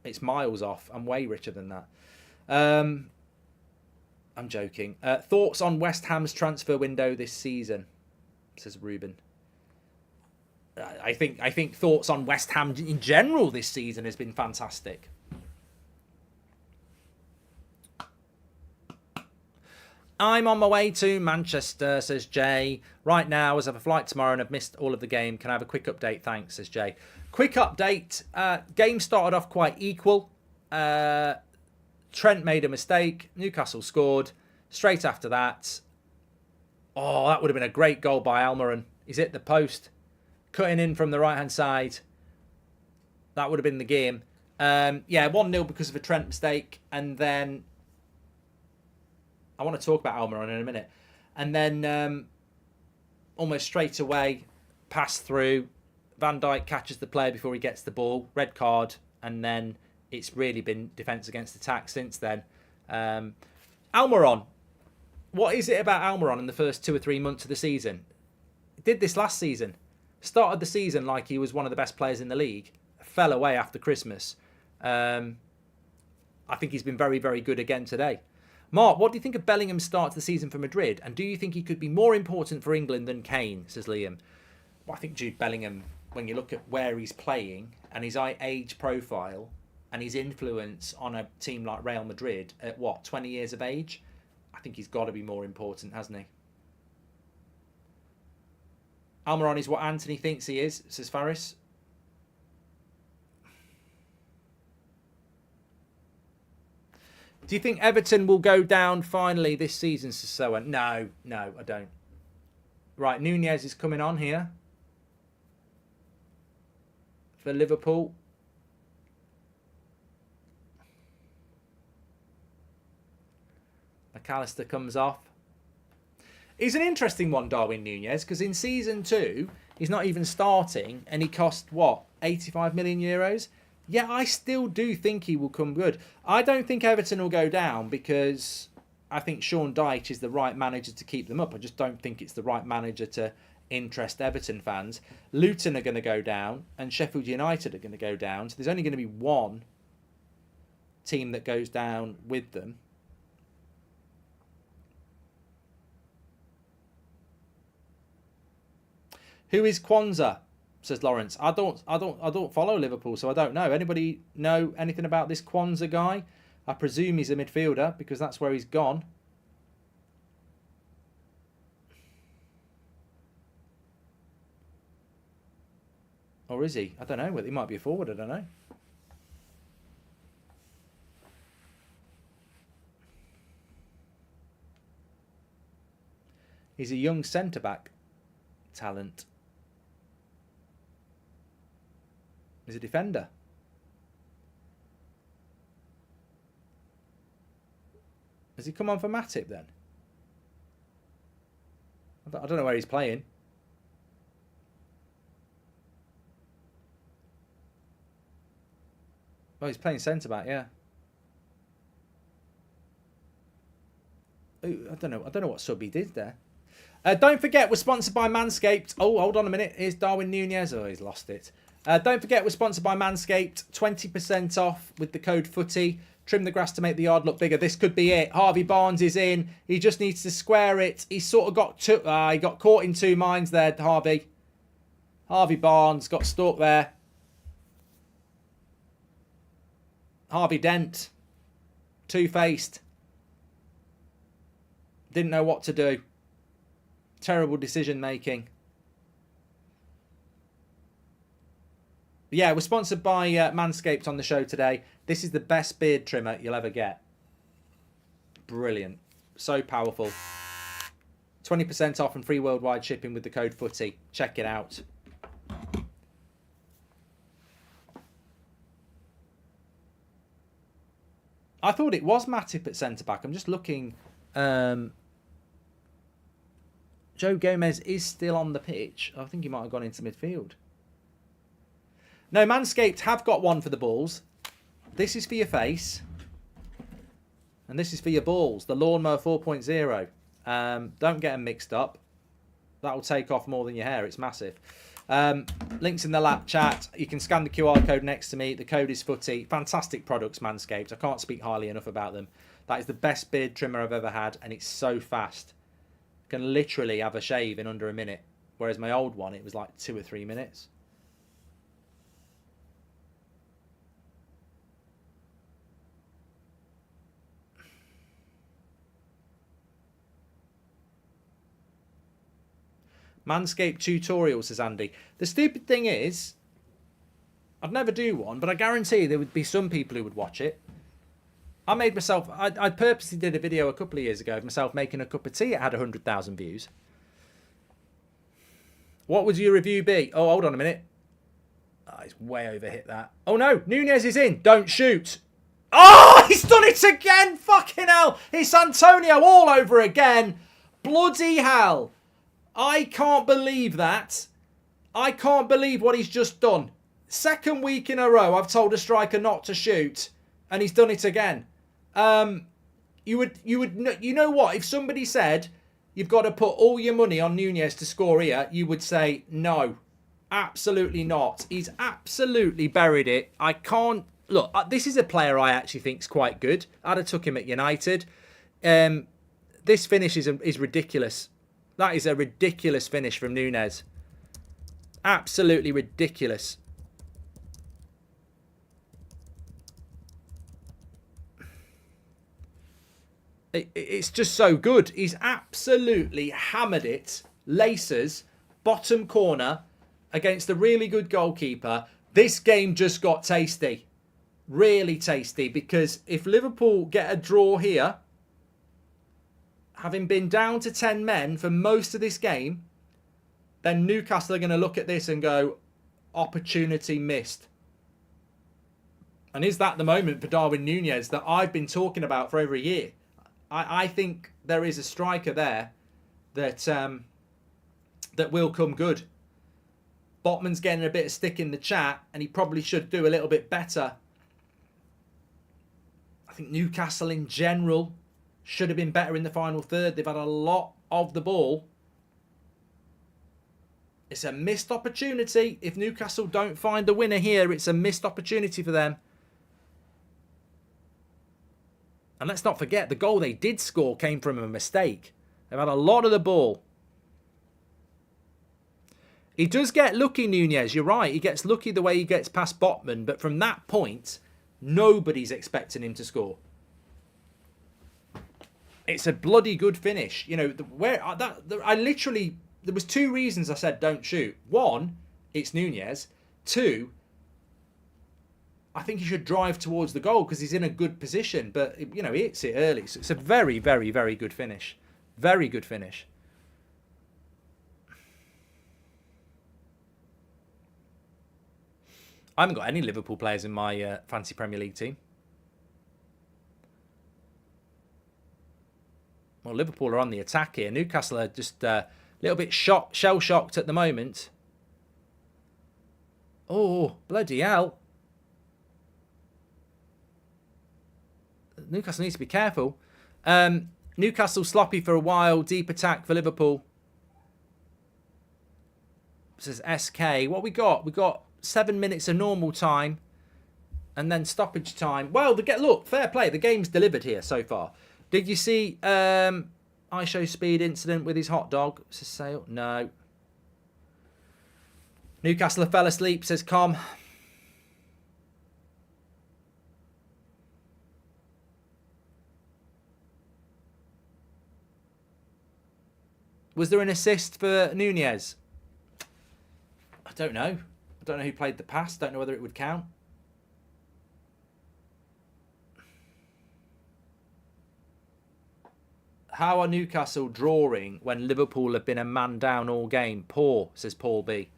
It's miles off. I'm way richer than that. I'm joking. Thoughts on West Ham's transfer window this season, says Ruben. I think thoughts on West Ham in general this season has been fantastic. I'm on my way to Manchester, says Jay. Right now, as I have a flight tomorrow and I've missed all of the game, can I have a quick update? Thanks, says Jay. Quick update. Game started off quite equal. Trent made a mistake. Newcastle scored. Straight after that. Oh, that would have been a great goal by Almiron. He's hit the post. Cutting in from the right-hand side. That would have been the game. Yeah, 1-0 because of a Trent mistake. And then I want to talk about Almiron in a minute. And then almost straight away, pass through. Van Dijk catches the player before he gets the ball. Red card. And then it's really been defence against attack since then. Almiron. What is it about Almiron in the first 2 or 3 months of the season? He did this last season. Started the season like he was one of the best players in the league. Fell away after Christmas. I think he's been very, very good again today. Mark, what do you think of Bellingham's start to the season for Madrid? And do you think he could be more important for England than Kane, says Liam? Well, I think Jude Bellingham, when you look at where he's playing and his age profile and his influence on a team like Real Madrid at, 20 years of age? I think he's got to be more important, hasn't he? Almiron is what Anthony thinks he is, says Faris. Do you think Everton will go down finally this season, says Sowen? No, I don't. Right, Nunez is coming on here for Liverpool. McAllister comes off. He's an interesting one, Darwin Nunez, because in season 2, he's not even starting, and he cost, 85 million euros? Yeah, I still do think he will come good. I don't think Everton will go down because I think Sean Dyche is the right manager to keep them up. I just don't think it's the right manager to interest Everton fans. Luton are going to go down, and Sheffield United are going to go down. So there's only going to be one team that goes down with them. Who is Kwanzaa? Says Lawrence. I don't follow Liverpool, so I don't know. Anybody know anything about this Kwanzaa guy? I presume he's a midfielder because that's where he's gone. Or is he? I don't know. He might be a forward. I don't know. He's a young centre-back talent. He's a defender. Has he come on for Matip then? I don't know where he's playing. Oh, he's playing centre-back, yeah. Ooh, I don't know what sub he did there. Don't forget, we're sponsored by Manscaped. Oh, hold on a minute. Here's Darwin Nunez. Oh, he's lost it. Don't forget, we're sponsored by Manscaped. 20% off with the code FOOTY. Trim the grass to make the yard look bigger. This could be it. Harvey Barnes is in. He just needs to square it. He sort of got he got caught in two minds there, Harvey. Harvey Barnes got stalked there. Harvey Dent. Two-faced. Didn't know what to do. Terrible decision making. Yeah, we're sponsored by Manscaped on the show today. This is the best beard trimmer you'll ever get. Brilliant. So powerful. 20% off and free worldwide shipping with the code FOOTY. Check it out. I thought it was Matip at centre-back. I'm just looking. Joe Gomez is still on the pitch. I think he might have gone into midfield. No, Manscaped have got one for the balls. This is for your face. And this is for your balls, the Lawnmower 4.0. Don't get them mixed up. That will take off more than your hair. It's massive. Links in the lap chat. You can scan the QR code next to me. The code is footy. Fantastic products, Manscaped. I can't speak highly enough about them. That is the best beard trimmer I've ever had, and it's so fast. You can literally have a shave in under a minute, whereas my old one, it was like 2 or 3 minutes. Manscaped tutorial, says Andy. The stupid thing is, I'd never do one, but I guarantee there would be some people who would watch it. I made myself, I purposely did a video a couple of years ago of myself making a cup of tea. It had 100,000 views. What would your review be? Oh, hold on a minute. Oh, he's way overhit that. Oh no, Nunez is in. Don't shoot. Oh, he's done it again. Fucking hell. It's Antonio all over again. Bloody hell. I can't believe that. I can't believe what he's just done. Second week in a row, I've told a striker not to shoot, and he's done it again. You know what? If somebody said you've got to put all your money on Nunez to score here, you would say no, absolutely not. He's absolutely buried it. I can't look. This is a player I actually think is quite good. I'd have took him at United. This finish is ridiculous. That is a ridiculous finish from Nunez. Absolutely ridiculous. It's just so good. He's absolutely hammered it. Laces, bottom corner, against a really good goalkeeper. This game just got tasty. Really tasty. Because if Liverpool get a draw here, having been down to 10 men for most of this game, then Newcastle are going to look at this and go, opportunity missed. And is that the moment for Darwin Nunez that I've been talking about for over a year? I think there is a striker there that that will come good. Botman's getting a bit of stick in the chat, and he probably should do a little bit better. I think Newcastle in general should have been better in the final third. They've had a lot of the ball. It's a missed opportunity. If Newcastle don't find a winner here, it's a missed opportunity for them. And let's not forget, the goal they did score came from a mistake. They've had a lot of the ball. He does get lucky, Nunez. You're right. He gets lucky the way he gets past Botman. But from that point, nobody's expecting him to score. It's a bloody good finish. You know, there was 2 reasons I said don't shoot. 1, it's Nunez. 2, I think he should drive towards the goal because he's in a good position. But, you know, he hits it early. So it's a very, very, very good finish. Very good finish. I haven't got any Liverpool players in my fancy Premier League team. Well, Liverpool are on the attack here. Newcastle are just a little bit shell-shocked at the moment. Oh, bloody hell. Newcastle needs to be careful. Newcastle sloppy for a while. Deep attack for Liverpool. This is SK. What we got? We got 7 minutes of normal time. And then stoppage time. Well, look, fair play. The game's delivered here so far. Did you see I Show Speed incident with his hot dog? It's a sale? No. Newcastle fell asleep, says Com. Was there an assist for Nunez? I don't know. I don't know who played the pass. Don't know whether it would count. How are Newcastle drawing when Liverpool have been a man down all game? Poor, says Paul B.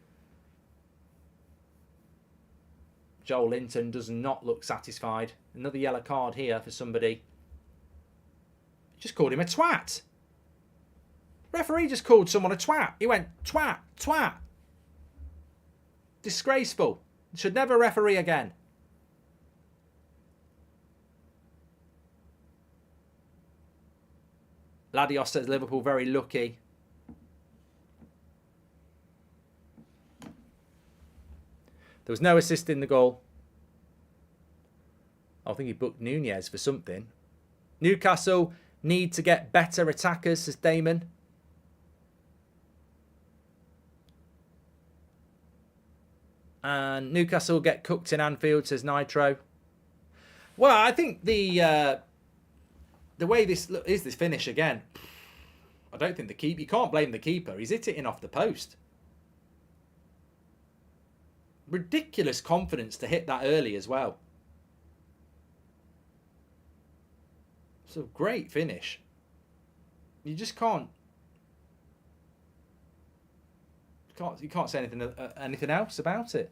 Joel Linton does not look satisfied. Another yellow card here for somebody. Just called him a twat. Referee just called someone a twat. He went, twat, twat. Disgraceful. Should never referee again. Ladios says Liverpool very lucky. There was no assist in the goal. I think he booked Nunez for something. Newcastle need to get better attackers, says Damon. And Newcastle get cooked in Anfield, says Nitro. Well, I think the way this is this finish again. I don't think the keeper. You can't blame the keeper. He's hit it in off the post. Ridiculous confidence to hit that early as well. It's a great finish. You just can't. You can't say anything else about it.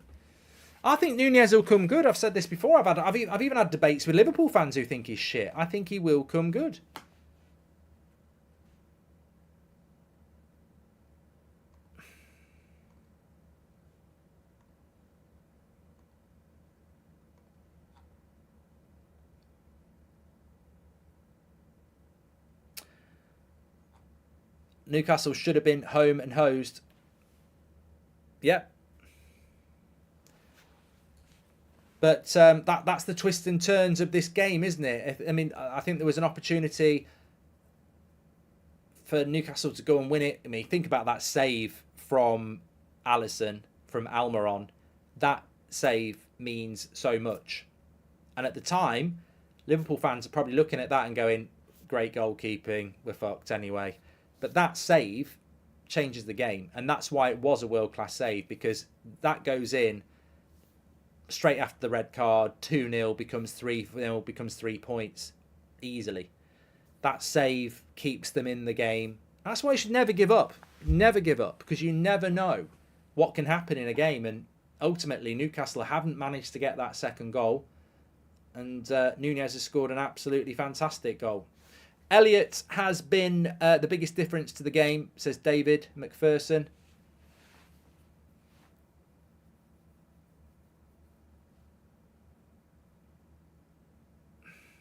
I think Nunez will come good. I've said this before. I've even had debates with Liverpool fans who think he's shit. I think he will come good. Newcastle should have been home and hosed. Yep. But that's the twists and turns of this game, isn't it? I mean, I think there was an opportunity for Newcastle to go and win it. I mean, think about that save from Allison, from Almiron. That save means so much. And at the time, Liverpool fans are probably looking at that and going, great goalkeeping, we're fucked anyway. But that save changes the game. And that's why it was a world-class save, because that goes in straight after the red card. 2-0 becomes 3-0, becomes 3 points easily. That save keeps them in the game. That's why you should never give up. Never give up, because you never know what can happen in a game. And ultimately, Newcastle haven't managed to get that second goal. And Nunez has scored an absolutely fantastic goal. Elliott has been the biggest difference to the game, says David McPherson.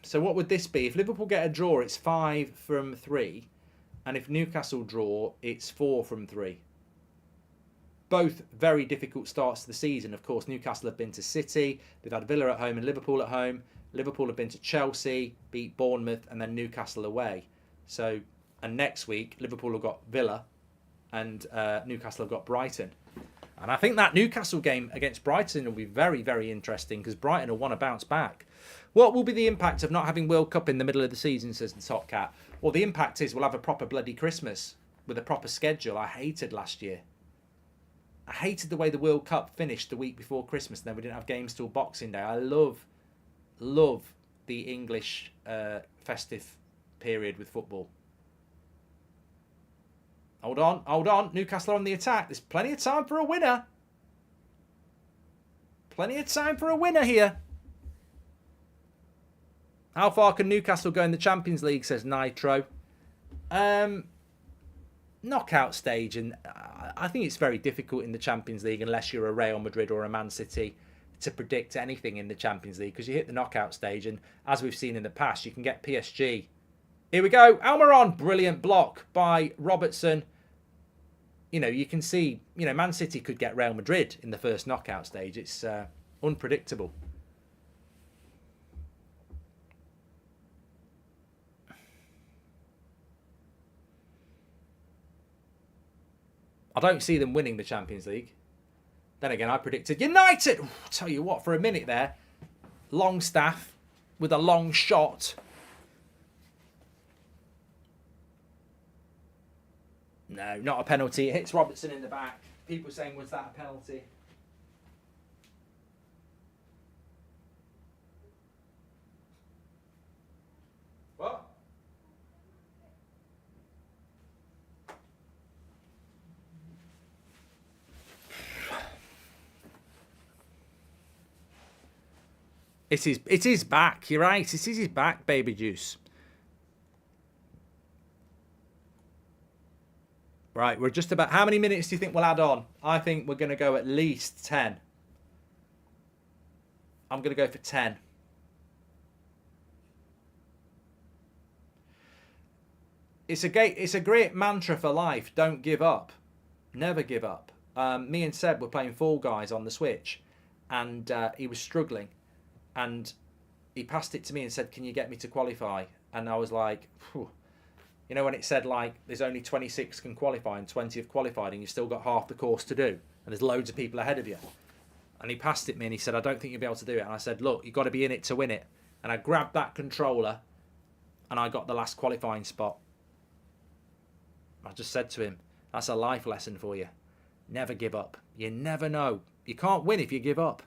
So what would this be? If Liverpool get a draw, it's 5 from 3. And if Newcastle draw, it's 4 from 3. Both very difficult starts to the season. Of course, Newcastle have been to City. They've had Villa at home and Liverpool at home. Liverpool have been to Chelsea, beat Bournemouth, and then Newcastle away. So, and next week, Liverpool have got Villa and Newcastle have got Brighton. And I think that Newcastle game against Brighton will be very, very interesting, because Brighton will want to bounce back. What will be the impact of not having World Cup in the middle of the season, says the Top Cat? Well, the impact is we'll have a proper bloody Christmas with a proper schedule. I hated last year. I hated the way the World Cup finished the week before Christmas, and then we didn't have games till Boxing Day. I love the English festive period with football. Hold on. Newcastle on the attack. There's plenty of time for a winner. Plenty of time for a winner here. How far can Newcastle go in the Champions League, says Nitro. Knockout stage, and I think it's very difficult in the Champions League unless you're a Real Madrid or a Man City to predict anything in the Champions League, because you hit the knockout stage, and as we've seen in the past, you can get PSG. Here we go. Almiron, brilliant block by Robertson. You know, you can see, Man City could get Real Madrid in the first knockout stage. It's unpredictable. I don't see them winning the Champions League. Then again, I predicted United. Ooh, tell you what, for a minute there, Longstaff with a long shot. No, not a penalty. It hits Robertson in the back. People saying, was that a penalty? What? It is back. You're right. It is his back, baby juice. Right, we're just about... How many minutes do you think we'll add on? I think we're going to go at least 10. I'm going to go for 10. it's a great mantra for life. Don't give up. Never give up. Me and Seb were playing Fall Guys on the Switch, and he was struggling, and he passed it to me and said, "Can you get me to qualify?" And I was like, phew. You know, when it said like there's only 26 can qualify and 20 have qualified, and you've still got half the course to do, and there's loads of people ahead of you. And he passed it to me and he said, "I don't think you'll be able to do it." And I said, "Look, you've got to be in it to win it." And I grabbed that controller and I got the last qualifying spot. I just said to him, "That's a life lesson for you. Never give up. You never know. You can't win if you give up."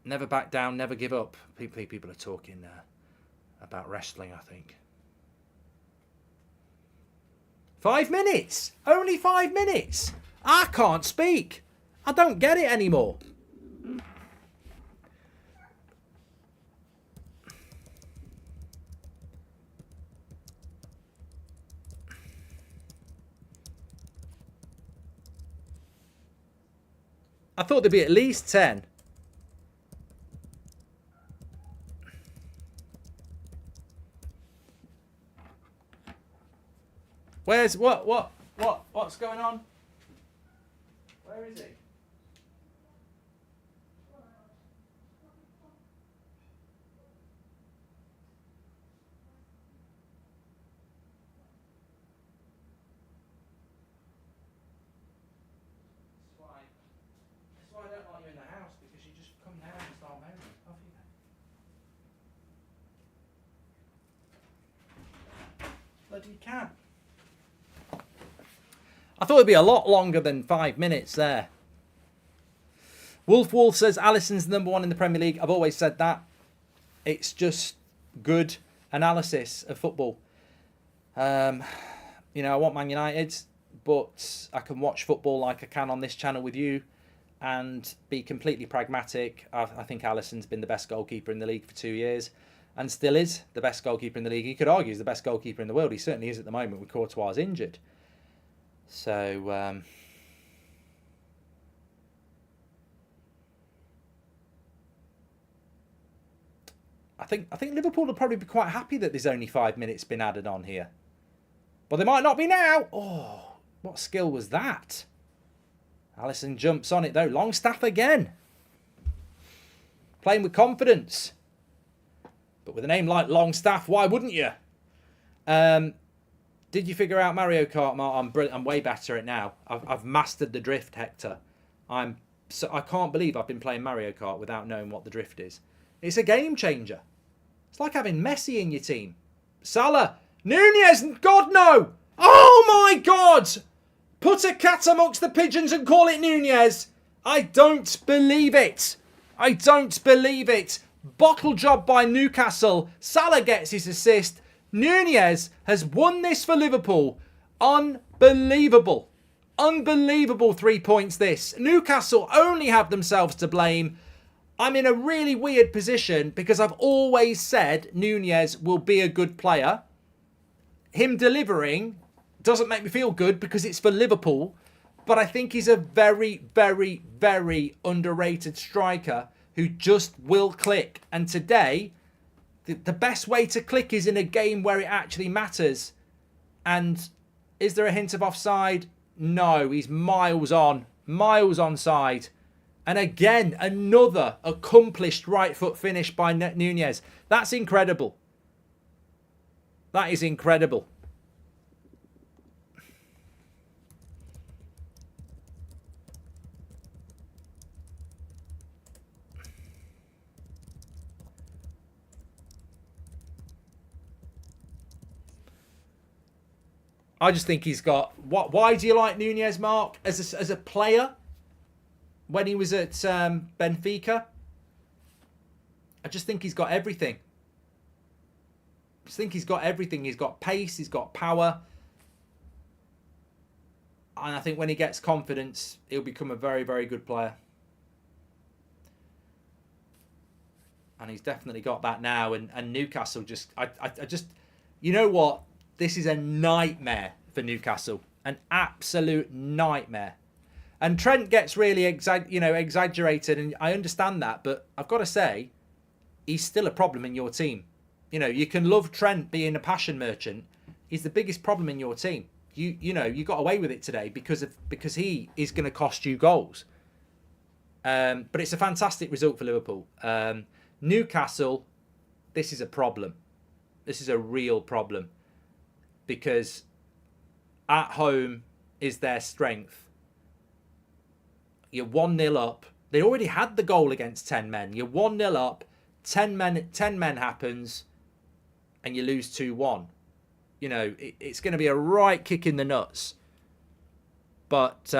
Never back down, never give up. People are talking about wrestling, I think. 5 minutes! Only 5 minutes! I can't speak. I don't get it anymore. I thought there'd be at least 10. Where's what's going on? Where is he? That's why I don't like you in the house, because you just come down and start moaning. Off you go. Bloody can. I thought it'd be a lot longer than 5 minutes there. Wolf says Allison's #1 in the Premier League. I've always said that. It's just good analysis of football. You know, I want Man United, but I can watch football like I can on this channel with you and be completely pragmatic. I think Allison's been the best goalkeeper in the league for 2 years and still is the best goalkeeper in the league. You could argue he's the best goalkeeper in the world. He certainly is at the moment with Courtois injured. So, I think Liverpool will probably be quite happy that there's only 5 minutes been added on here. But they might not be now. Oh, what skill was that? Allison jumps on it though. Longstaff again. Playing with confidence. But with a name like Longstaff, why wouldn't you? Did you figure out Mario Kart, Mark? I'm way better at it now. I've mastered the drift, Hector. I can't believe I've been playing Mario Kart without knowing what the drift is. It's a game changer. It's like having Messi in your team. Salah, Nunez, God no! Oh my God! Put a cat amongst the pigeons and call it Nunez. I don't believe it. I don't believe it. Bottle job by Newcastle. Salah gets his assist. Nunez has won this for Liverpool. Unbelievable. Unbelievable 3 points this. Newcastle only have themselves to blame. I'm in a really weird position because I've always said Nunez will be a good player. Him delivering doesn't make me feel good because it's for Liverpool. But I think he's a very, very, very underrated striker who just will click. And today, the best way to click is in a game where it actually matters. And is there a hint of offside? No, he's miles onside. And again, another accomplished right foot finish by Nunez. That's incredible. That is incredible. I just think he's got... Why do you like Nunez, Mark? As a player, when he was at Benfica, I just think he's got everything. I just think he's got everything. He's got pace, he's got power. And I think when he gets confidence, he'll become a very, very good player. And he's definitely got that now. And Newcastle just... I just... You know what? This is a nightmare for Newcastle. An absolute nightmare. And Trent gets really exaggerated, and I understand that, but I've got to say, he's still a problem in your team. You know, you can love Trent being a passion merchant. He's the biggest problem in your team. You got away with it today because he is going to cost you goals. But it's a fantastic result for Liverpool. Newcastle, this is a problem. This is a real problem because at home is their strength. You're 1-0 up. They already had the goal against 10 men. You're 1-0 up. 10 men happens, and you lose 2-1. You know, it's going to be a right kick in the nuts. But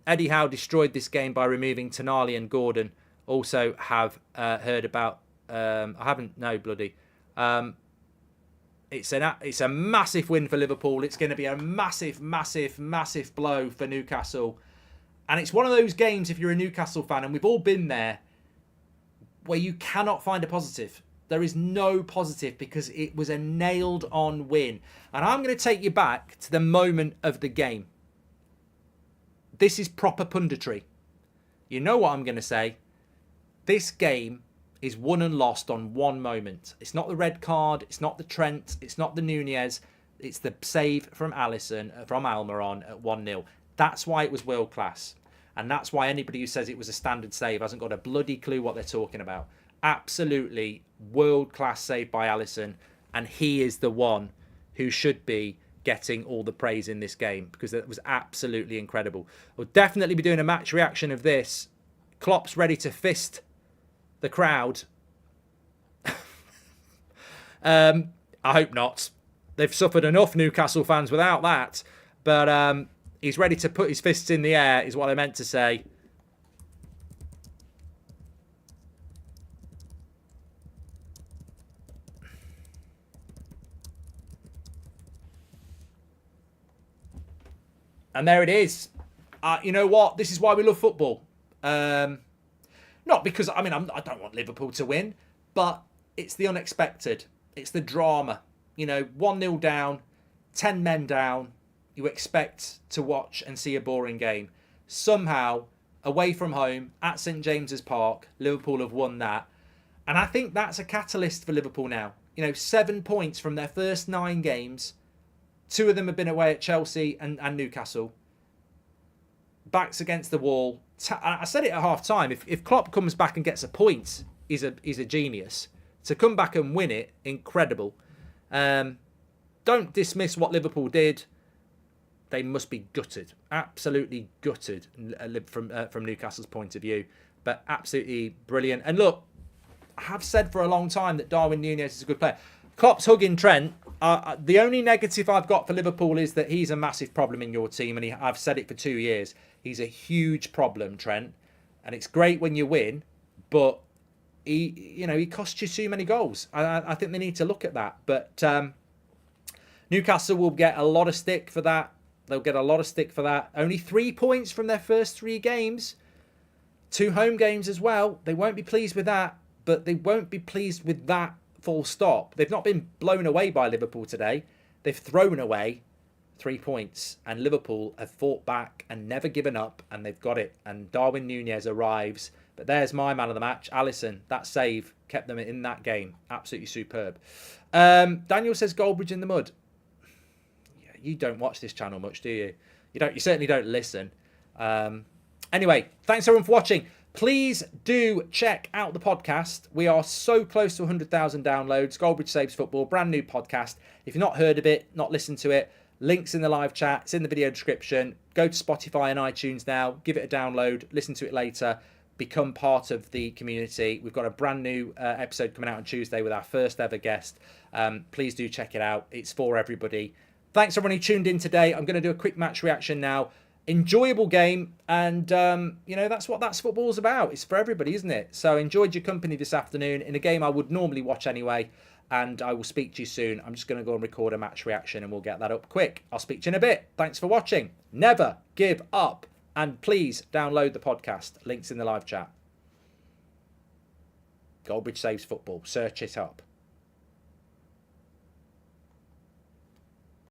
Eddie Howe destroyed this game by removing Tonali and Gordon. Also have heard about... I haven't... No, bloody. It's a massive win for Liverpool. It's going to be a massive, massive, massive blow for Newcastle. And it's one of those games, if you're a Newcastle fan, and we've all been there, where you cannot find a positive. There is no positive because it was a nailed-on win. And I'm going to take you back to the moment of the game. This is proper punditry. You know what I'm going to say. This game is won and lost on one moment. It's not the red card. It's not the Trent. It's not the Nunez. It's the save from Allison, from Almiron at 1-0. That's why it was world class. And that's why anybody who says it was a standard save hasn't got a bloody clue what they're talking about. Absolutely world class save by Allison. And he is the one who should be getting all the praise in this game because it was absolutely incredible. We'll definitely be doing a match reaction of this. Klopp's ready to fist the crowd. I hope not. They've suffered enough, Newcastle fans, without that. But he's ready to put his fists in the air, is what I meant to say. And there it is. You know what? This is why we love football. Not because, I don't want Liverpool to win, but it's the unexpected. It's the drama. You know, 1-0 down, 10 men down. You expect to watch and see a boring game. Somehow, away from home, at St James's Park, Liverpool have won that. And I think that's a catalyst for Liverpool now. You know, 7 points from their first 9 games. 2 of them have been away at Chelsea and Newcastle. Backs against the wall. I said it at half time. If Klopp comes back and gets a point, he's a genius. To come back and win it, incredible. Don't dismiss what Liverpool did. They must be gutted, absolutely gutted from Newcastle's point of view. But absolutely brilliant. And look, I have said for a long time that Darwin Nunez is a good player. Klopp's hugging Trent. The only negative I've got for Liverpool is that he's a massive problem in your team, and I've said it for 2 years. He's a huge problem, Trent, and it's great when you win, but he costs you too many goals. I think they need to look at that. But Newcastle will get a lot of stick for that. They'll get a lot of stick for that. Only 3 points from their first 3 games. 2 home games as well. They won't be pleased with that, but they won't be pleased with that full stop. They've not been blown away by Liverpool today. They've thrown away 3 points, and Liverpool have fought back and never given up, and they've got it. And Darwin Nunez arrives. But there's my man of the match, Allison. That save kept them in that game. Absolutely superb. Daniel says Goldbridge in the mud. Yeah, you don't watch this channel much, do you? You certainly don't listen. Anyway, thanks everyone for watching. Please do check out the podcast. We are so close to 100,000 downloads. Goldbridge Saves Football, brand new podcast. If you've not heard of it, not listened to it, links in the live chat. It's in the video description. Go to Spotify and iTunes now. Give it a download. Listen to it later. Become part of the community. We've got a brand new episode coming out on Tuesday with our first ever guest. Please do check it out. It's for everybody. Thanks everyone who tuned in today. I'm going to do a quick match reaction now. Enjoyable game, and that's what football's about. It's for everybody, isn't it? So enjoyed your company this afternoon in a game I would normally watch anyway, and I will speak to you soon. I'm just going to go and record a match reaction and we'll get that up quick. I'll speak to you in a bit. Thanks for watching. Never give up, and please download the podcast. Links in the live chat. Goldbridge Saves Football. Search it up.